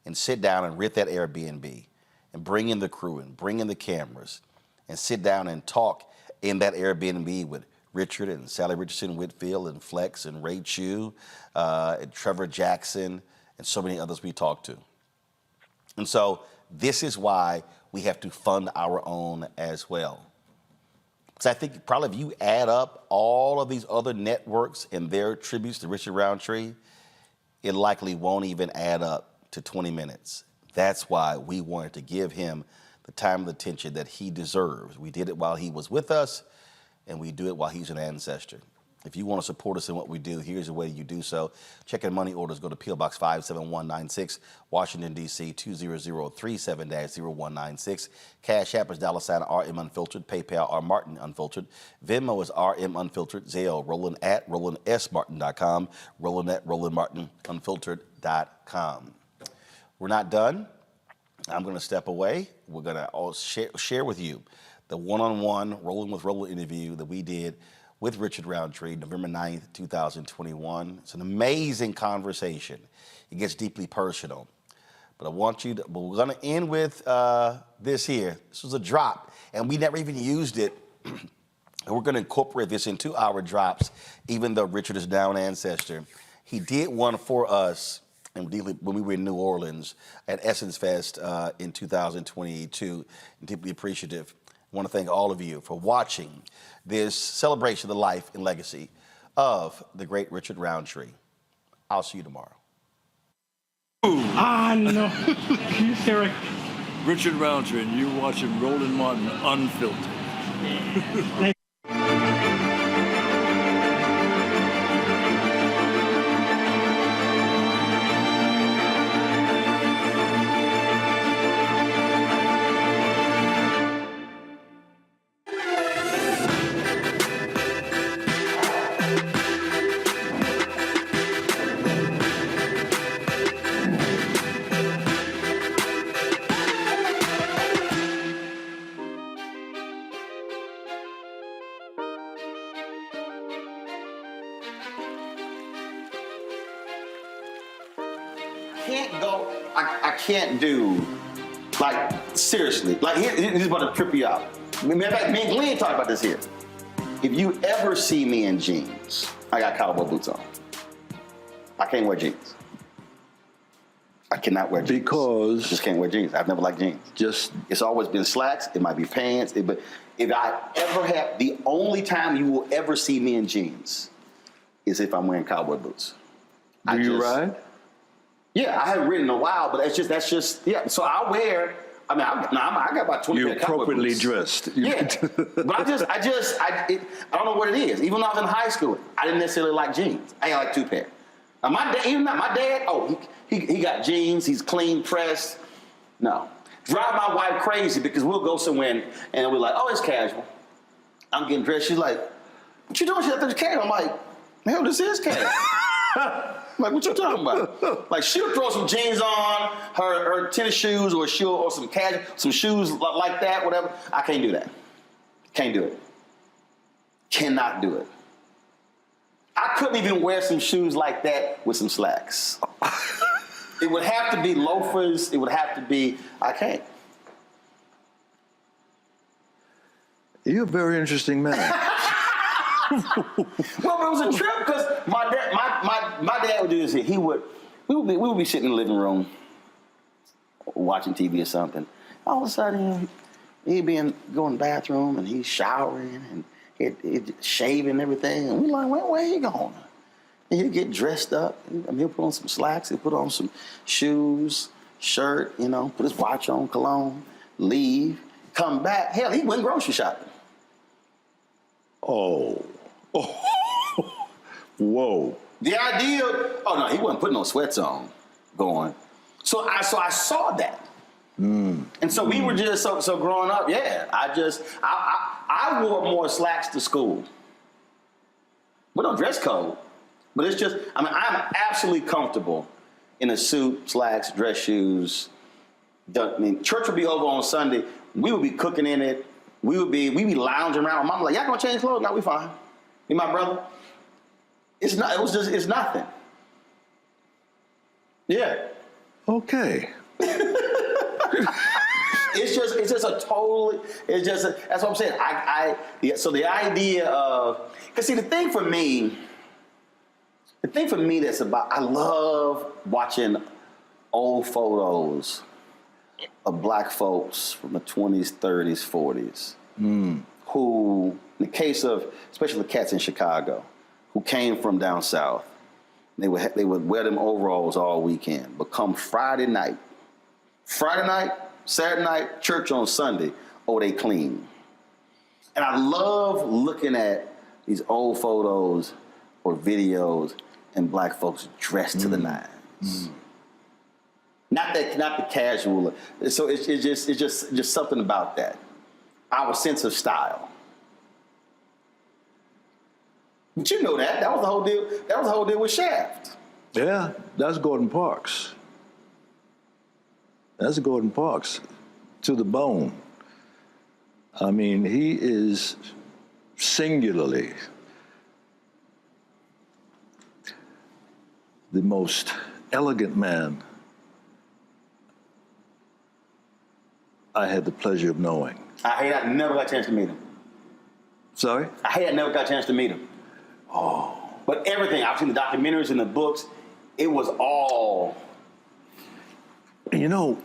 and sit down and rent that Airbnb and bring in the crew and bring in the cameras and sit down and talk in that Airbnb with Richard and Sally Richardson Whitfield and Flex and Ray Chu and Trevor Jackson and so many others we talked to. And so this is why we have to fund our own as well. Because I think probably if you add up all of these other networks and their tributes to Richard Roundtree, it likely won't even add up to 20 minutes. That's why we wanted to give him the time and attention that he deserves. We did it while he was with us, and we do it while he's an ancestor. If you want to support us in what we do, here's the way you do so. Check in money orders. Go to P.O. Box 57196, Washington, D.C. 20037-0196. Cash App is $RM Unfiltered. PayPal, R Martin Unfiltered. Venmo is RM Unfiltered. Zelle, Roland at RolandSMartin.com. Roland at RolandMartinUnfiltered.com. We're not done. I'm going to step away. We're going to all share with you the one-on-one Roland with Roland interview that we did with Richard Roundtree, November 9th, 2021. It's an amazing conversation. It gets deeply personal. But we're going to end with this here. This was a drop, and we never even used it. And we're going to incorporate this into our drops, even though Richard is now an ancestor. He did one for us when we were in New Orleans at Essence Fest in 2022. Deeply appreciative. I want to thank all of you for watching this celebration of the life and legacy of the great Richard Roundtree. I'll see you tomorrow. No. Eric. Richard Roundtree, and you're watching Roland Martin Unfiltered. I can't do, like, seriously. Like, here's about to trip you out. Me and Glenn talked about this here. If you ever see me in jeans, I got cowboy boots on. I can't wear jeans. I cannot wear jeans. Because? I just can't wear jeans. I've never liked jeans. It's always been slacks. It might be pants. But if I ever have, the only time you will ever see me in jeans is if I'm wearing cowboy boots. Do you ride? Yeah, I haven't ridden in a while, but that's just, yeah. So I wear, I got about 20 You're pair of cowboy appropriately boots. dressed. Yeah, but I don't know what it is. Even when I was in high school, I didn't necessarily like jeans. I got like 2 pair. Now my dad, oh, he got jeans. He's clean pressed. No, drive my wife crazy because we'll go somewhere and we're like, oh, it's casual. I'm getting dressed. She's like, what you doing? She's like, it's casual. I'm like, hell, this is casual. Like, what you talking about? Like, she'll throw some jeans on, her tennis shoes, or some shoes like that, whatever. I can't do that. Can't do it. Cannot do it. I couldn't even wear some shoes like that with some slacks. It would have to be loafers. It would have to be, I can't. You're a very interesting man. Well, it was a trip because my dad would do this. We would be sitting in the living room watching TV or something. All of a sudden, he'd be going to the bathroom and he's showering and he'd shaving and everything. And we're like, where he going? And he'd get dressed up. He'll put on some slacks. He'll put on some shoes, shirt, put his watch on, cologne, leave, come back. Hell, he went grocery shopping. Oh. Whoa. The idea, he wasn't putting no sweats on going. So I saw that. And so we were just, so growing up, yeah, I wore more slacks to school. We don't dress code, but it's just, I'm absolutely comfortable in a suit, slacks, dress shoes. Church would be over on Sunday. We would be cooking in it. We'd be lounging around. Mom was like, y'all gonna change clothes? No, we fine. Me and my brother. It's nothing. Yeah. Okay. It's just a totally, that's what I'm saying. So the idea of, because see, the thing for me that's about, I love watching old photos of black folks from the 20s, 30s, 40s, who, in the case of, especially the cats in Chicago, who came from down south, they would wear them overalls all weekend, but come Friday night, Saturday night, church on Sunday, they clean. And I love looking at these old photos or videos and black folks dressed to the nines. Not the casual. So it's just something about that. Our sense of style. But you know that. That was the whole deal. That was the whole deal with Shaft. Yeah, that's Gordon Parks. That's Gordon Parks to the bone. I mean, he is singularly the most elegant man I had the pleasure of knowing. I never got a chance to meet him. Sorry? I never got a chance to meet him. Oh. But everything, I've seen the documentaries and the books, it was all. You know,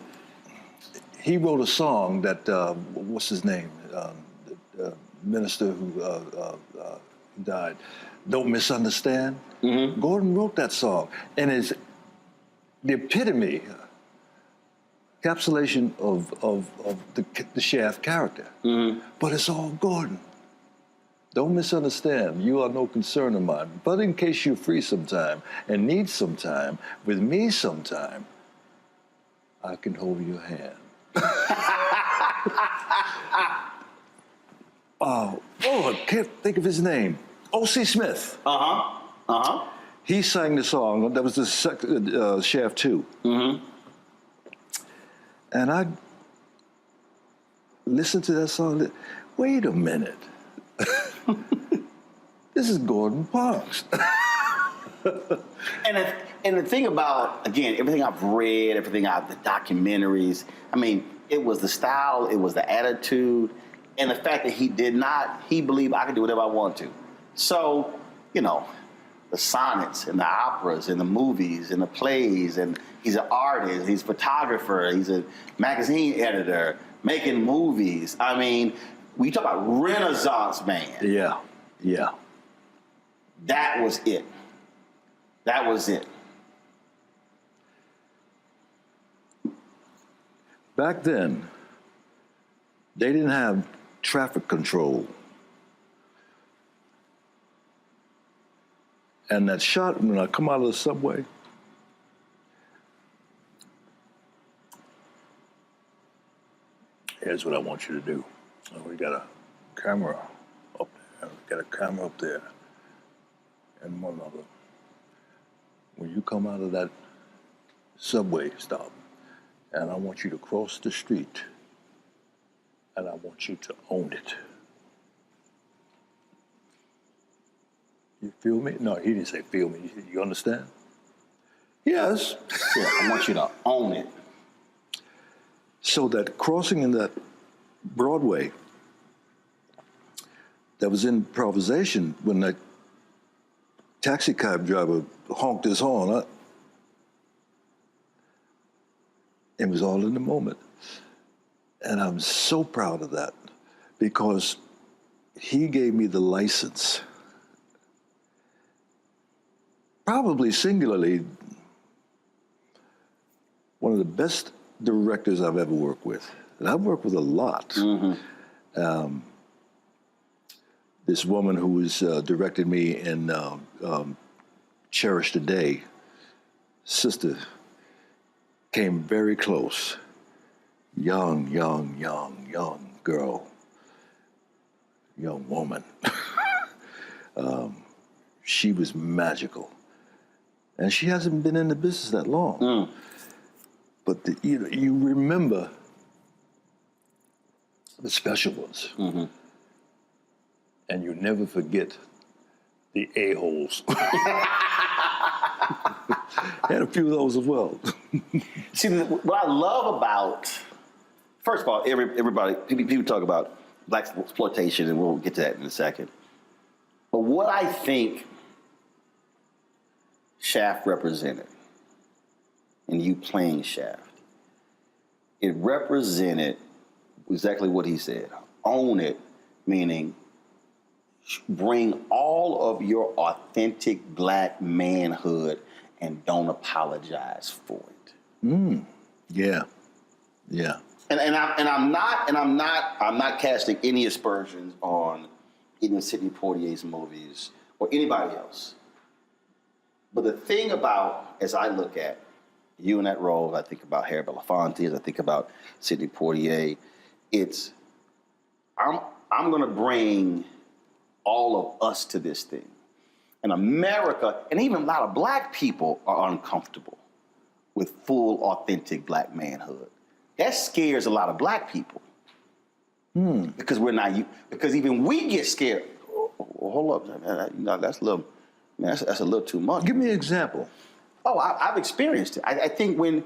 he wrote a song that, what's his name? The minister who died, Don't Misunderstand. Mm-hmm. Gordon wrote that song. And it's the epitome, encapsulation of the Shaft character. Mm-hmm. But it's all Gordon. Don't misunderstand. You are no concern of mine. But in case you're free sometime and need some time with me sometime, I can hold your hand. I can't think of his name. O.C. Smith. He sang the song. That was the Shaft 2. Mm-hmm. And I listened to that song. Wait a minute. This is Gordon Parks. And the thing about, again, everything I've read, the documentaries, I mean, it was the style, it was the attitude, and the fact that he believed I could do whatever I want to. So, the sonnets and the operas and the movies and the plays, and he's an artist, he's a photographer, he's a magazine editor, making movies. I mean, we talk about Renaissance man. Yeah, yeah. That was it. That was it. Back then, they didn't have traffic control. And that shot, when I come out of the subway, here's what I want you to do. We got a camera up there. We got a camera up there. And one other. When you come out of that subway stop, and I want you to cross the street, and I want you to own it. You feel me? No, he didn't say feel me. You understand? Yes. Yeah, I want you to own it. So that crossing in that Broadway, that was improvisation when that taxi cab driver honked his horn. It was all in the moment. And I'm so proud of that because he gave me the license, probably singularly, one of the best directors I've ever worked with. And I've worked with a lot. Mm-hmm. This woman who was directed me in Cherish the Day, sister, came very close. Young girl, young woman. She was magical. And she hasn't been in the business that long. Mm. But you remember the special ones. Mm-hmm. And you never forget the a-holes. Had a few of those as well. See, what I love about, first of all, everybody, people talk about black exploitation, and we'll get to that in a second. But what I think Shaft represented, and you playing Shaft, it represented exactly what he said. Own it, meaning bring all of your authentic black manhood and don't apologize for it. Mm. Yeah. Yeah. And I'm not casting any aspersions on even Sidney Poitier's movies or anybody else. But the thing about, as I look at you in that role, I think about Harry Belafonte, as I think about Sidney Poitier, it's I'm gonna bring all of us to this thing. And America, and even a lot of black people are uncomfortable with full, authentic black manhood. That scares a lot of black people. Because we're not, because even we get scared. Oh, hold up, man, that's a little, man, that's a little too much. Give me an example. Oh, I've experienced it. I think when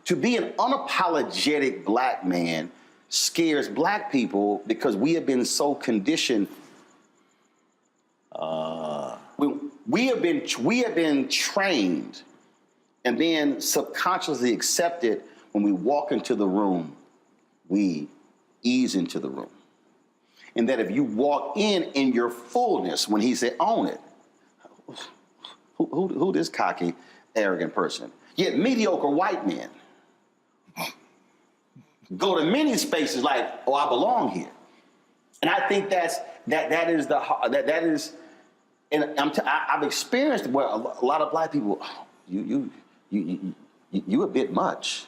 to be an unapologetic black man scares black people because we have been so conditioned. We have been trained and then subconsciously accepted when we walk into the room, we ease into the room. And that if you walk in your fullness, when he said, own it, who this cocky, arrogant person? Yet mediocre white men go to many spaces like, oh, I belong here. And I think that is, and I've experienced where a lot of black people, you a bit much.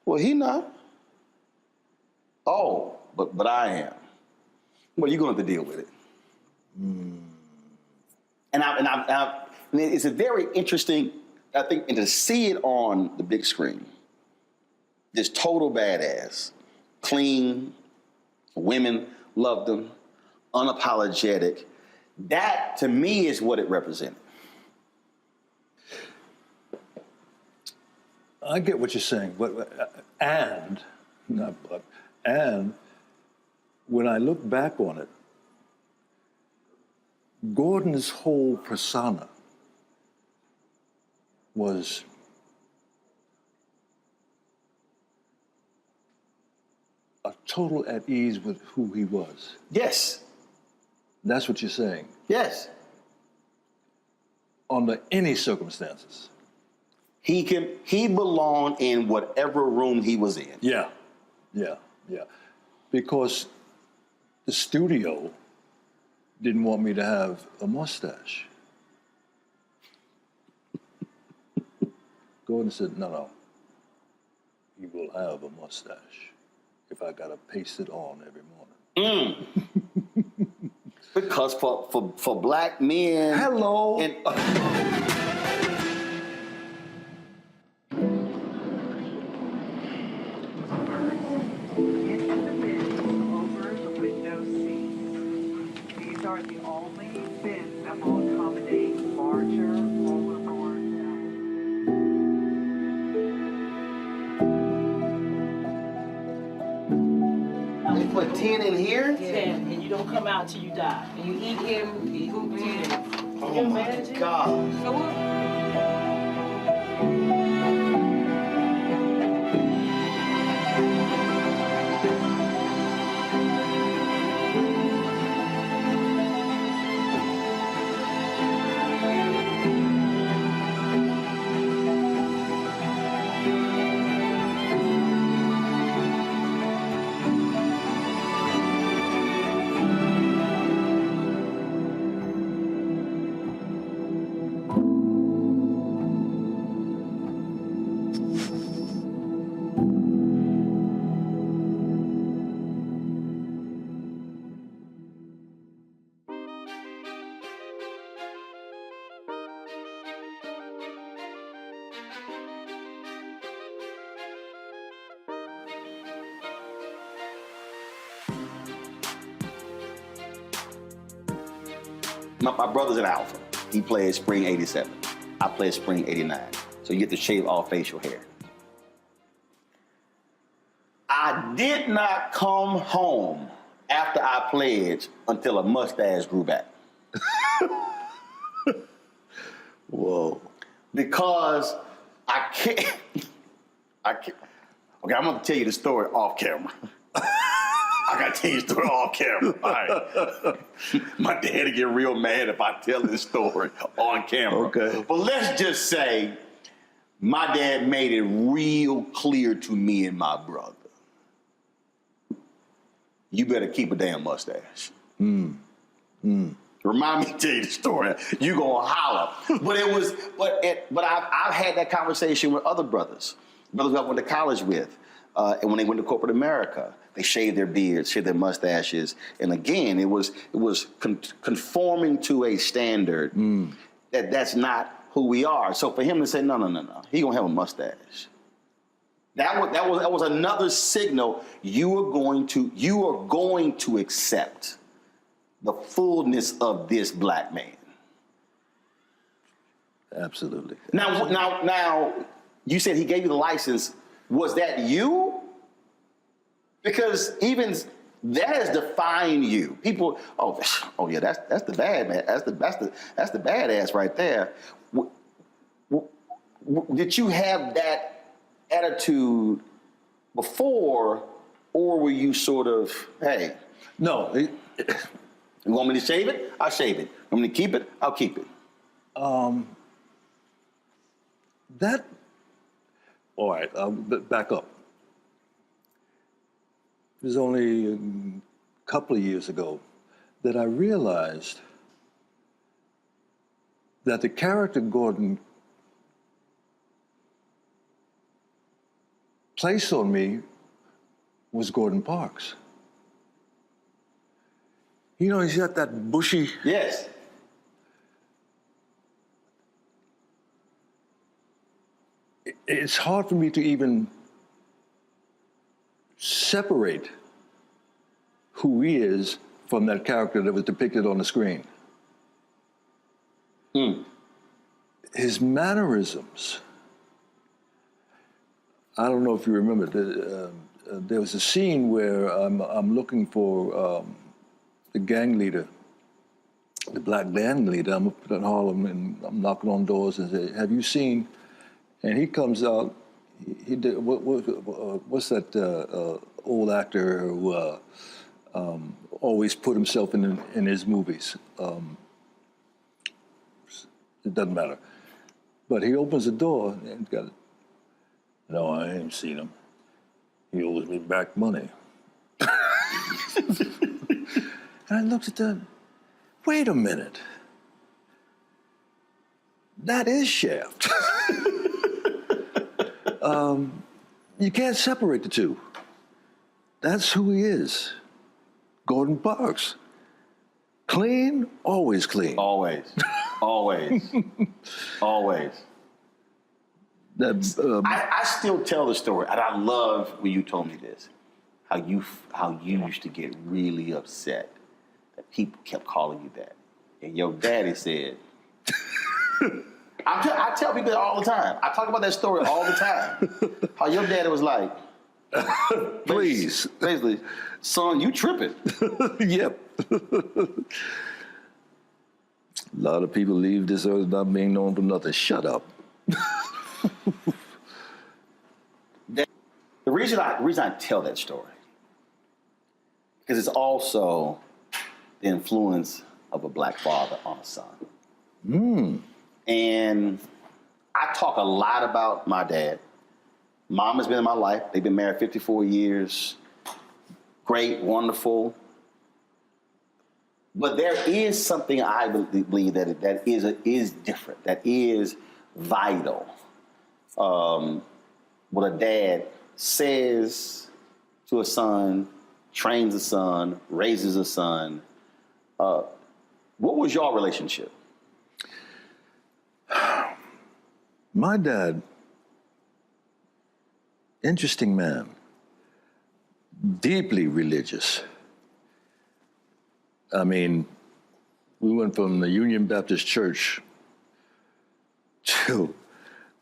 Well, he not. Oh, but I am. Well, you're going to have to deal with it. And it's a very interesting, I think, and to see it on the big screen, this total badass, clean, women loved him, unapologetic. That, to me, is what it represented. I get what you're saying, and when I look back on it, Gordon's whole persona was a total at ease with who he was. Yes. That's what you're saying? Yes. Under any circumstances. He belonged in whatever room he was in. Yeah. Because the studio didn't want me to have a mustache. Gordon said, no, you will have a mustache if I gotta paste it on every morning. Because for black men. Hello. And, These are the only bins that will accommodate larger rollerboards. They put 10 in here? 10, and you don't come out till you die. And you eat him, he eat 10. Oh my God. So what? My brother's an Alpha. He played Spring 87. I played Spring 89. So you get to shave all facial hair. I did not come home after I pledged until a mustache grew back. Whoa. Because I can't. Okay, I'm gonna tell you the story off camera. I gotta tell you the story off camera. All right. My dad will get real mad if I tell this story on camera. Okay. But let's just say my dad made it real clear to me and my brother. You better keep a damn mustache. Remind me to tell you the story. You gonna holler. But I've had that conversation with other brothers I went to college with, and when they went to corporate America, they shaved their beards, shaved their mustaches, and again, it was conforming to a standard that's not who we are. So for him to say no, he gonna have a mustache. That was another signal you are going to accept the fullness of this black man. Absolutely. Now, you said he gave you the license. Was that you? Because even that has defined you. People, oh yeah, that's the bad man. That's the badass right there. Did you have that attitude before, or were you sort of, hey? No. You want me to shave it? I'll shave it. You want me to keep it? I'll keep it. All right, back up. It was only a couple of years ago that I realized that the character Gordon placed on me was Gordon Parks. You know, he's got that bushy... Yes. It's hard for me to even separate who he is from that character that was depicted on the screen. His mannerisms. I don't know if you remember, there was a scene where I'm looking for the gang leader. the black band leader. I'm up in Harlem and I'm knocking on doors and say, "Have you seen?" And he comes out. He did what's that old actor who always put himself in his movies? It doesn't matter. But he opens the door and got. No, I ain't seen him. He owes me back money. And I looked at that. Wait a minute. That is Shaft. You can't separate the two. That's who he is. Gordon Parks. Clean, always clean. Always. Always. Always. I still tell the story, and I love when you told me this, how you used to get really upset that people kept calling you that. And your daddy said, I tell people that all the time. I talk about that story all the time. How your daddy was like, please. Basically, son, you tripping. Yep. A lot of people leave this earth not being known for nothing. Shut up. The reason I tell that story, because it's also the influence of a black father on a son. And I talk a lot about my dad. Mom has been in my life. They've been married 54 years. Great, wonderful. But there is something I believe that is different, that is vital. What a dad says to a son, trains a son, raises a son. What was your relationship? My dad, interesting man, deeply religious. I mean, we went from the Union Baptist Church till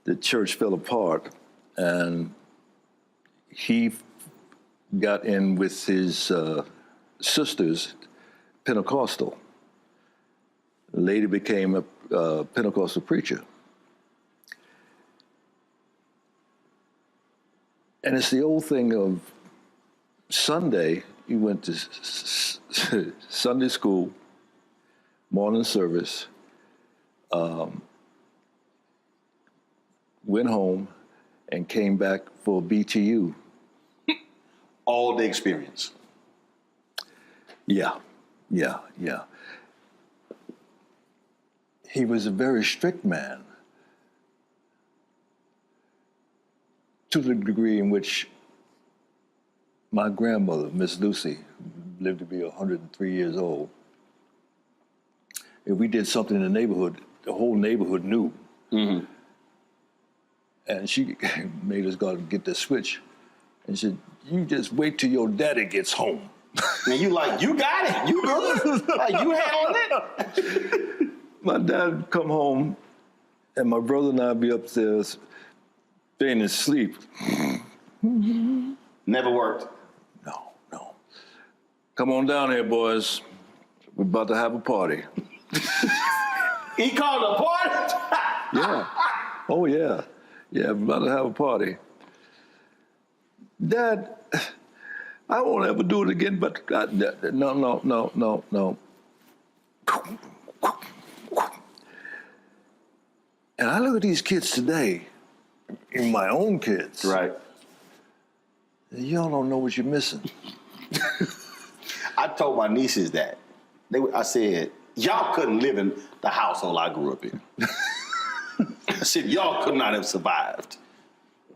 the church fell apart, and he got in with his sisters, Pentecostal. Later became a Pentecostal preacher. And it's the old thing of Sunday, you went to Sunday school, morning service, went home, and came back for BTU. All day experience. Yeah. He was a very strict man, to the degree in which my grandmother, Miss Lucy, lived to be 103 years old. If we did something in the neighborhood, the whole neighborhood knew. Mm-hmm. And she made us go out and get the switch. And she said, you just wait till your daddy gets home. And you like, you got it, you good, like you handling it. My dad would come home, and my brother and I'd be upstairs, fainting asleep. Never worked. No. Come on down here, boys. We're about to have a party. He called a party? Yeah. Oh, yeah. Yeah, we're about to have a party. Dad, I won't ever do it again, but no. And I look at these kids today, and my own kids. Right. Y'all don't know what you're missing. I told my nieces that. I said, y'all couldn't live in the household I grew up in. I said, y'all could not have survived.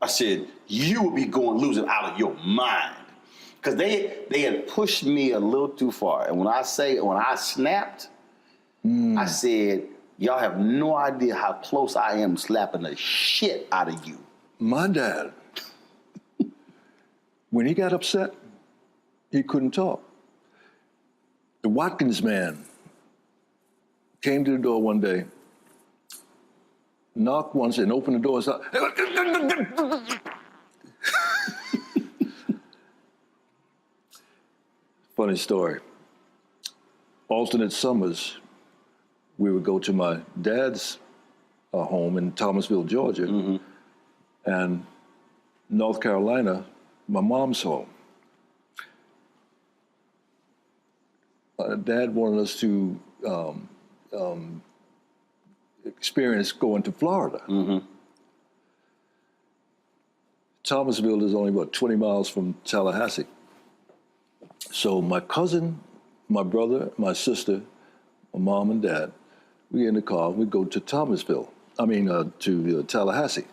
I said, you would be losing out of your mind. Because they had pushed me a little too far. And when I snapped, I said, y'all have no idea how close I am slapping the shit out of you. My dad, when he got upset, he couldn't talk. The Watkins man came to the door one day, knocked once and opened the door and said, funny story. Alternate summers, we would go to my dad's home in Thomasville, Georgia, and North Carolina, my mom's home. Dad wanted us to experience going to Florida. Thomasville is only about 20 miles from Tallahassee. So my cousin, my brother, my sister, my mom and dad, we get in the car, we go to Thomasville, to Tallahassee.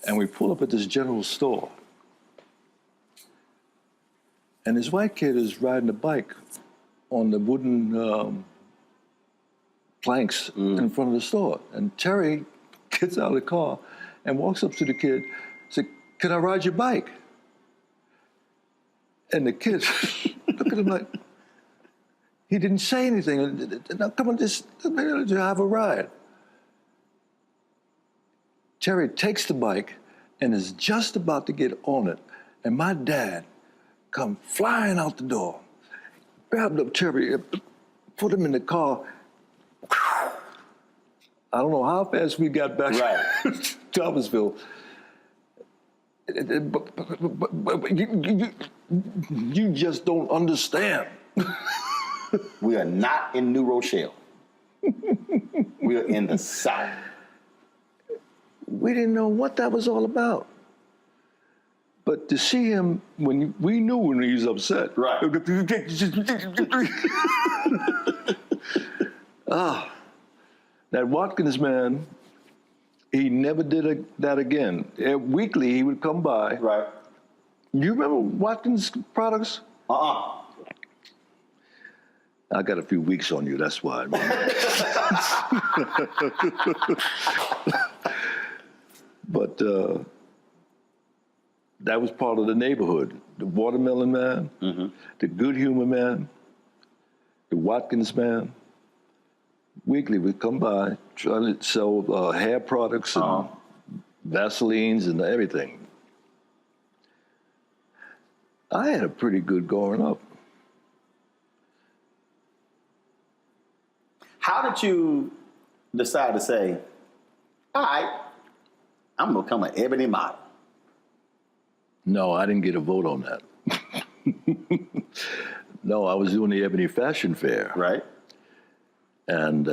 And we pull up at this general store. And this white kid is riding a bike on the wooden planks in front of the store. And Terry gets out of the car and walks up to the kid, said, "Can I ride your bike?" And the kid look at him like, he didn't say anything. "Now come on, just have a ride." Terry takes the bike and is just about to get on it. And my dad come flying out the door, grabbed up Terry, put him in the car. I don't know how fast we got back to Thomasville. But you just don't understand. We are not in New Rochelle. We are in the South. We didn't know what that was all about. But to see him, we knew when he was upset. Right. That Watkins man, he never did that again. Weekly, he would come by. Right. You remember Watkins products? I got a few weeks on you, that's why. But that was part of the neighborhood. The Watermelon Man, the Good Humor Man, the Watkins Man. Weekly would come by trying to sell hair products and Vaselines and everything. I had a pretty good growing up. How did you decide to say, all right, I'm going to become an ebony model? No, I didn't get a vote on that. No, I was doing the Ebony Fashion Fair. Right. And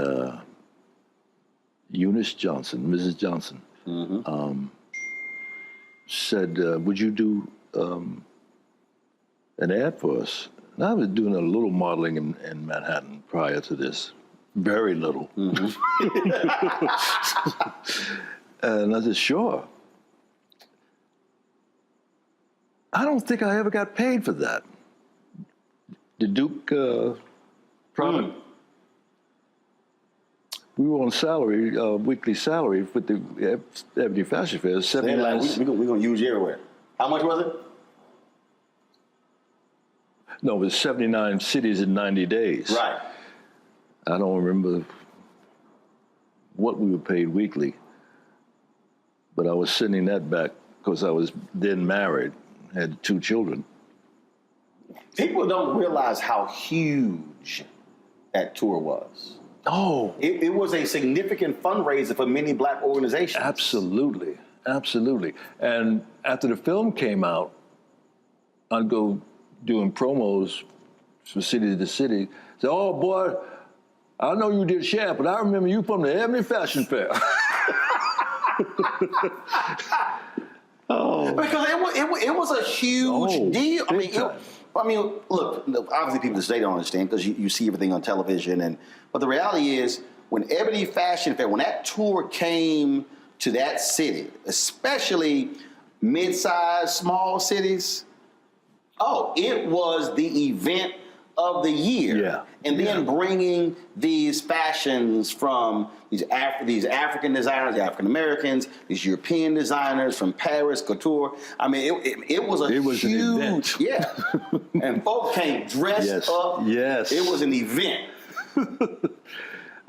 Eunice Johnson, Mrs. Johnson, said, would you do an ad for us? And I was doing a little modeling in Manhattan prior to this. Very little. And I said, sure. I don't think I ever got paid for that. The Duke product. We were on salary, weekly salary with the Ebony Fashion Fair. 79. We're going to use you everywhere. How much was it? No, it was 79 cities in 90 days. Right. I don't remember what we were paid weekly, but I was sending that back because I was then married, had 2 children. People don't realize how huge that tour was. Oh. It was a significant fundraiser for many black organizations. Absolutely, absolutely. And after the film came out, I'd go doing promos from city to city. Say, oh boy, I know you did Shaft, but I remember you from the Ebony Fashion Fair. Because it was a huge deal. I mean, look, obviously people today don't understand because you see everything on television. But the reality is, when Ebony Fashion Fair, when that tour came to that city, especially mid-sized, small cities, it was the event of the year. Yeah. And then bringing these fashions from these African designers, the African Americans, these European designers from Paris, couture. I mean, it was a huge, an event. Yeah. And folks came dressed up. Yes. It was an event.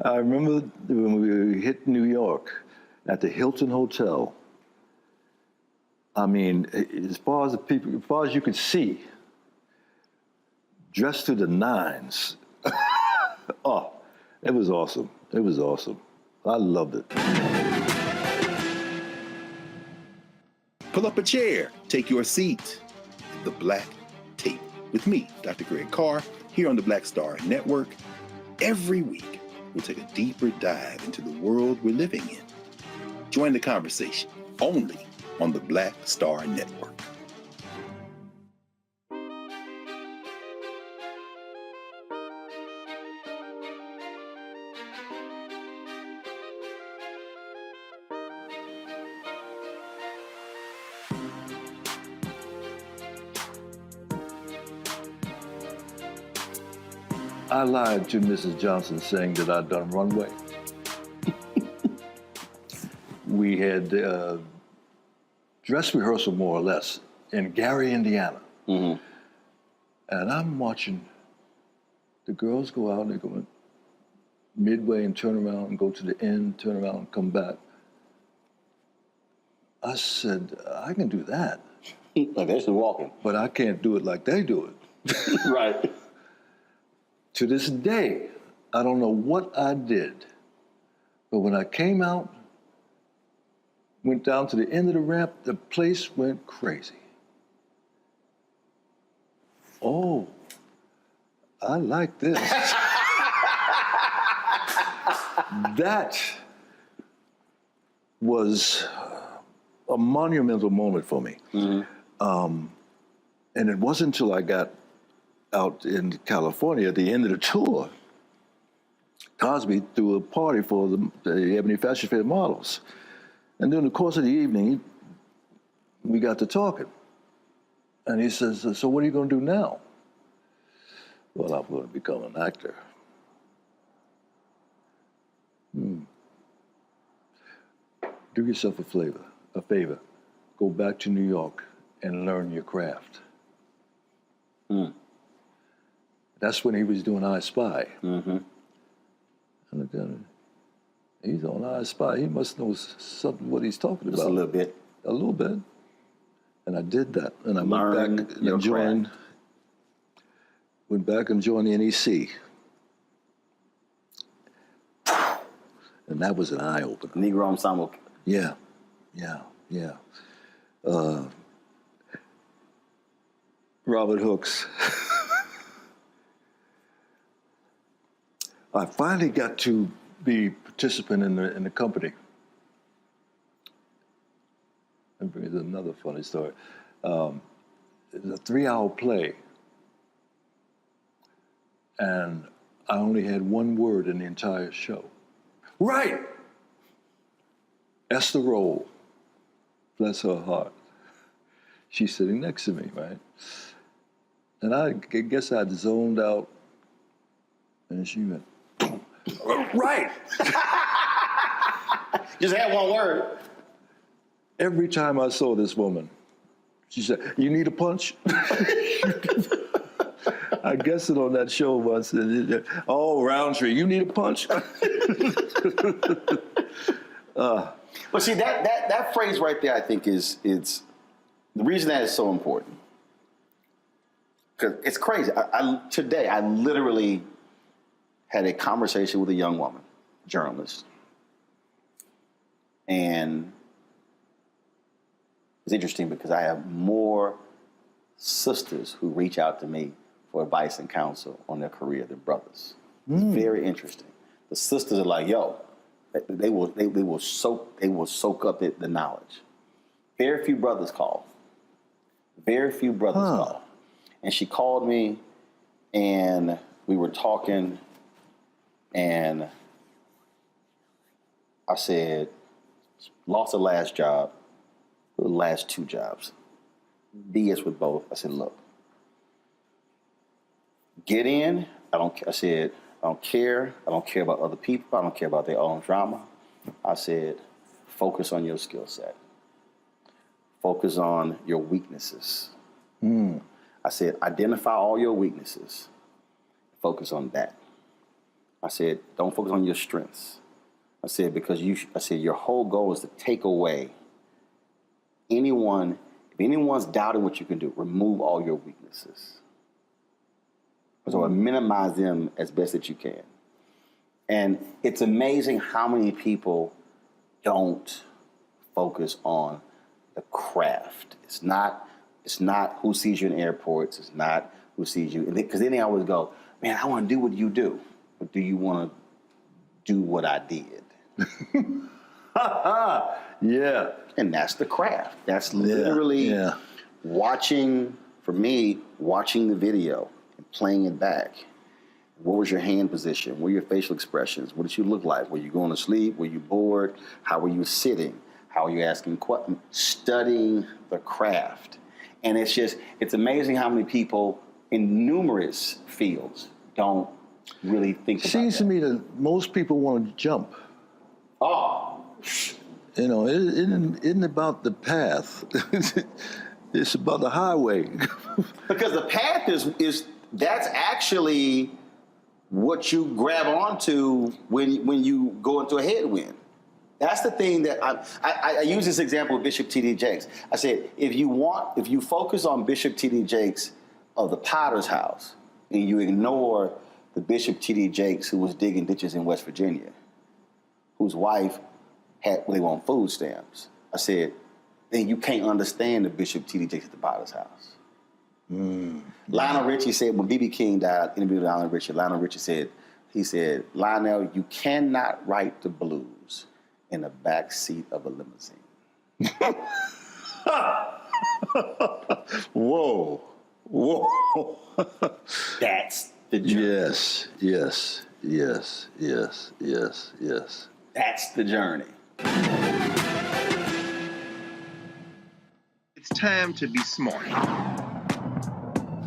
I remember when we hit New York at the Hilton Hotel. I mean, as far as you could see, dressed to the nines. It was awesome. It was awesome. I loved it. Pull up a chair, take your seat. The Black Tape with me, Dr. Greg Carr, here on the Black Star Network. Every week, we'll take a deeper dive into the world we're living in. Join the conversation only on the Black Star Network. I lied to Mrs. Johnson saying that I'd done runway. We had dress rehearsal, more or less, in Gary, Indiana. And I'm watching the girls go out and they go midway and turn around and go to the end, turn around and come back. I said, I can do that. Like they're still walking. But I can't do it like they do it. Right. To this day, I don't know what I did, but when I came out, went down to the end of the ramp, the place went crazy. Oh, I like this. That was a monumental moment for me. And it wasn't until I got out in California at the end of the tour, Cosby threw a party for the Ebony Fashion Fair models. And during the course of the evening, we got to talking. And he says, so what are you going to do now? Well, I'm going to become an actor. Do yourself a favor. Go back to New York and learn your craft. That's when he was doing I Spy. And again, he's on I Spy. He must know something what he's talking about. Just a little bit. A little bit. And I did that. And I Learn went back your and joined. craft. Went back and joined the NEC. And that was an eye opener. Negro Ensemble. Yeah. Robert Hooks. I finally got to be a participant in the company. And bring another funny story. It was a 3-hour play, and I only had one word in the entire show. Right! Esther Roll, bless her heart. She's sitting next to me, right? And I guess I'd zoned out, and she went, right! Just had one word. Every time I saw this woman, she said, you need a punch? I guessed it on that show once. Oh, Roundtree, you need a punch? But see, that phrase right there, I think, is the reason that is so important. Because it's crazy. Today, I literally had a conversation with a young woman, journalist. And it's interesting because I have more sisters who reach out to me for advice and counsel on their career than brothers. It's very interesting. The sisters are like, yo, they will soak up the knowledge. Very few brothers call. And she called me, and we were talking, and I said, lost the last job, the last 2 jobs. BS with both. I said, look, get in. I don't care. I don't care about other people. I don't care about their own drama. I said, focus on your skill set. Focus on your weaknesses. I said, identify all your weaknesses. Focus on that. I said, don't focus on your strengths. I said, because your whole goal is to take away if anyone's doubting what you can do, remove all your weaknesses. So minimize them as best that you can. And it's amazing how many people don't focus on the craft. It's not who sees you in airports. It's not who sees you. Because then they always go, man, I want to do what you do. But do you want to do what I did? Yeah. And that's the craft. That's literally watching, for me, watching the video and playing it back. What was your hand position? What were your facial expressions? What did you look like? Were you going to sleep? Were you bored? How were you sitting? How are you asking questions? Studying the craft. And it's amazing how many people in numerous fields don't really think about it. Seems to me that most people want to jump. Oh. You know, it isn't about the path. It's about the highway. Because the path that's actually what you grab onto when you go into a headwind. That's the thing that I use this example of Bishop T.D. Jakes. I said, if you focus on Bishop T.D. Jakes of the Potter's House and you ignore the Bishop T.D. Jakes who was digging ditches in West Virginia, whose wife they want food stamps, I said, then you can't understand the Bishop T.D. Jakes at the Potter's House. Lionel Richie said, when B.B. King died, interviewed Lionel Richie said, Lionel, you cannot write the blues in the back seat of a limousine. Whoa. That's the journey. Yes. That's the journey. It's time to be smart.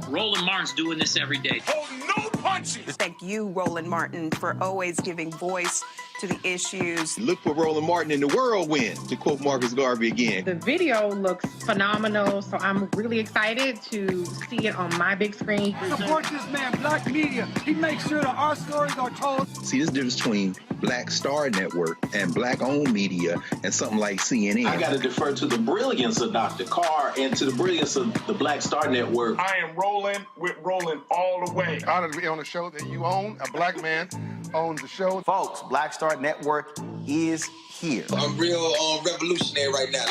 Roland Martin's doing this every day. Oh, no punches! Thank you, Roland Martin, for always giving voice to the issues. Look for Roland Martin in the whirlwind, to quote Marcus Garvey again. The video looks phenomenal, so I'm really excited to see it on my big screen. Support this man, Black Media. He makes sure that our stories are told. See, there's a difference between Black Star Network and Black-owned media and something like CNN. I got to defer to the brilliance of Dr. Carr and to the brilliance of the Black Star Network. I am rolling with Roland all the way. Honored to be on a show that you own. A black man owns the show. Folks, Black Star Network is here. I'm real revolutionary right now.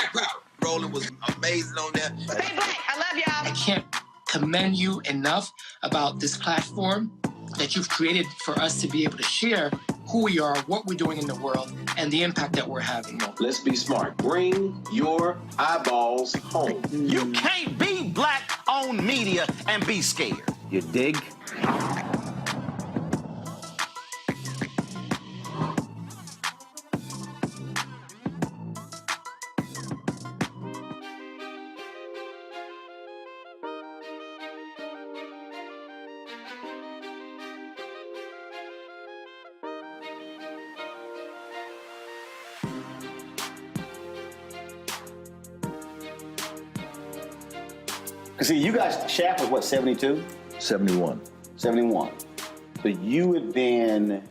Roland was amazing on that. Stay black. I love y'all. I can't commend you enough about this platform that you've created for us to be able to share who we are, what we're doing in the world, and the impact that we're having. Let's be smart. Bring your eyeballs home. You can't be Black-owned media and be scared. You dig? See, you guys, Shaft was what, 72? 71. 71. So you had been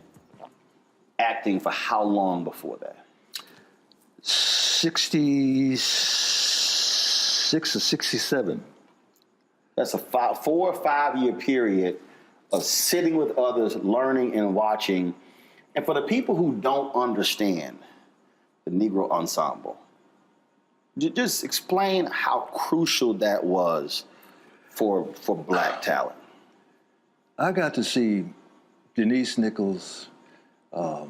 acting for how long before that? 66 or 67. That's a 4 or 5 year period of sitting with others, learning and watching. And for the people who don't understand the Negro Ensemble, just explain how crucial that was for Black talent. I got to see Denise Nichols, the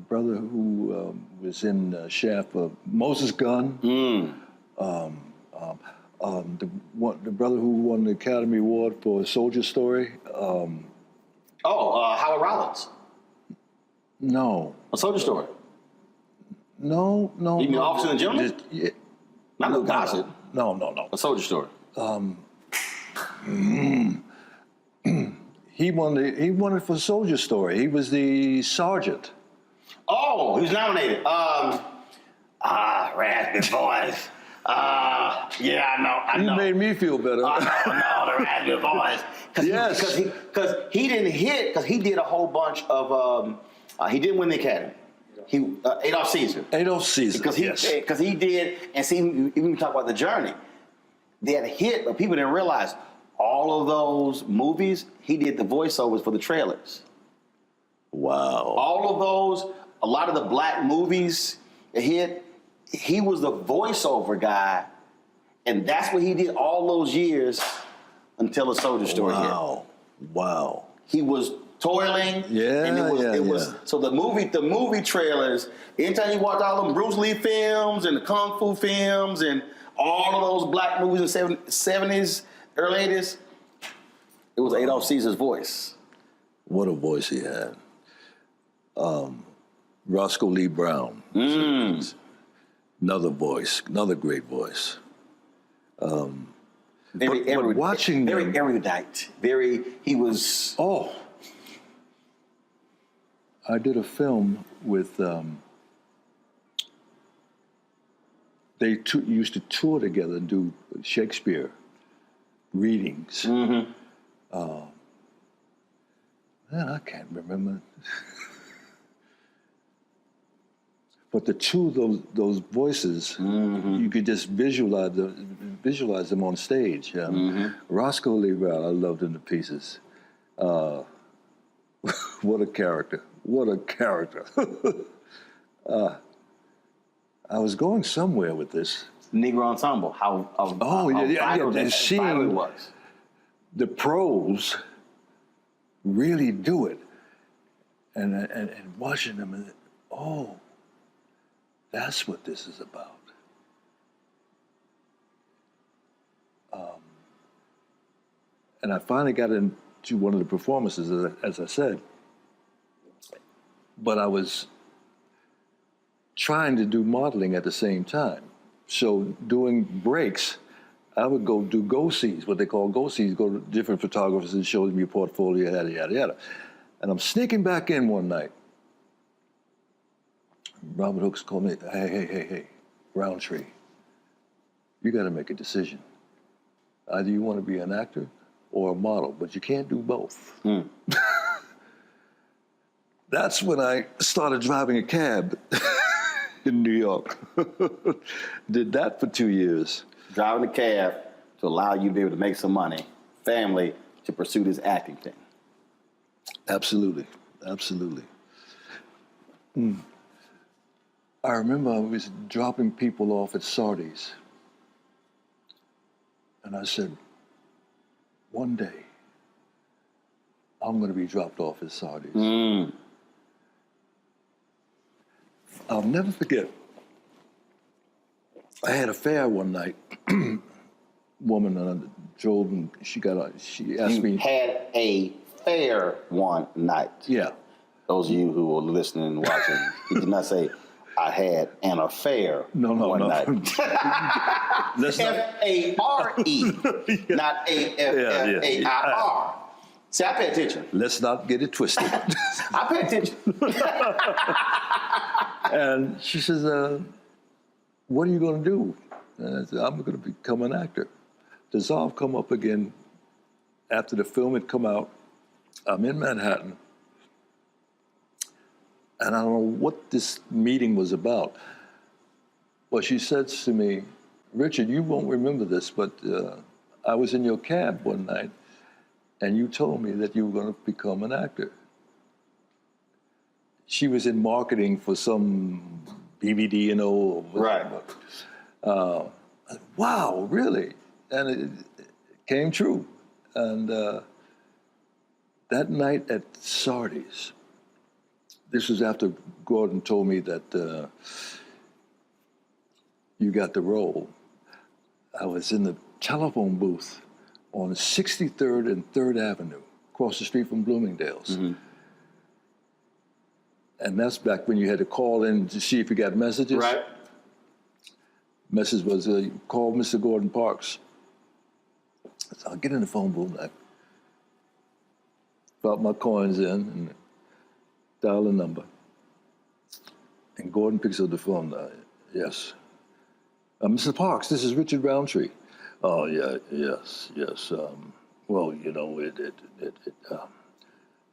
brother who was in Shaft, Moses Gunn, the brother who won the Academy Award for Soldier Story. Howard Rollins. No. A Soldier Story. No. You mean Officer and Gentleman? Not Luke Gossett. No. A Soldier Story. He won it for Soldier Story. He was the sergeant. Oh, he was nominated. Raspy Boys. Yeah, I know. You made me feel better. No, the Raspy Boys. Yes. Because he didn't hit, because he did a whole bunch of, he didn't win the Academy. Adolph Caesar. Because he did, and see, even when we talk about the journey, that hit, but people didn't realize, all of those movies, he did the voiceovers for the trailers. Wow. All of those, a lot of the black movies that he was the voiceover guy, and that's what he did all those years until A Soldier Story hit. Wow. He was toiling. Yeah, and it was so the movie trailers, anytime you watch all them Bruce Lee films and the Kung Fu films and all of those black movies in the 70s, early 80s, it was Adolph Caesar's voice. What a voice he had. Roscoe Lee Brown. Another voice, another great voice. Very erudite. He was... Oh. I did a film with, they used to tour together and do Shakespeare readings. Man, I can't remember. But the two of those voices, you could just visualize them on stage. Roscoe Lee Brown, I loved him to pieces. What a character. What a character. I was going somewhere with this. Negro Ensemble, how seeing it was. The pros really do it. And watching them, and that's what this is about. And I finally got into one of the performances, as I said, but I was trying to do modeling at the same time. So doing breaks, I would go do go-sees, what they call go-sees, go to different photographers and show them your portfolio, yada, yada, yada. And I'm sneaking back in one night. Robert Hooks called me, hey, Roundtree, you got to make a decision. Either you want to be an actor or a model, but you can't do both. That's when I started driving a cab in New York. Did that for 2 years. Driving a cab to allow you to be able to make some money, family to pursue this acting thing. Absolutely. I remember I was dropping people off at Sardi's. And I said, one day, I'm going to be dropped off at Sardi's. I'll never forget. I had a fare one night. Woman drove and she asked me. You had a fare one night. Yeah. Those of you who are listening and watching, he did not say, I had an affair one night. F-A-R-E, not A-F-F-A-I-R. See, I pay attention. Let's not get it twisted. I pay attention. And she says, what are you going to do? And I said, I'm going to become an actor. Dissolve come up again after the film had come out. I'm in Manhattan. And I don't know what this meeting was about. But she says to me, Richard, you won't remember this, but I was in your cab one night and you told me that you were going to become an actor. She was in marketing for some BBD, Right. Wow, really? And it came true. And that night at Sardi's, this was after Gordon told me that you got the role. I was in the telephone booth on 63rd and 3rd Avenue, across the street from Bloomingdale's. And that's back when you had to call in to see if you got messages. Right. Message was, call Mr. Gordon Parks. So I'll get in the phone booth and I drop my coins in and dial a number. And Gordon picks up the phone. Yes. Mr. Parks, this is Richard Roundtree. Oh, yeah, yes. Well, you know, it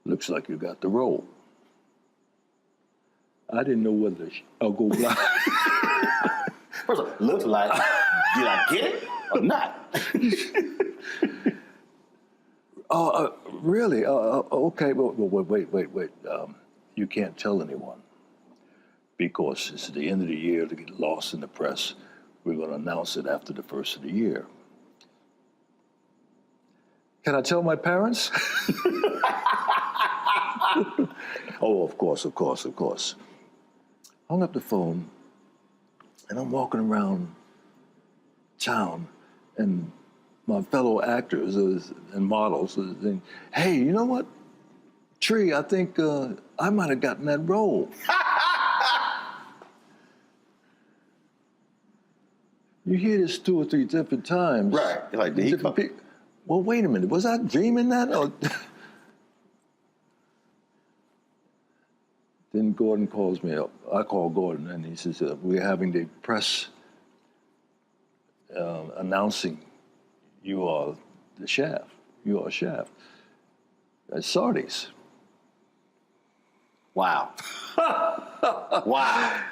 looks like you got the role. I didn't know whether I'll go blind. First of all, looks like, did I get it or not? Really? Okay, wait. You can't tell anyone because it's the end of the year to get lost in the press. We're going to announce it after the first of the year. Can I tell my parents? Oh, of course. Hung up the phone, and I'm walking around town, and my fellow actors and models are saying, hey, you know what? Tree, I think I might have gotten that role. You hear this 2 or 3 different times. Right. You're like, did he come? Well, wait a minute. Was I dreaming that? Or then Gordon calls me up. I call Gordon, and he says, we're having the press announcing you are the Shaft. You are Shaft. At Sardi's. Wow. Wow.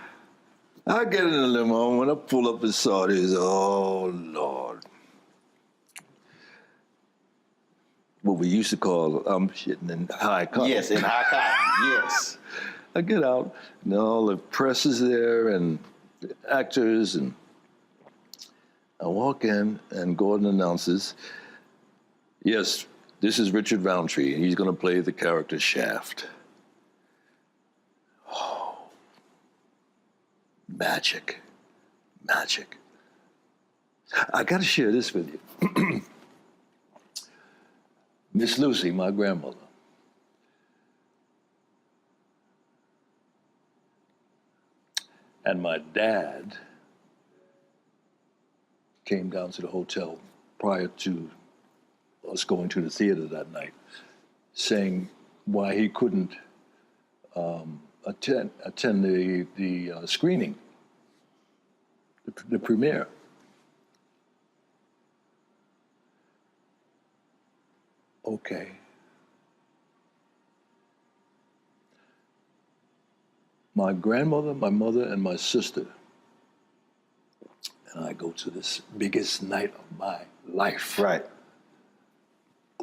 I get in the limo, when I pull up at Sardi's, oh, Lord. What we used to call, I'm shitting in high cotton. Yes, in high cotton, yes. I get out, and all the press is there, and the actors, and I walk in, and Gordon announces, yes, this is Richard Roundtree, and he's going to play the character Shaft. Oh, magic. I got to share this with you. Miss Lucy, my grandmother, and my dad came down to the hotel prior to us going to the theater that night, saying why he couldn't attend the screening, the premiere. Okay. My grandmother, my mother, and my sister and I go to this biggest night of my life. Right.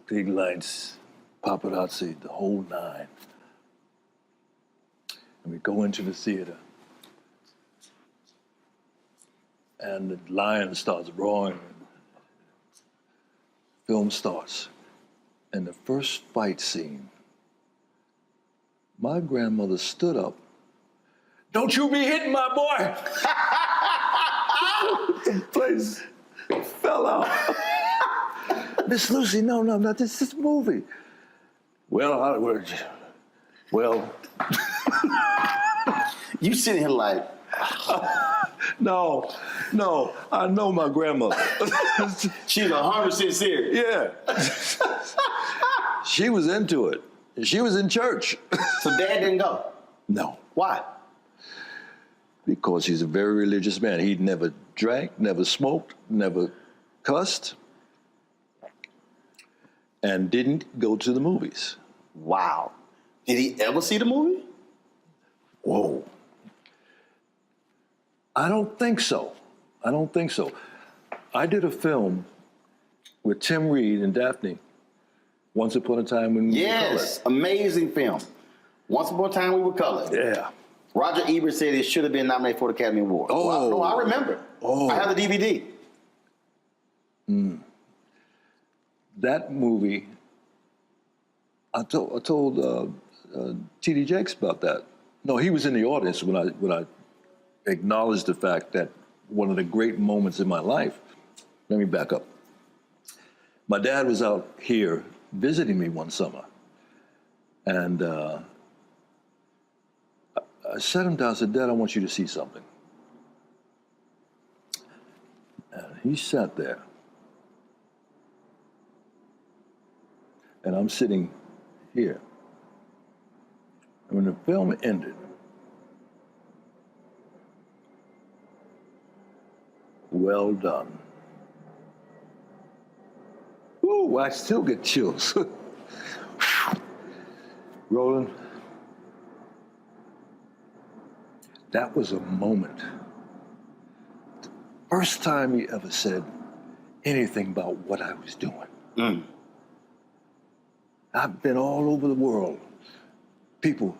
Big lights, paparazzi, the whole nine. And we go into the theater. And the lion starts roaring. Film starts. And the first fight scene, my grandmother stood up. Don't you be hitting my boy! The place fell out. Miss Lucy, no, not this movie. Well, you sitting here like, no, I know my grandmother. She's 100% serious. Yeah. She was into it. She was in church. So Dad didn't go? No. Why? Because he's a very religious man. He never drank, never smoked, never cussed, and didn't go to the movies. Wow. Did he ever see the movie? Whoa. I don't think so. I did a film with Tim Reed and Daphne, Once Upon a Time When We Were Colored. Yes, amazing film. Once Upon a Time We Were Colored. Yeah. Roger Ebert said it should have been nominated for the Academy Award. Oh. Wow. No, I remember. Oh. I have the DVD. That movie, I told T.D. Jakes about that. No, he was in the audience when I acknowledged the fact that one of the great moments in my life. Let me back up. My dad was out here visiting me one summer, and I sat him down and said, Dad, I want you to see something. And he sat there. And I'm sitting here. And when the film ended, well done. Ooh, I still get chills. Roland, that was a moment. The first time he ever said anything about what I was doing. I've been all over the world. People.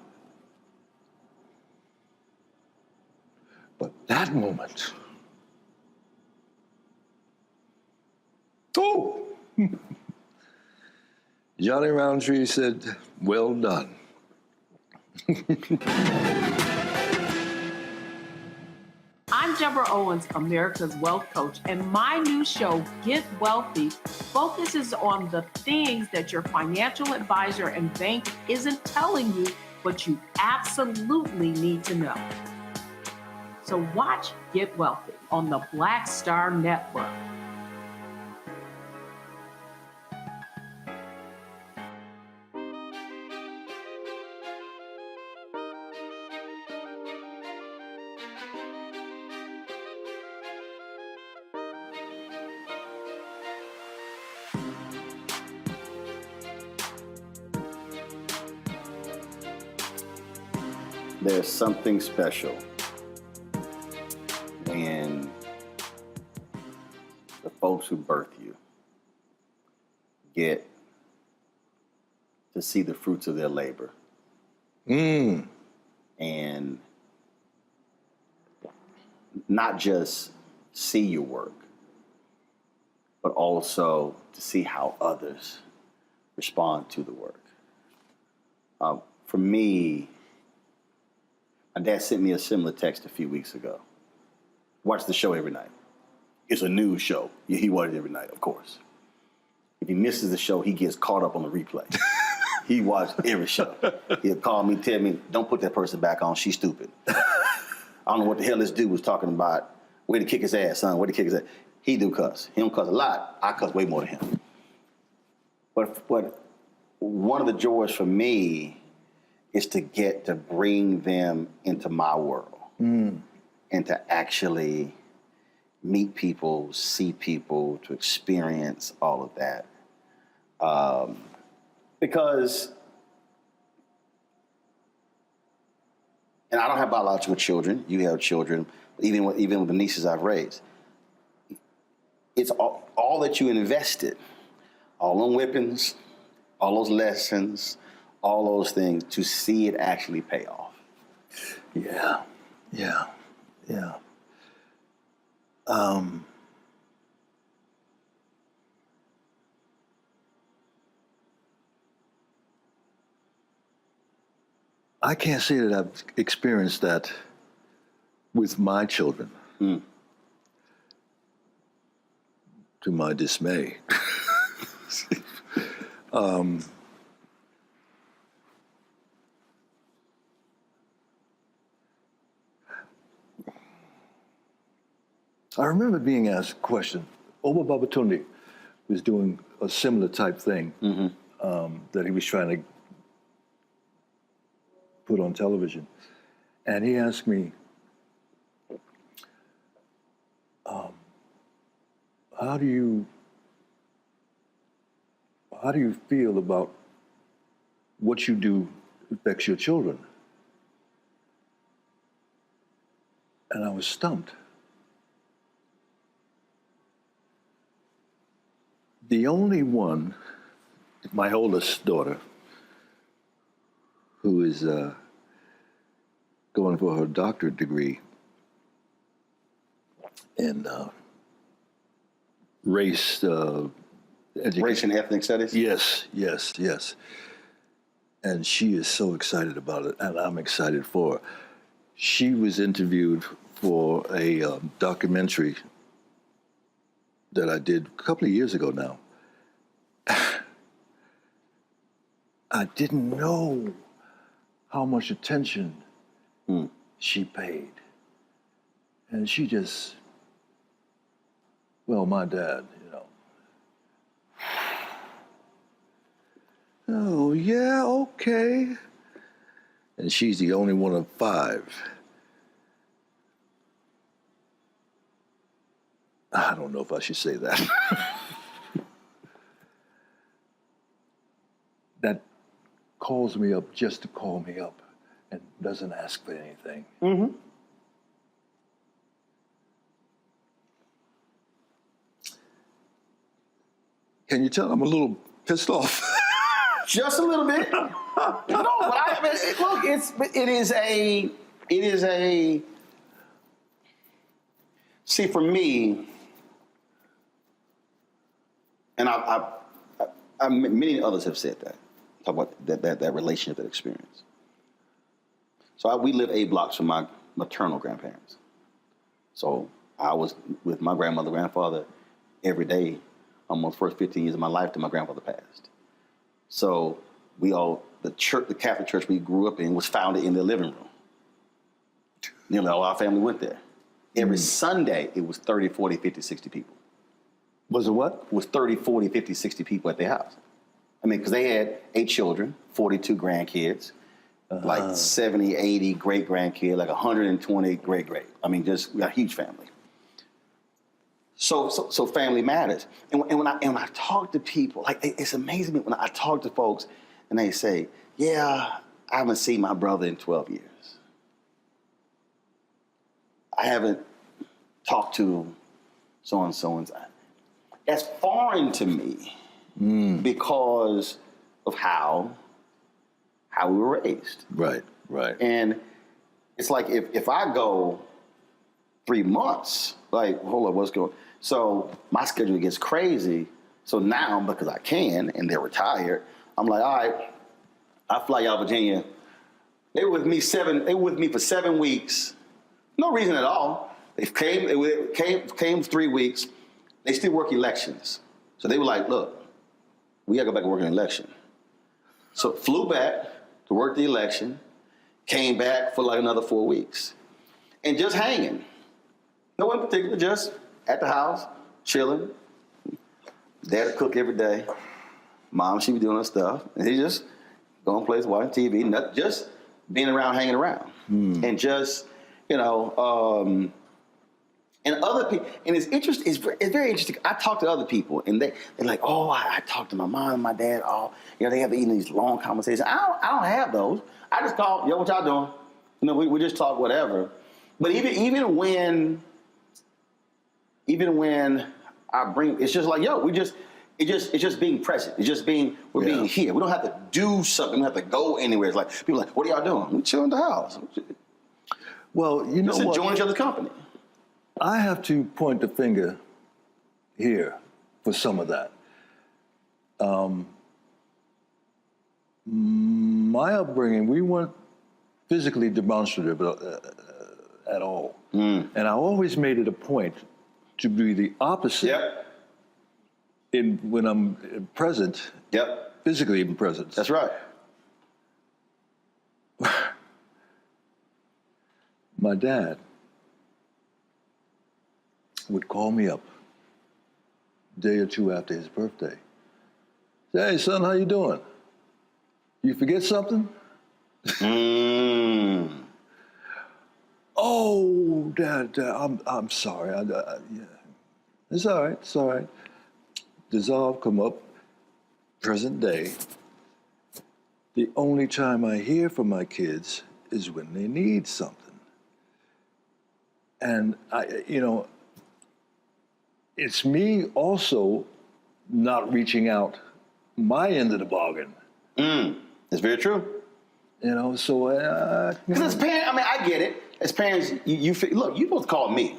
But that moment, oh! Johnny Roundtree said, well done. I'm Deborah Owens, America's Wealth Coach, and my new show, Get Wealthy, focuses on the things that your financial advisor and bank isn't telling you, but you absolutely need to know. So watch Get Wealthy on the Black Star Network. There's something special when the folks who birth you get to see the fruits of their labor. And not just see your work, but also to see how others respond to the work. For me, my dad sent me a similar text a few weeks ago. Watch the show every night. It's a news show. He watches it every night, of course. If he misses the show, he gets caught up on the replay. He watched every show. He'll call me, tell me, don't put that person back on, she's stupid. I don't know what the hell this dude was talking about. Way to kick his ass, son, way to kick his ass. He do cuss. He don't cuss a lot. I cuss way more than him. But one of the joys for me is to get to bring them into my world and to actually meet people, see people, to experience all of that. Because, and I don't have biological children, you have children, even with the nieces I've raised. It's all that you invested, all them whippings, all those lessons, all those things, to see it actually pay off. Yeah. I can't say that I've experienced that with my children. To my dismay. I remember being asked a question. Oba Babatunde was doing a similar type thing that he was trying to put on television. And he asked me, how do you feel about what you do affects your children? And I was stumped. The only one, my oldest daughter, who is going for her doctorate degree in race and ethnic studies? Yes. And she is so excited about it, and I'm excited for her. She was interviewed for a documentary that I did a couple of years ago now. I didn't know how much attention she paid. And she just, well, my dad, oh, yeah, okay. And she's the only one of 5. I don't know if I should say that. That calls me up just to call me up and doesn't ask for anything. Can you tell I'm a little pissed off? Just a little bit. No, but I mean, look, it is a. See, for me, and many others have said that. Talk about that relationship, that experience. So we live 8 blocks from my maternal grandparents. So I was with my grandmother, grandfather every day, almost first 15 years of my life till my grandfather passed. So the Catholic church we grew up in was founded in the living room. Nearly all our family went there. Every Sunday, it was 30, 40, 50, 60 people. Was it what? It was 30, 40, 50, 60 people at their house. I mean, because they had 8 children, 42 grandkids, like 70, 80 great-grandkids, like 120 great-great. I mean, just a huge family. So family matters. And when I talk to people, like, it's amazing when I talk to folks and they say, yeah, I haven't seen my brother in 12 years. I haven't talked to so-and-so. That's foreign to me because of how we were raised. Right. And it's like if I go 3 months, like, hold on, what's going on? So my schedule gets crazy. So now, because I can, and they're retired, I'm like, all right, I fly out of Virginia. They were with me for 7 weeks. No reason at all. They came 3 weeks. They still work elections. So they were like, look, we gotta go back and work an election. So flew back to work the election, came back for like another 4 weeks. And just hanging. No one in particular, just at the house, chilling. Dad would cook every day. Mom, she was doing her stuff. And he just going places, watching TV, just being around, hanging around. And just, and other people, and it's interesting, it's very interesting. I talk to other people, and they're like, oh, I talk to my mom and my dad, they have these long conversations. I don't have those. I just call, yo, what y'all doing? We just talk whatever. But even when I bring, it's just like, yo, it's just being present. It's just being here. We don't have to do something. We don't have to go anywhere. It's like, people are like, what are y'all doing? We chill in the house. Well, you know just what? enjoying each other's company. I have to point the finger here for some of that. My upbringing, we weren't physically demonstrative at all. And I always made it a point to be the opposite when I'm present, physically even present. That's right. My dad would call me up a day or two after his birthday. Say, hey, son, how you doing? You forget something? Oh, Dad, I'm sorry. Yeah. It's all right. Dissolve, come up, present day. The only time I hear from my kids is when they need something. And it's me also not reaching out my end of the bargain. That's very true. So because as parents, I get it. As parents, you look, you're supposed to call me.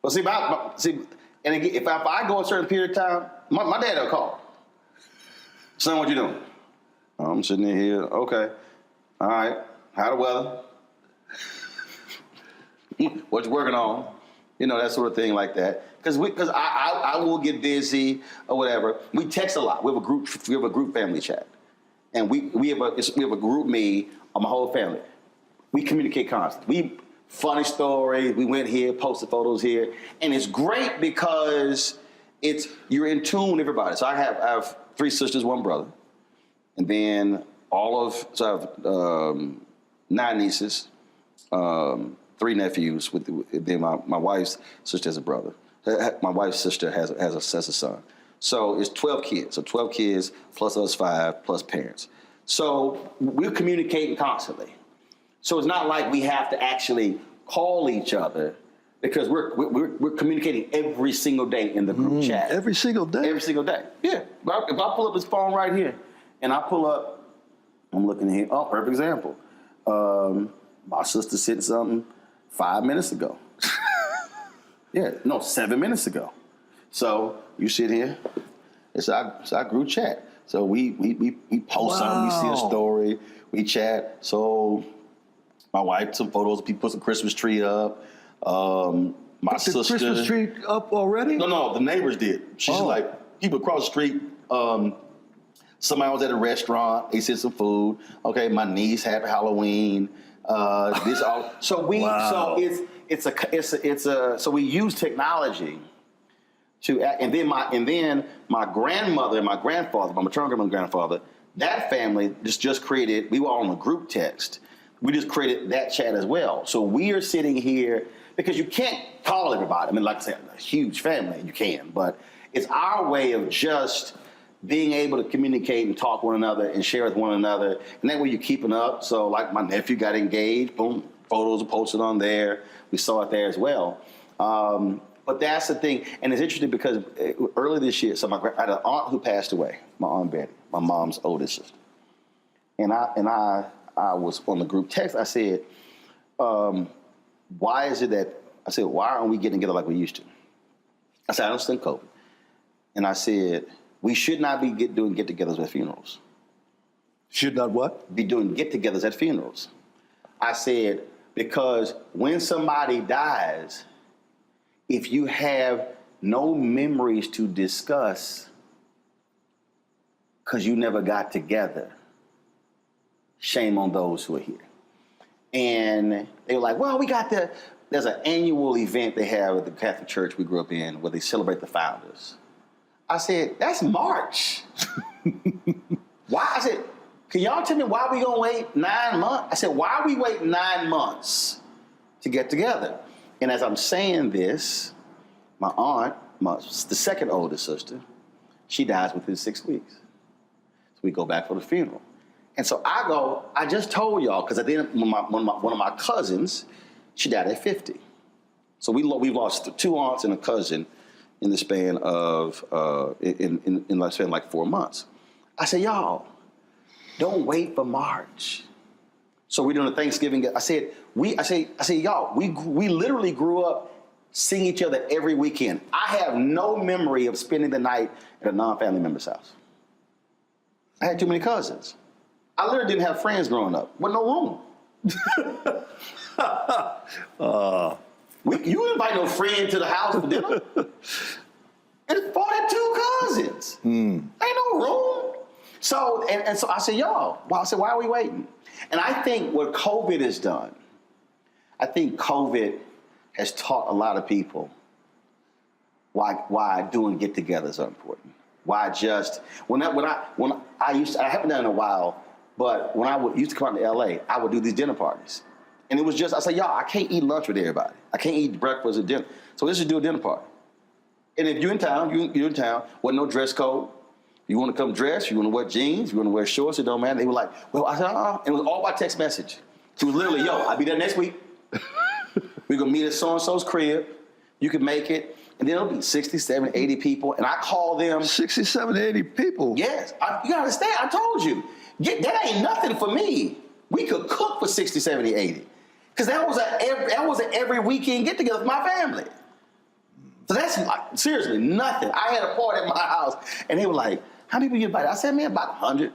But and again, if I go a certain period of time, my dad will call. Son, what you doing? I'm sitting in here. Okay. All right. How the weather? What you working on? That sort of thing like that. Because I will get busy or whatever. We text a lot. We have a group family chat, and we have a group me on my whole family. We communicate constantly. Funny stories. We went here, posted photos here, and it's great because you're in tune with everybody. So I have 3 sisters, 1 brother, and then I have 9 nieces. 3 nephews. Then my wife's sister has a brother. My wife's sister has a son. So it's 12 kids. So 12 kids plus us 5 plus parents. So we're communicating constantly. So it's not like we have to actually call each other because we're communicating every single day in the group chat. Every single day? Every single day. Yeah. If I pull up this phone right here, And I pull up, I'm looking here, oh, perfect example. My sister sent something 5 minutes ago. 7 minutes ago. So you sit here, it's our group chat. So we post something, we see a story, we chat. So my wife took photos, people put some Christmas tree up. My sister. The Christmas tree up already? No, the neighbors did. She's like, people across the street, somebody was at a restaurant, they sent some food. Okay, my niece, happy Halloween. This all. So we use technology to act, and then my grandmother and my grandfather, my maternal grandmother and grandfather, that family just created. We were on a group text. We just created that chat as well. So we are sitting here because you can't call everybody. I mean, like I said, a huge family, you can, but it's our way of just being able to communicate and talk one another and share with one another. And that way you're keeping up. So like my nephew got engaged, boom, photos are posted on there. We saw it there as well. But that's the thing. And it's interesting because early this year, so I had an aunt who passed away, my Aunt Betty, my mom's oldest sister. And I was on the group text. I said, why aren't we getting together like we used to? I said, I understand COVID. And I said, we should not be doing get-togethers at funerals. Should not what? Be doing get-togethers at funerals. I said, because when somebody dies, if you have no memories to discuss because you never got together, shame on those who are here. And they were like, well, there's an annual event they have at the Catholic Church we grew up in where they celebrate the founders. I said, that's March. Why? I said, can y'all tell me why we gonna wait 9 months? I said, why are we waiting 9 months to get together? And as I'm saying this, my aunt, the second oldest sister, she dies within 6 weeks. So we go back for the funeral. And so I just told y'all, because at the end, one of my cousins, she died at 50. So we've lost 2 aunts and a cousin in the span of, like 4 months. I said, y'all, don't wait for March. So we're doing a Thanksgiving. I said, y'all, we literally grew up seeing each other every weekend. I have no memory of spending the night at a non-family member's house. I had too many cousins. I literally didn't have friends growing up. Wasn't no room. You invite no friend to the house for dinner. It's 42 cousins. Ain't no room. So, and so I said, y'all, why are we waiting? And I think what COVID has done, I think COVID has taught a lot of people why doing get-togethers are important. Why just, I haven't done it in a while, but when I used to come out to LA, I would do these dinner parties. And it was just, I said, y'all, I can't eat lunch with everybody. I can't eat breakfast or dinner. So let's just do a dinner party. And if you're in town, wasn't no dress code. You want to come dress, you want to wear jeans, you want to wear shorts, it don't matter. They were like, well, I said, and it was all by text message. So it was literally, yo, I'll be there next week. We're going to meet at so-and-so's crib. You can make it. And then it'll be 60, 70, 80 people. And I call them. 60, 70, 80 people? Yes. You got to understand, I told you. That ain't nothing for me. We could cook for 60, 70, 80. Because that was an every weekend get-together with my family. So that's, like, seriously, nothing. I had a party at my house, and they were like, how many people you invited? I said, man, about 100.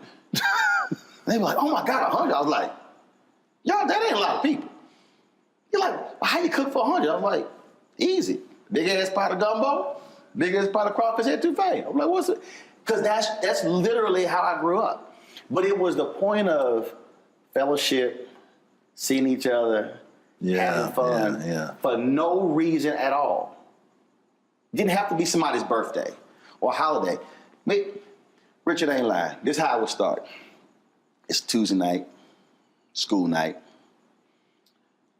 They were like, oh, my God, 100. I was like, y'all, that ain't a lot of people. You're like, well, how you cook for 100? I was like, easy. Big-ass pot of gumbo, big-ass pot of crawfish etouffee. I'm like, what's it? Because that's literally how I grew up. But it was the point of fellowship, seeing each other, having fun, for no reason at all. Didn't have to be somebody's birthday or holiday. Richard ain't lying. This is how it would start. It's Tuesday night, school night.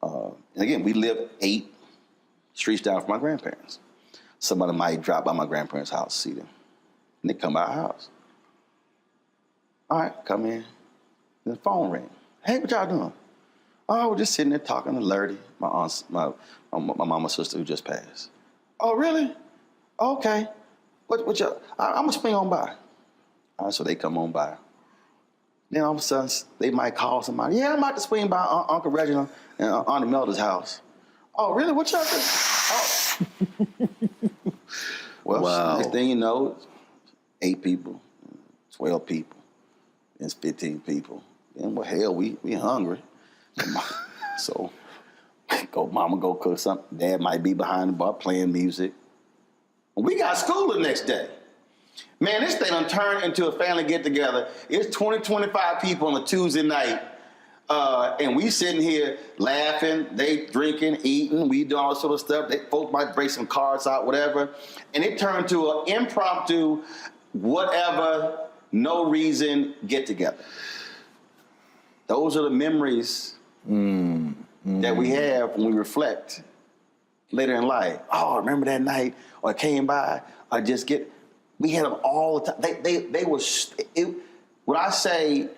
And again, we live 8 streets down from my grandparents. Somebody might drop by my grandparents' house, see them. And they come by our house. All right, come in. The phone ring. Hey, what y'all doing? Oh, we're just sitting there talking to Lurdy, my aunt's, my mama's sister who just passed. Oh, really? Okay. What y'all? I'm gonna swing on by. All right, so they come on by. Then all of a sudden, they might call somebody. Yeah, I'm about to swing by Uncle Reginald and Auntie Melda's house. Oh, really? What y'all doing? Oh. Well, Wow. next thing you know, 8 people, 12 people, it's 15 people. Then, well, hell, we hungry. So, mama go cook something. Dad might be behind the bar playing music. We got school the next day. Man, this thing done turned into a family get-together. It's 20, 25 people on a Tuesday night. And we sitting here laughing, they drinking, eating, we do all sort of stuff. Folks might break some cards out, whatever. And it turned to an impromptu, whatever, no reason get-together. Those are the memories that we have when we reflect later in life. Oh, remember that night? Or I came by, or just get... We had them all the time. They were... When I say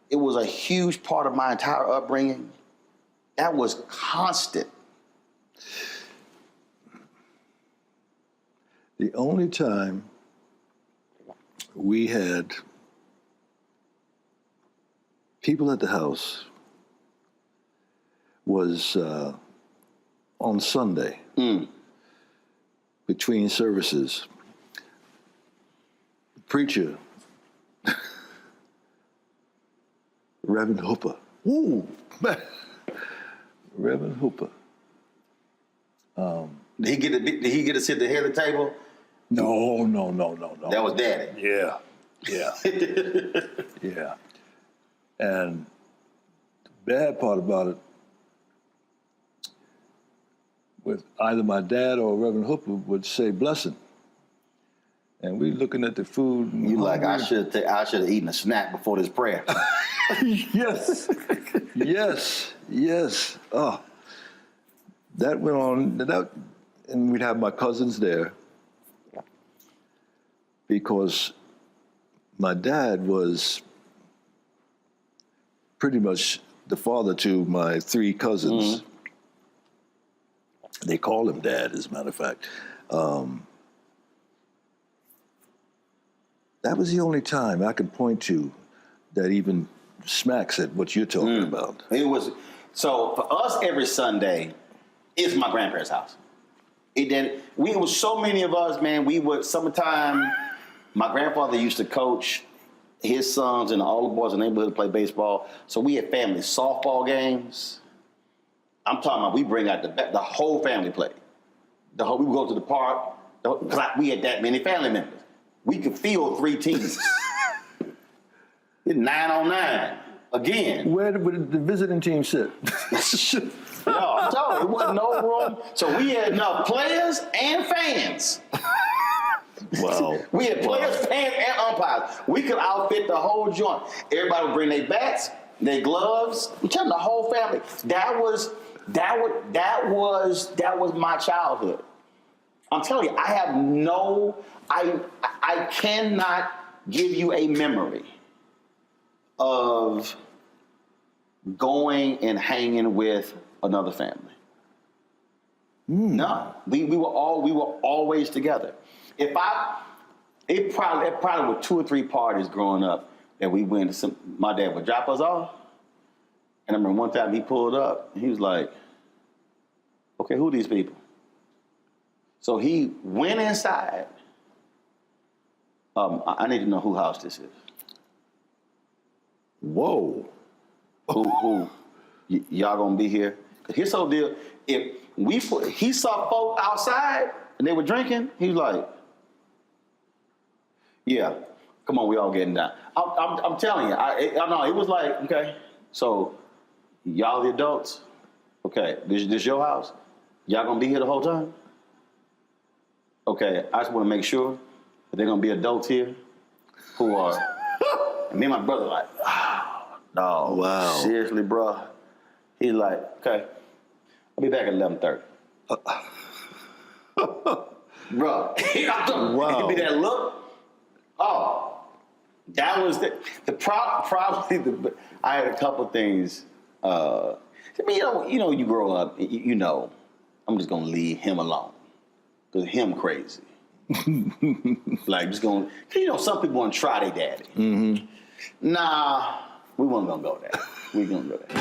it was a huge part of my entire upbringing, that was constant. The only time we had people at the house was on Sunday between services. The preacher, Reverend Hooper. Ooh, Reverend Hooper. Did he get to sit at the head of the table? No. That was Daddy. Yeah. Yeah. And the bad part about it, with either my dad or Reverend Hooper would say blessing. And we looking at the food. And you like, I should have eaten a snack before this prayer. Yes. Oh, that went on. And we'd have my cousins there because my dad was pretty much the father to my 3 cousins. They call him Dad, as a matter of fact. That was the only time I could point to that even smacks at what you're talking about. It was, so for us every Sunday, it's my grandparents' house. It was so many of us, man, we would, summertime, my grandfather used to coach his sons and all the boys in the neighborhood to play baseball. So we had family softball games. I'm talking about we bring out the whole family play. We would go to the park, because we had that many family members. We could field 3 teams. It's 9-on-9 again. Where would the visiting team sit? No, I'm telling you, it wasn't no room. So we had enough players and fans. Wow. We had players, fans, and umpires. We could outfit the whole joint. Everybody would bring their bats, their gloves. I'm telling you, the whole family. That was my childhood. I'm telling you, I cannot give you a memory of going and hanging with another family. No, we were always together. It probably were 2 or 3 parties growing up that we went to. My dad would drop us off, and I remember one time he pulled up, and he was like, "Okay, who are these people?" So he went inside. I need to know whose house this is. Whoa. Who? Y'all gonna be here? Cause here's the whole deal. He saw folk outside and they were drinking, he was like, "Yeah, come on, we all getting down." I'm telling you, I know it was like, okay, so y'all the adults, okay, this your house? Y'all gonna be here the whole time? Okay, I just want to make sure that they're gonna be adults here who are. And me and my brother like, oh, no, wow, seriously, bro. He's like, okay, I'll be back at 11:30. Bro, wow. Give me that look. Oh, that was probably I had a couple things. I mean, you grow up, you know, I'm just gonna leave him alone. Cause him crazy. Like just going, some people want to try their daddy. Mm-hmm. Nah, We weren't gonna go there. We gonna go there.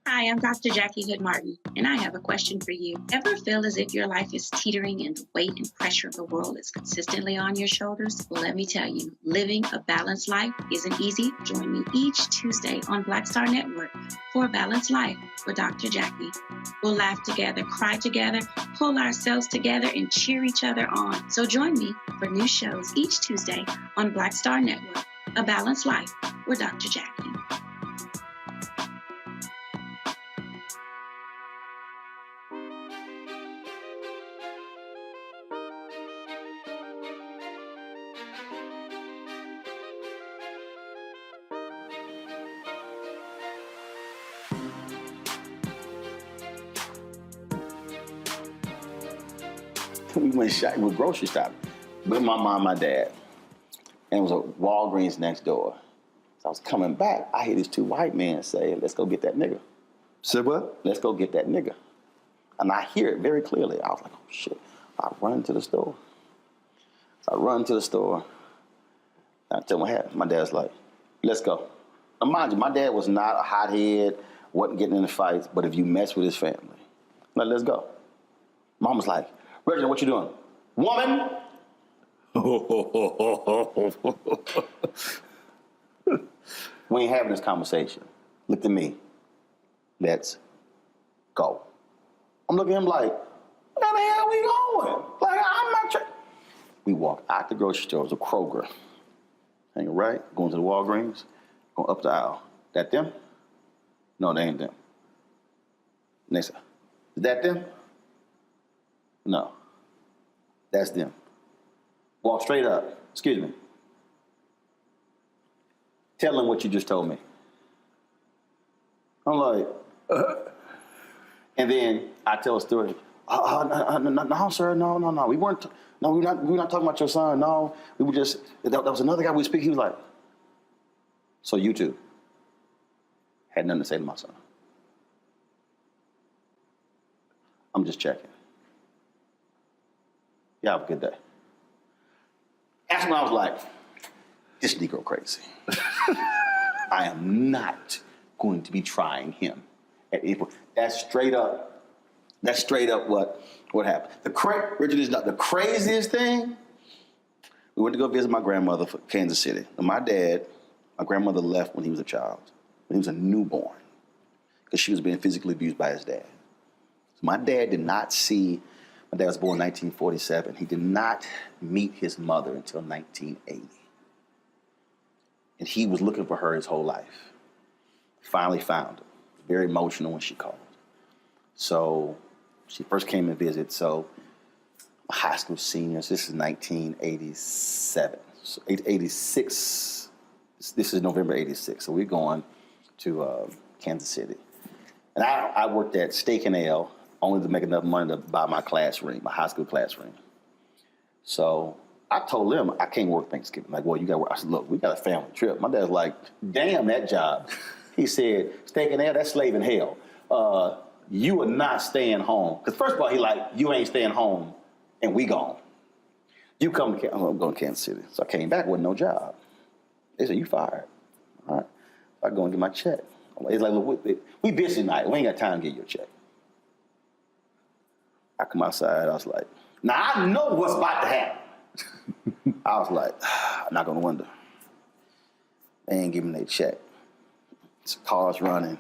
Hi, I'm Dr. Jackie Hood Martin, and I have a question for you. Ever feel as if your life is teetering and the weight and pressure of the world is consistently on your shoulders? Well, let me tell you, living a balanced life isn't easy. Join me each Tuesday on Black Star Network for A Balanced Life with Dr. Jackie. We'll laugh together, cry together, pull ourselves together, and cheer each other on. So join me for new shows each Tuesday on Black Star Network, A Balanced Life with Dr. Jackie. We went grocery shopping with my mom and my dad. And it was a Walgreens next door. So I was coming back. I hear these two white men say, let's go get that nigga. Said what? Let's go get that nigga. And I hear it very clearly. I was like, oh shit. I run to the store. So I run to the store. And I tell my dad's like, let's go. Now mind you, my dad was not a hothead, wasn't getting into fights, but if you mess with his family, like, let's go. Mom was like, Reginald, what you doing? Woman! We ain't having this conversation. Look at me. Let's go. I'm looking at him like, where the hell we going? Like, I'm not trying. We walk out the grocery store. It was a Kroger. Hanging right, going to the Walgreens, going up the aisle. That them? No, they ain't them. Next, is that them? No. That's them. Walk straight up. Excuse me. Tell them what you just told me. I'm like, And then I tell a story. No, sir, no. We weren't. No, we're not talking about your son. No, we were just. That was another guy we speak. He was like, so you two had nothing to say to my son. I'm just checking. Y'all have a good day. That's when I was like, this Negro crazy. I am not going to be trying him at April. That's straight up what happened. Richard is not the craziest thing. We went to go visit my grandmother from Kansas City. And my grandmother left when he was a child, when he was a newborn, because she was being physically abused by his dad. So my dad did not see. My dad was born in 1947. He did not meet his mother until 1980. And he was looking for her his whole life. Finally found her. Very emotional when she called. So she first came and visited. So high school seniors, this is 1987. So 86, this is November 86. So we're going to Kansas City. And I worked at Steak and Ale, only to make enough money to buy my class ring, my high school class ring. So I told them I can't work Thanksgiving. Like, well, you got to work. I said, look, we got a family trip. My dad's like, damn that job. He said, Steak and Ale, that's slave in hell. You are not staying home. Because first of all, he like, you ain't staying home and we gone. You come to I'm going to Kansas City. So I came back with no job. They said, you fired. All right. So I go and get my check. It's like, look, we busy tonight. We ain't got time to get your check. I come outside, I was like, now I know what's about to happen. I was like, knock on the window. They ain't giving their check. Cars running.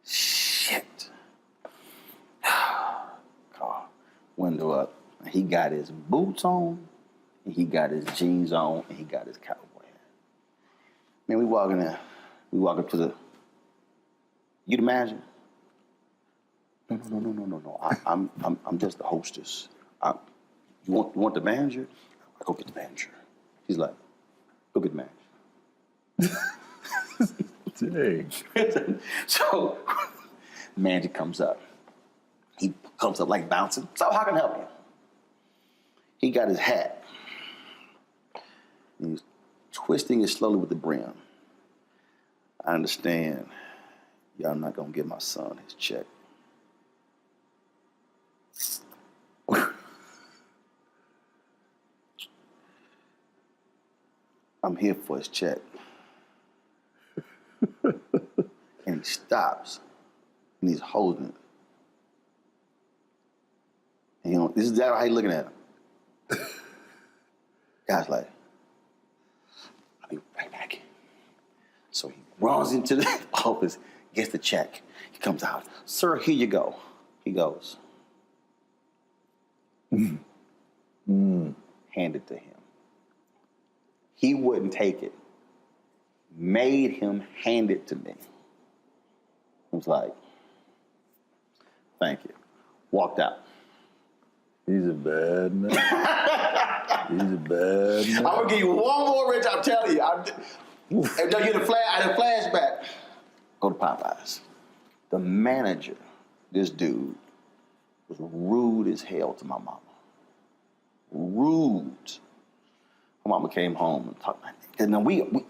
Shit. Car, window up. He got his boots on, and he got his jeans on, and he got his cowboy hat. Man, we walk up to the, you'd imagine? No. I'm just the hostess. You want the manager? I go get the manager. He's like, go get the manager. Dang. So, the manager comes up. He comes up like bouncing. So how can I help you? He got his hat. He's twisting it slowly with the brim. I understand y'all not gonna give my son his check. I'm here for his check. And he stops, and he's holding it. And this is how he's looking at him. Guy's like, I'll be right back. So he runs into the office, gets the check. He comes out, sir, here you go. He goes, hand it to him. He wouldn't take it. Made him hand it to me. I was like, thank you. Walked out. He's a bad man. He's a bad man. I'm gonna give you one more, Rich. I'm telling you. I had a flashback. Go to Popeyes. The manager, this dude, was rude as hell to my mama. Rude. My mama came home and talked like that. And then we could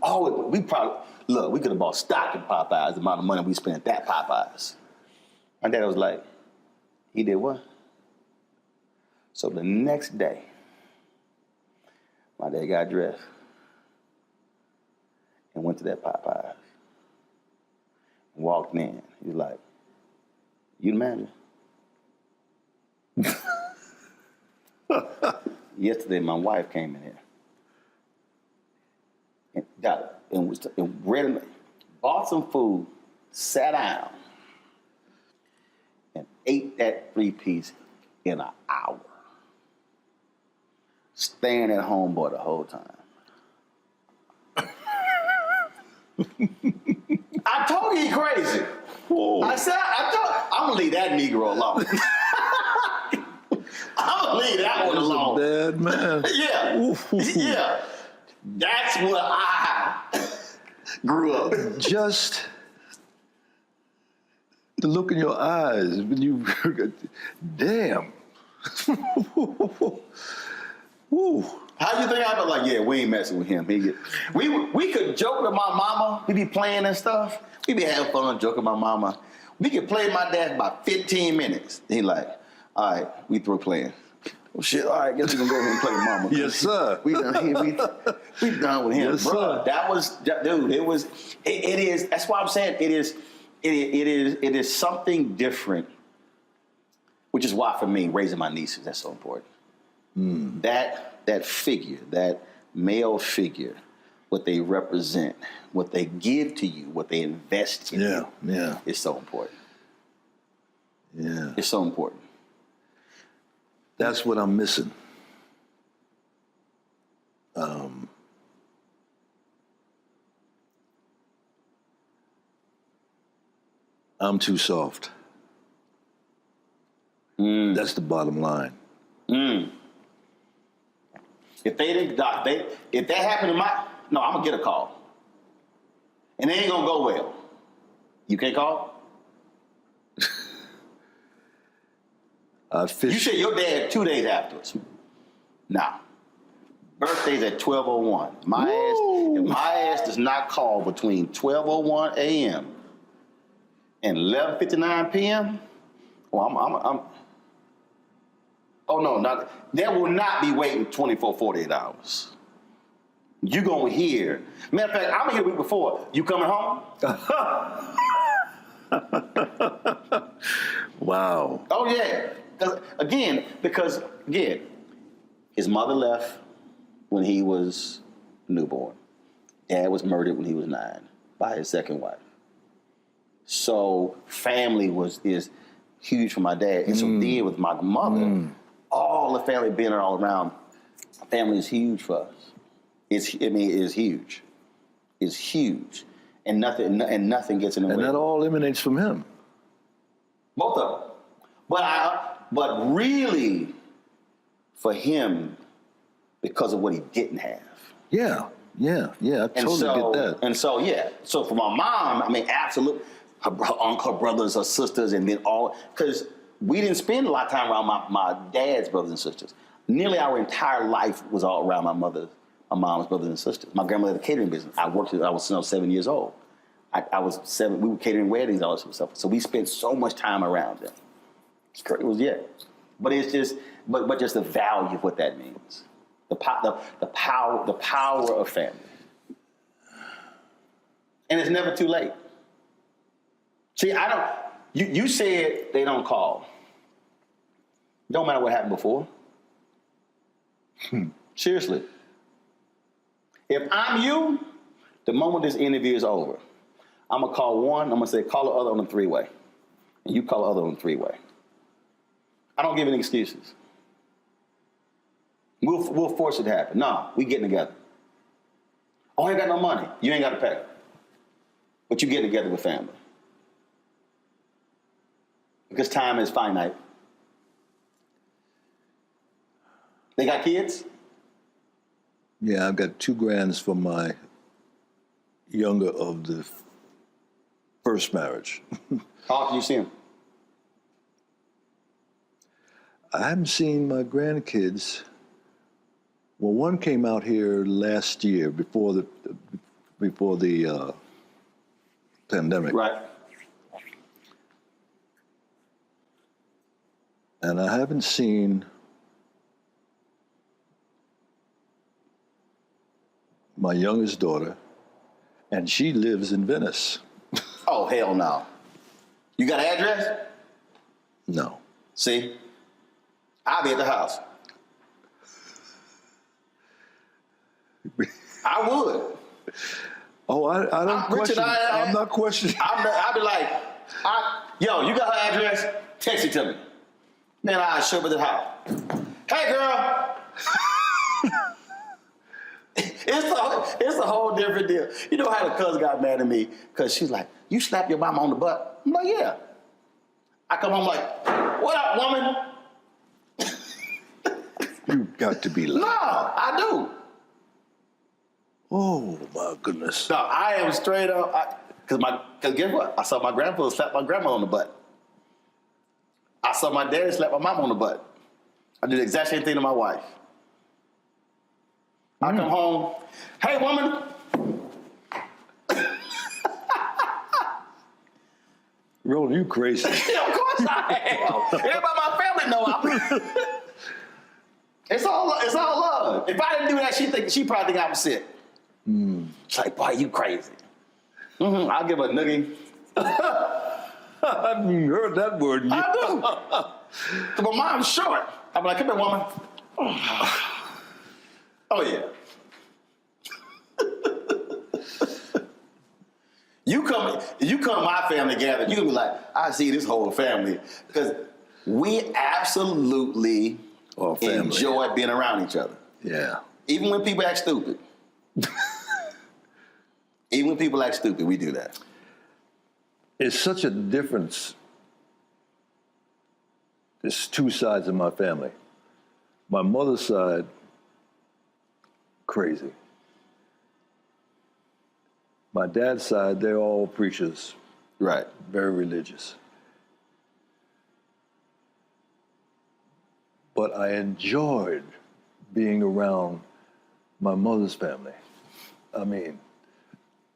have bought stock in Popeyes, the amount of money we spent at that Popeyes. My dad was like, he did what? So the next day, my dad got dressed and went to that Popeyes. Walked in. He was like, you the manager? Yesterday, my wife came in here and bought some food, sat down, and ate that 3-piece in an hour. Staying at homeboy the whole time. I told you he crazy. Whoa. I'm gonna leave that Negro alone. I'm gonna leave that one alone. Bad man. Yeah. Yeah. That's where I grew up. Just the look in your eyes when you, damn. Woo. How you think I felt like, yeah, we ain't messing with him. We could joke with my mama. We be playing and stuff. We be having fun joking with my mama. We could play my dad for about 15 minutes. He like, all right, we through playing. Well, shit, all right, guess we gonna go ahead and play with mama. Yes, sir. We done with him, yes, bro. Sir. That was, dude, it is, that's why I'm saying it is something different, which is why for me, raising my nieces, that's so important. That figure, that male figure, what they represent, what they give to you, what they invest in you, is so important. Yeah. It's so important. That's what I'm missing. I'm too soft. That's the bottom line. If that happened to I'm gonna get a call. And it ain't gonna go well. You can't call? You said your dad 2 days afterwards. Nah. Birthday's at 12:01. If my ass does not call between 12:01 a.m. and 11:59 p.m., there will not be waiting 24, 48 hours. You gonna hear. Matter of fact, I'm here a week before. You coming home? Wow. Oh yeah. Because his mother left when he was newborn. Dad was murdered when he was 9 by his second wife. So family is huge for my dad. And so then with my mother, all the family being all around, family is huge for us. It is huge. It's huge. And nothing gets in the way. And that all emanates from him. Both of them. But really for him, because of what he didn't have. Yeah, I totally get that. And so, so for my mom, absolutely, her brothers, her sisters, and then because we didn't spend a lot of time around my dad's brothers and sisters. Nearly our entire life was all around my mom's brothers and sisters. My grandmother had a catering business. I was 7 years old. I was 7, we were catering weddings, all this sort of stuff. So we spent so much time around them. It was, but it's just, but just the value of what that means. The power of family. And it's never too late. See, you said they don't call. Don't matter what happened before. Seriously. If I'm you, the moment this interview is over, I'm going to call one, I'm going to say, call the other on the three-way. And you call the other on the three-way. I don't give any excuses. We'll force it to happen. No, we getting together. Oh, I ain't got no money. You ain't got to pay. But you get together with family. Because time is finite. They got kids? Yeah, I've got 2 grands from my younger of the first marriage. How often you see them? I haven't seen my grandkids. Well, one came out here last year before the pandemic. Right. And I haven't seen my youngest daughter, and she lives in Venice. Oh, hell no. You got an address? No. See? I'll be at the house. I would. Oh, I don't question. I'm not questioning. I'll be like, yo, you got her address? Text it to me. Then I'll show up at the house. Hey, girl. It's a whole different deal. You know how the cousin got mad at me? Because she's like, you slapped your mama on the butt? I'm like, yeah. I come home like, what up, woman? You got to be lying. No, I do. Oh, my goodness. No, I am straight up. Because guess what? I saw my grandfather slap my grandma on the butt. I saw my daddy slap my mom on the butt. I do the exact same thing to my wife. I come home, hey, woman. Roland, you crazy. Yeah, of course I am. Everybody in my family know I'm. It's all love. If I didn't do that, she probably think I'm sick. It's like, boy, you crazy. I'll give a noogie. You heard that word. I do. So my mom's short. I'm like, come here, woman. Oh, yeah. You come my family gather, you're gonna be like, I see this whole family. Because we absolutely enjoy being around each other. Yeah. Even when people act stupid. Even when people act stupid, we do that. It's such a difference. There's 2 sides of my family. My mother's side, crazy. My dad's side, they're all preachers. Right. Very religious. But I enjoyed being around my mother's family. I mean,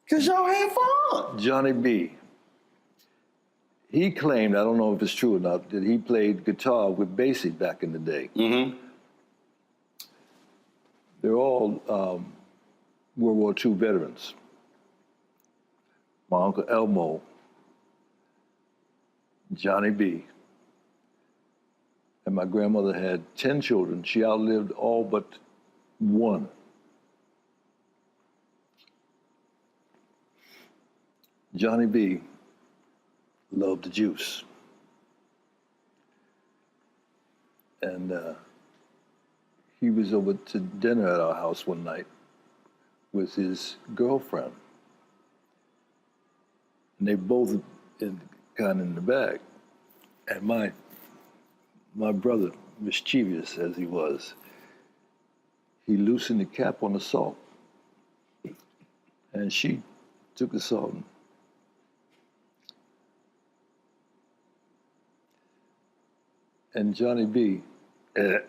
because y'all had fun. Johnny B. He claimed, I don't know if it's true or not, that he played guitar with Basie back in the day. Mm-hmm. They're all World War II veterans. My Uncle Elmo, Johnny B. And my grandmother had 10 children. She outlived all but 1. Johnny B. loved the juice. And he was over to dinner at our house one night with his girlfriend. And they both kind of in the bag. And my brother, mischievous as he was, he loosened the cap on the salt. And she took the salt and Johnny B, that's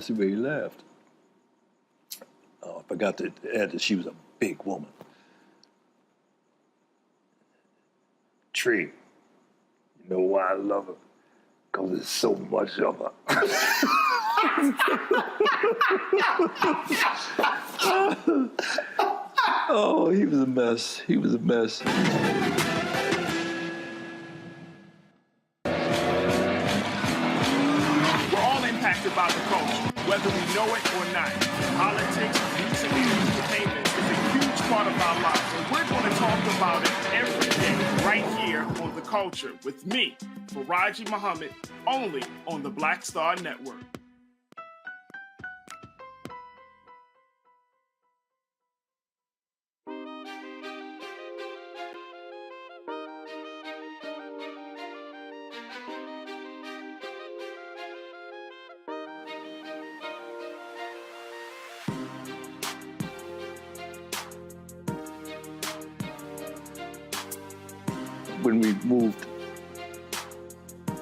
the way he laughed. Oh, I forgot to add that she was a big woman. Tree, you know why I love her? Because there's so much of her. Oh, he was a mess. He was a mess. We're all impacted by the culture, whether we know it or not. Politics, music, and entertainment is a huge part of our lives, and we're going to talk about it every day, right here on The Culture, with me, Faraji Muhammad, only on the Black Star Network. When we moved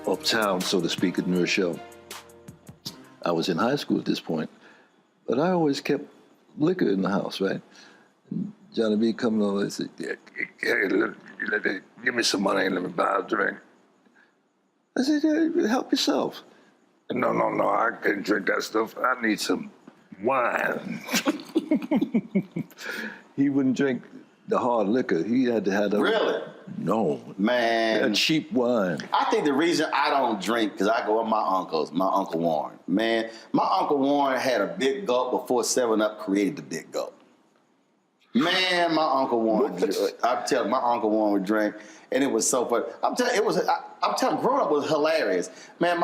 uptown, so to speak, at New Rochelle, I was in high school at this point, but I always kept liquor in the house, right? And Johnny B coming over and said, hey, give me some money and let me buy a drink. I said, yeah, help yourself. No, I can't drink that stuff. I need some wine. He wouldn't drink the hard liquor. He had to have the... Really? No. Man. A cheap wine. I think the reason I don't drink, because I go with my uncles, my Uncle Warren. Man, my Uncle Warren had a big gulp before 7-Up created the big gulp. Man, my Uncle Warren, I'm telling you, my Uncle Warren would drink, and it was so funny. I'm telling you, growing up was hilarious. Man,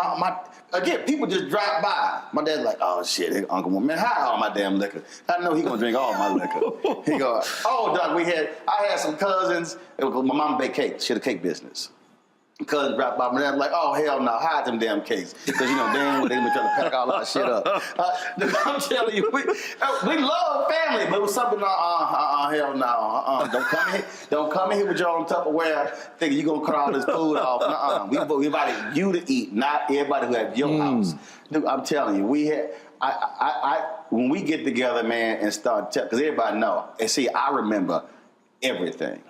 again, people just drive by. My dad's like, oh shit, Uncle Warren, man, hide all my damn liquor. I know he gonna drink all my liquor. He go, oh, Doc, I had some cousins. My mom baked cakes. She had a cake business. Cousin dropped by, my dad was like, oh, hell no, hide them damn cakes. Because, you know, damn, they been trying to pack all our shit up. I'm telling you, we love family, but it was something, hell no, don't come in here with your own Tupperware thinking you're going to cut all this food off. We invited you to eat, not everybody who at your house. Dude, I'm telling you, when we get together, man, and start, because everybody know, and see, I remember everything.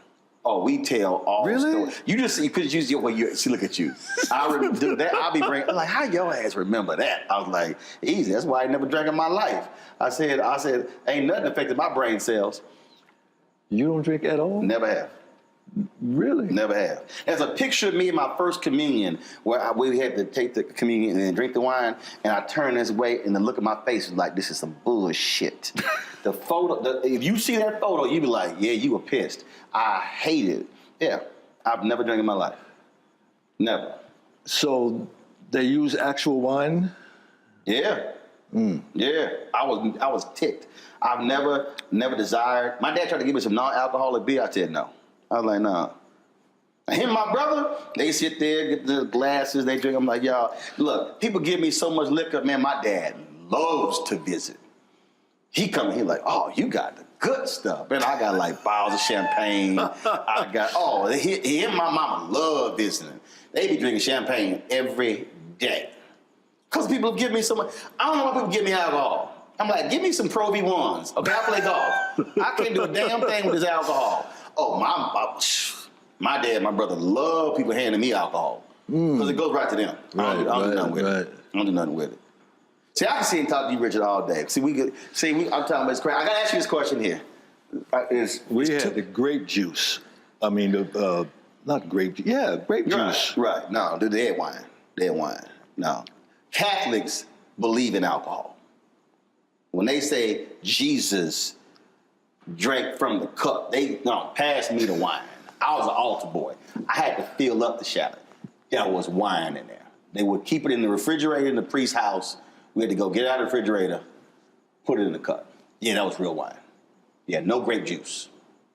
Oh, we tell all the stories. You just, because you see, look at you. I remember, dude, that I'll be bringing, I'm like, how your ass remember that? I was like, easy, that's why I never drank in my life. I said, ain't nothing affected my brain cells. You don't drink at all? Never have. Really? Never have. There's a picture of me in my first communion where we had to take the communion and then drink the wine, and I turned this way, and the look at my face was like, this is some bullshit. The photo, if you see that photo, you be like, yeah, you were pissed. I hate it. Yeah, I've never drank in my life. Never. So they use actual wine? Yeah. Yeah, I was ticked. I've never desired. My dad tried to give me some non-alcoholic beer. I said no. I was like, nah. Him and my brother, they sit there, get the glasses, they drink. I'm like, y'all, look, people give me so much liquor. Man, my dad loves to visit. He come here like, oh, you got the good stuff. And I got like bottles of champagne. I got, he and my mama love visiting. They be drinking champagne every day. Because people give me so much. I don't know why people give me alcohol. I'm like, give me some Pro V1s. Okay, I play golf. I can't do a damn thing with this alcohol. Oh, my dad, my brother love people handing me alcohol. Because it goes right to them. I don't do nothing with it. I don't do nothing with it. See, I can sit and talk to you, Richard, all day. I'm talking about this crap. I got to ask you this question here. We had the grape juice. I mean, not grape juice. Yeah, grape juice. Right. No, they had wine. They had wine. No. Catholics believe in alcohol. When they say Jesus drank from the cup, pass me the wine. I was an altar boy. I had to fill up the shallot. There was wine in there. They would keep it in the refrigerator in the priest's house. We had to go get it out of the refrigerator, put it in the cup. Yeah, that was real wine. Yeah, no grape juice.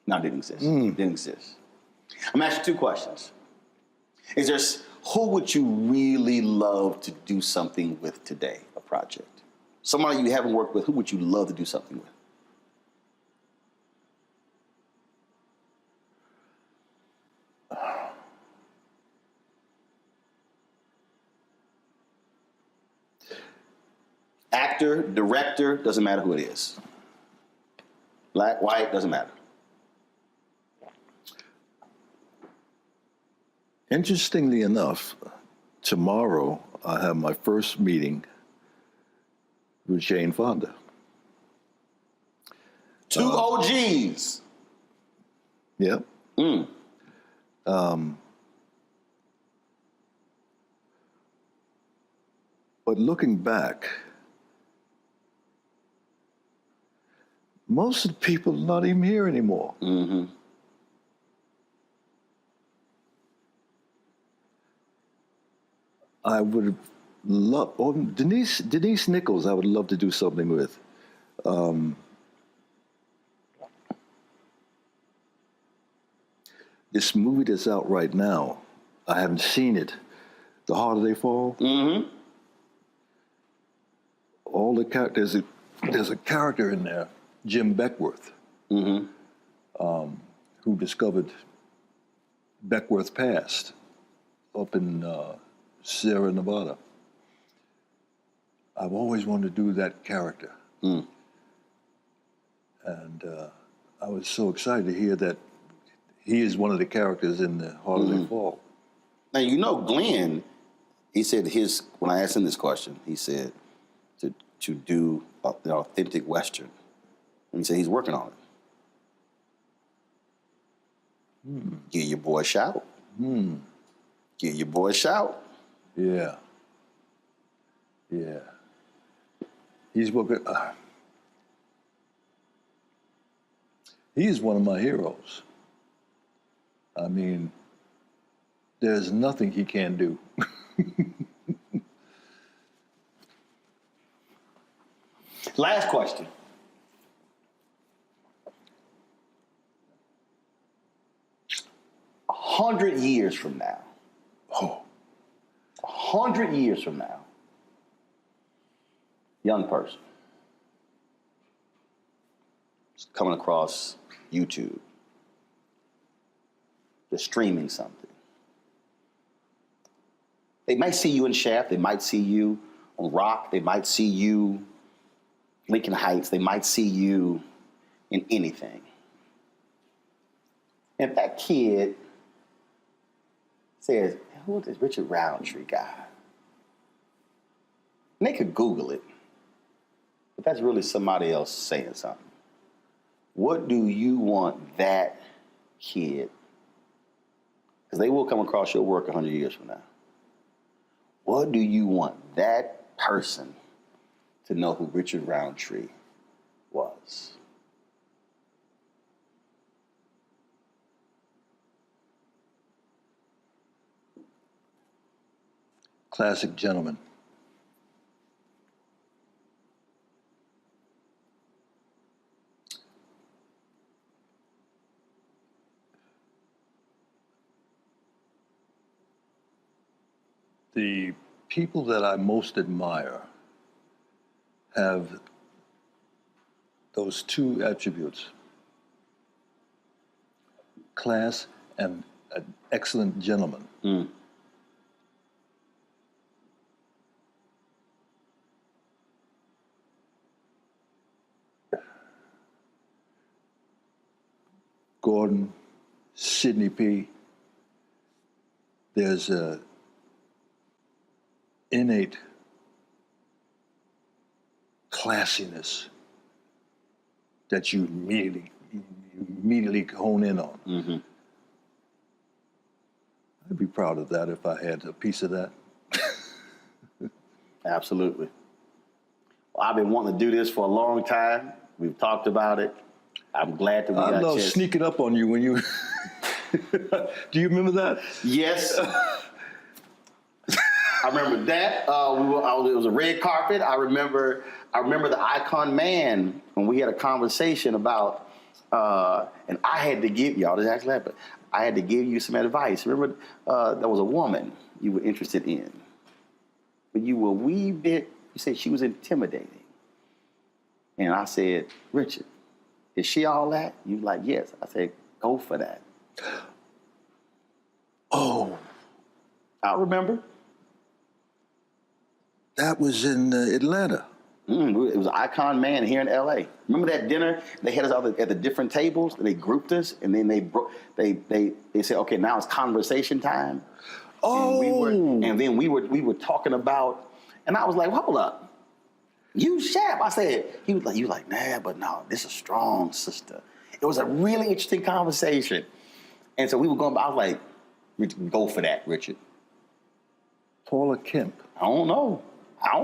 No, it didn't exist. Didn't exist. I'm asking 2 questions. Who would you really love to do something with today, a project? Somebody you haven't worked with, who would you love to do something with? Actor, director, doesn't matter who it is. Black, white, doesn't matter. Interestingly enough, tomorrow I have my first meeting with Jane Fonda. 2 OGs. Yep. But looking back, most of the people are not even here anymore. I would have loved, Denise Nichols, I would love to do something with. This movie that's out right now, I haven't seen it, The Harder They Fall. All the characters, there's a character in there, Jim Beckworth, who discovered Beckworth Pass up in Sierra Nevada. I've always wanted to do that character. And I was so excited to hear that he is one of the characters in The Harder They Fall. Now, you know, Glenn, he said when I asked him this question, he said to do an authentic Western. And he said he's working on it. Give your boy a shout. Give your boy a shout. Yeah. Yeah. He's working. He is one of my heroes. I mean, there's nothing he can't do. Last question. A 100 years from now. 100 years from now. Young person. It's coming across YouTube. They're streaming something. They might see you in Shaft. They might see you on Rock. They might see you Lincoln Heights. They might see you in anything. And if that kid says, who is this Richard Roundtree guy? And they could Google it. But that's really somebody else saying something. What do you want that kid, because they will come across your work 100 years from now. What do you want that person to know who Richard Roundtree was? Classic gentleman. The people that I most admire have those two attributes: class and an excellent gentleman. Gordon, Sidney P. There's a innate classiness that you immediately hone in on. I'd be proud of that if I had a piece of that. Absolutely. Well, I've been wanting to do this for a long time. We've talked about it. I'm glad that we got a chance. I love sneaking up on you when you... Do you remember that? Yes. I remember that. It was a red carpet. I remember the Icon Man when we had a conversation about, and I had to give y'all this actually happened. I had to give you some advice. Remember, there was a woman you were interested in, but you were a wee bit. You said she was intimidating, and I said, Richard, is she all that? You were like, yes. I said, go for that. Oh, I remember. That was in Atlanta. It was Icon Man here in L.A. Remember that dinner? They had us all at the different tables. They grouped us, and then they said, "Okay, now it's conversation time." Oh, and then we were talking about, and I was like, "Hold up, you Shap?" I said, "You like, nah, but no, this is a strong sister." It was a really interesting conversation. And so we were going, I was like, Richard, go for that, Richard. Paula Kemp. I don't know. I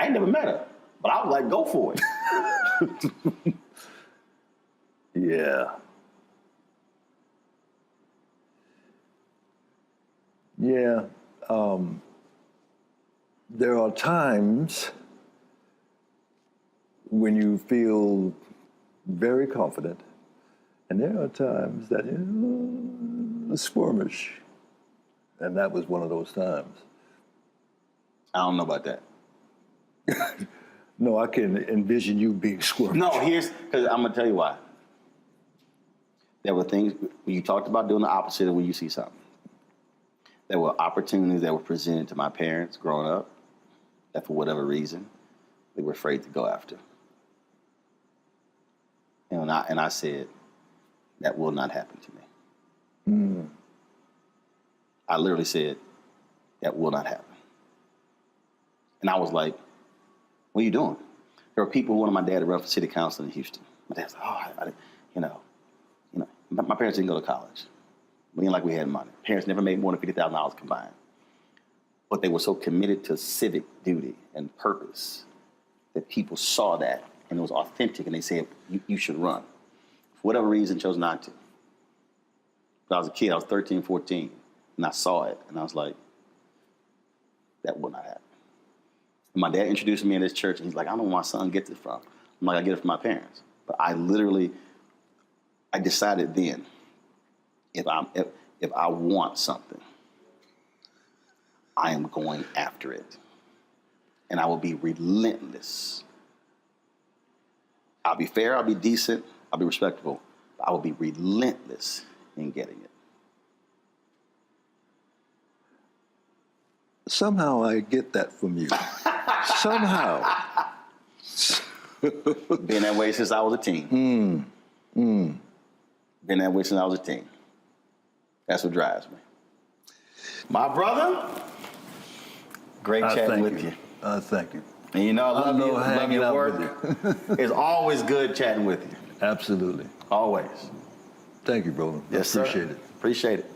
ain't never met her. But I was like, go for it. Yeah. Yeah. There are times when you feel very confident, and there are times that you're squirmish. And that was one of those times. I don't know about that. No, I can envision you being squirmish. No, because I'm going to tell you why. There were things, when you talked about doing the opposite of when you see something. There were opportunities that were presented to my parents growing up that for whatever reason, they were afraid to go after. And I said, that will not happen to me. Mm. I literally said, that will not happen. And I was like, what are you doing? There were people who wanted my dad to run for city council in Houston. My dad's like, my parents didn't go to college. We didn't like we had money. Parents never made more than $50,000 combined. But they were so committed to civic duty and purpose that people saw that and it was authentic and they said, you should run. For whatever reason, chose not to. When I was a kid, I was 13, 14, and I saw it and I was like, that will not happen. And my dad introduced me in this church and he's like, I don't know where my son gets it from. I'm like, I get it from my parents. But I decided then, if I want something, I am going after it. And I will be relentless. I'll be fair, I'll be decent, I'll be respectable, but I will be relentless in getting it. Somehow I get that from you. Somehow. Been that way since I was a teen. Been that way since I was a teen. That's what drives me. My brother, great chatting with you. Thank you. And you know, I love your work. With you. It's always good chatting with you. Absolutely. Always. Thank you, brother. Yes, Appreciate sir. it. Appreciate it.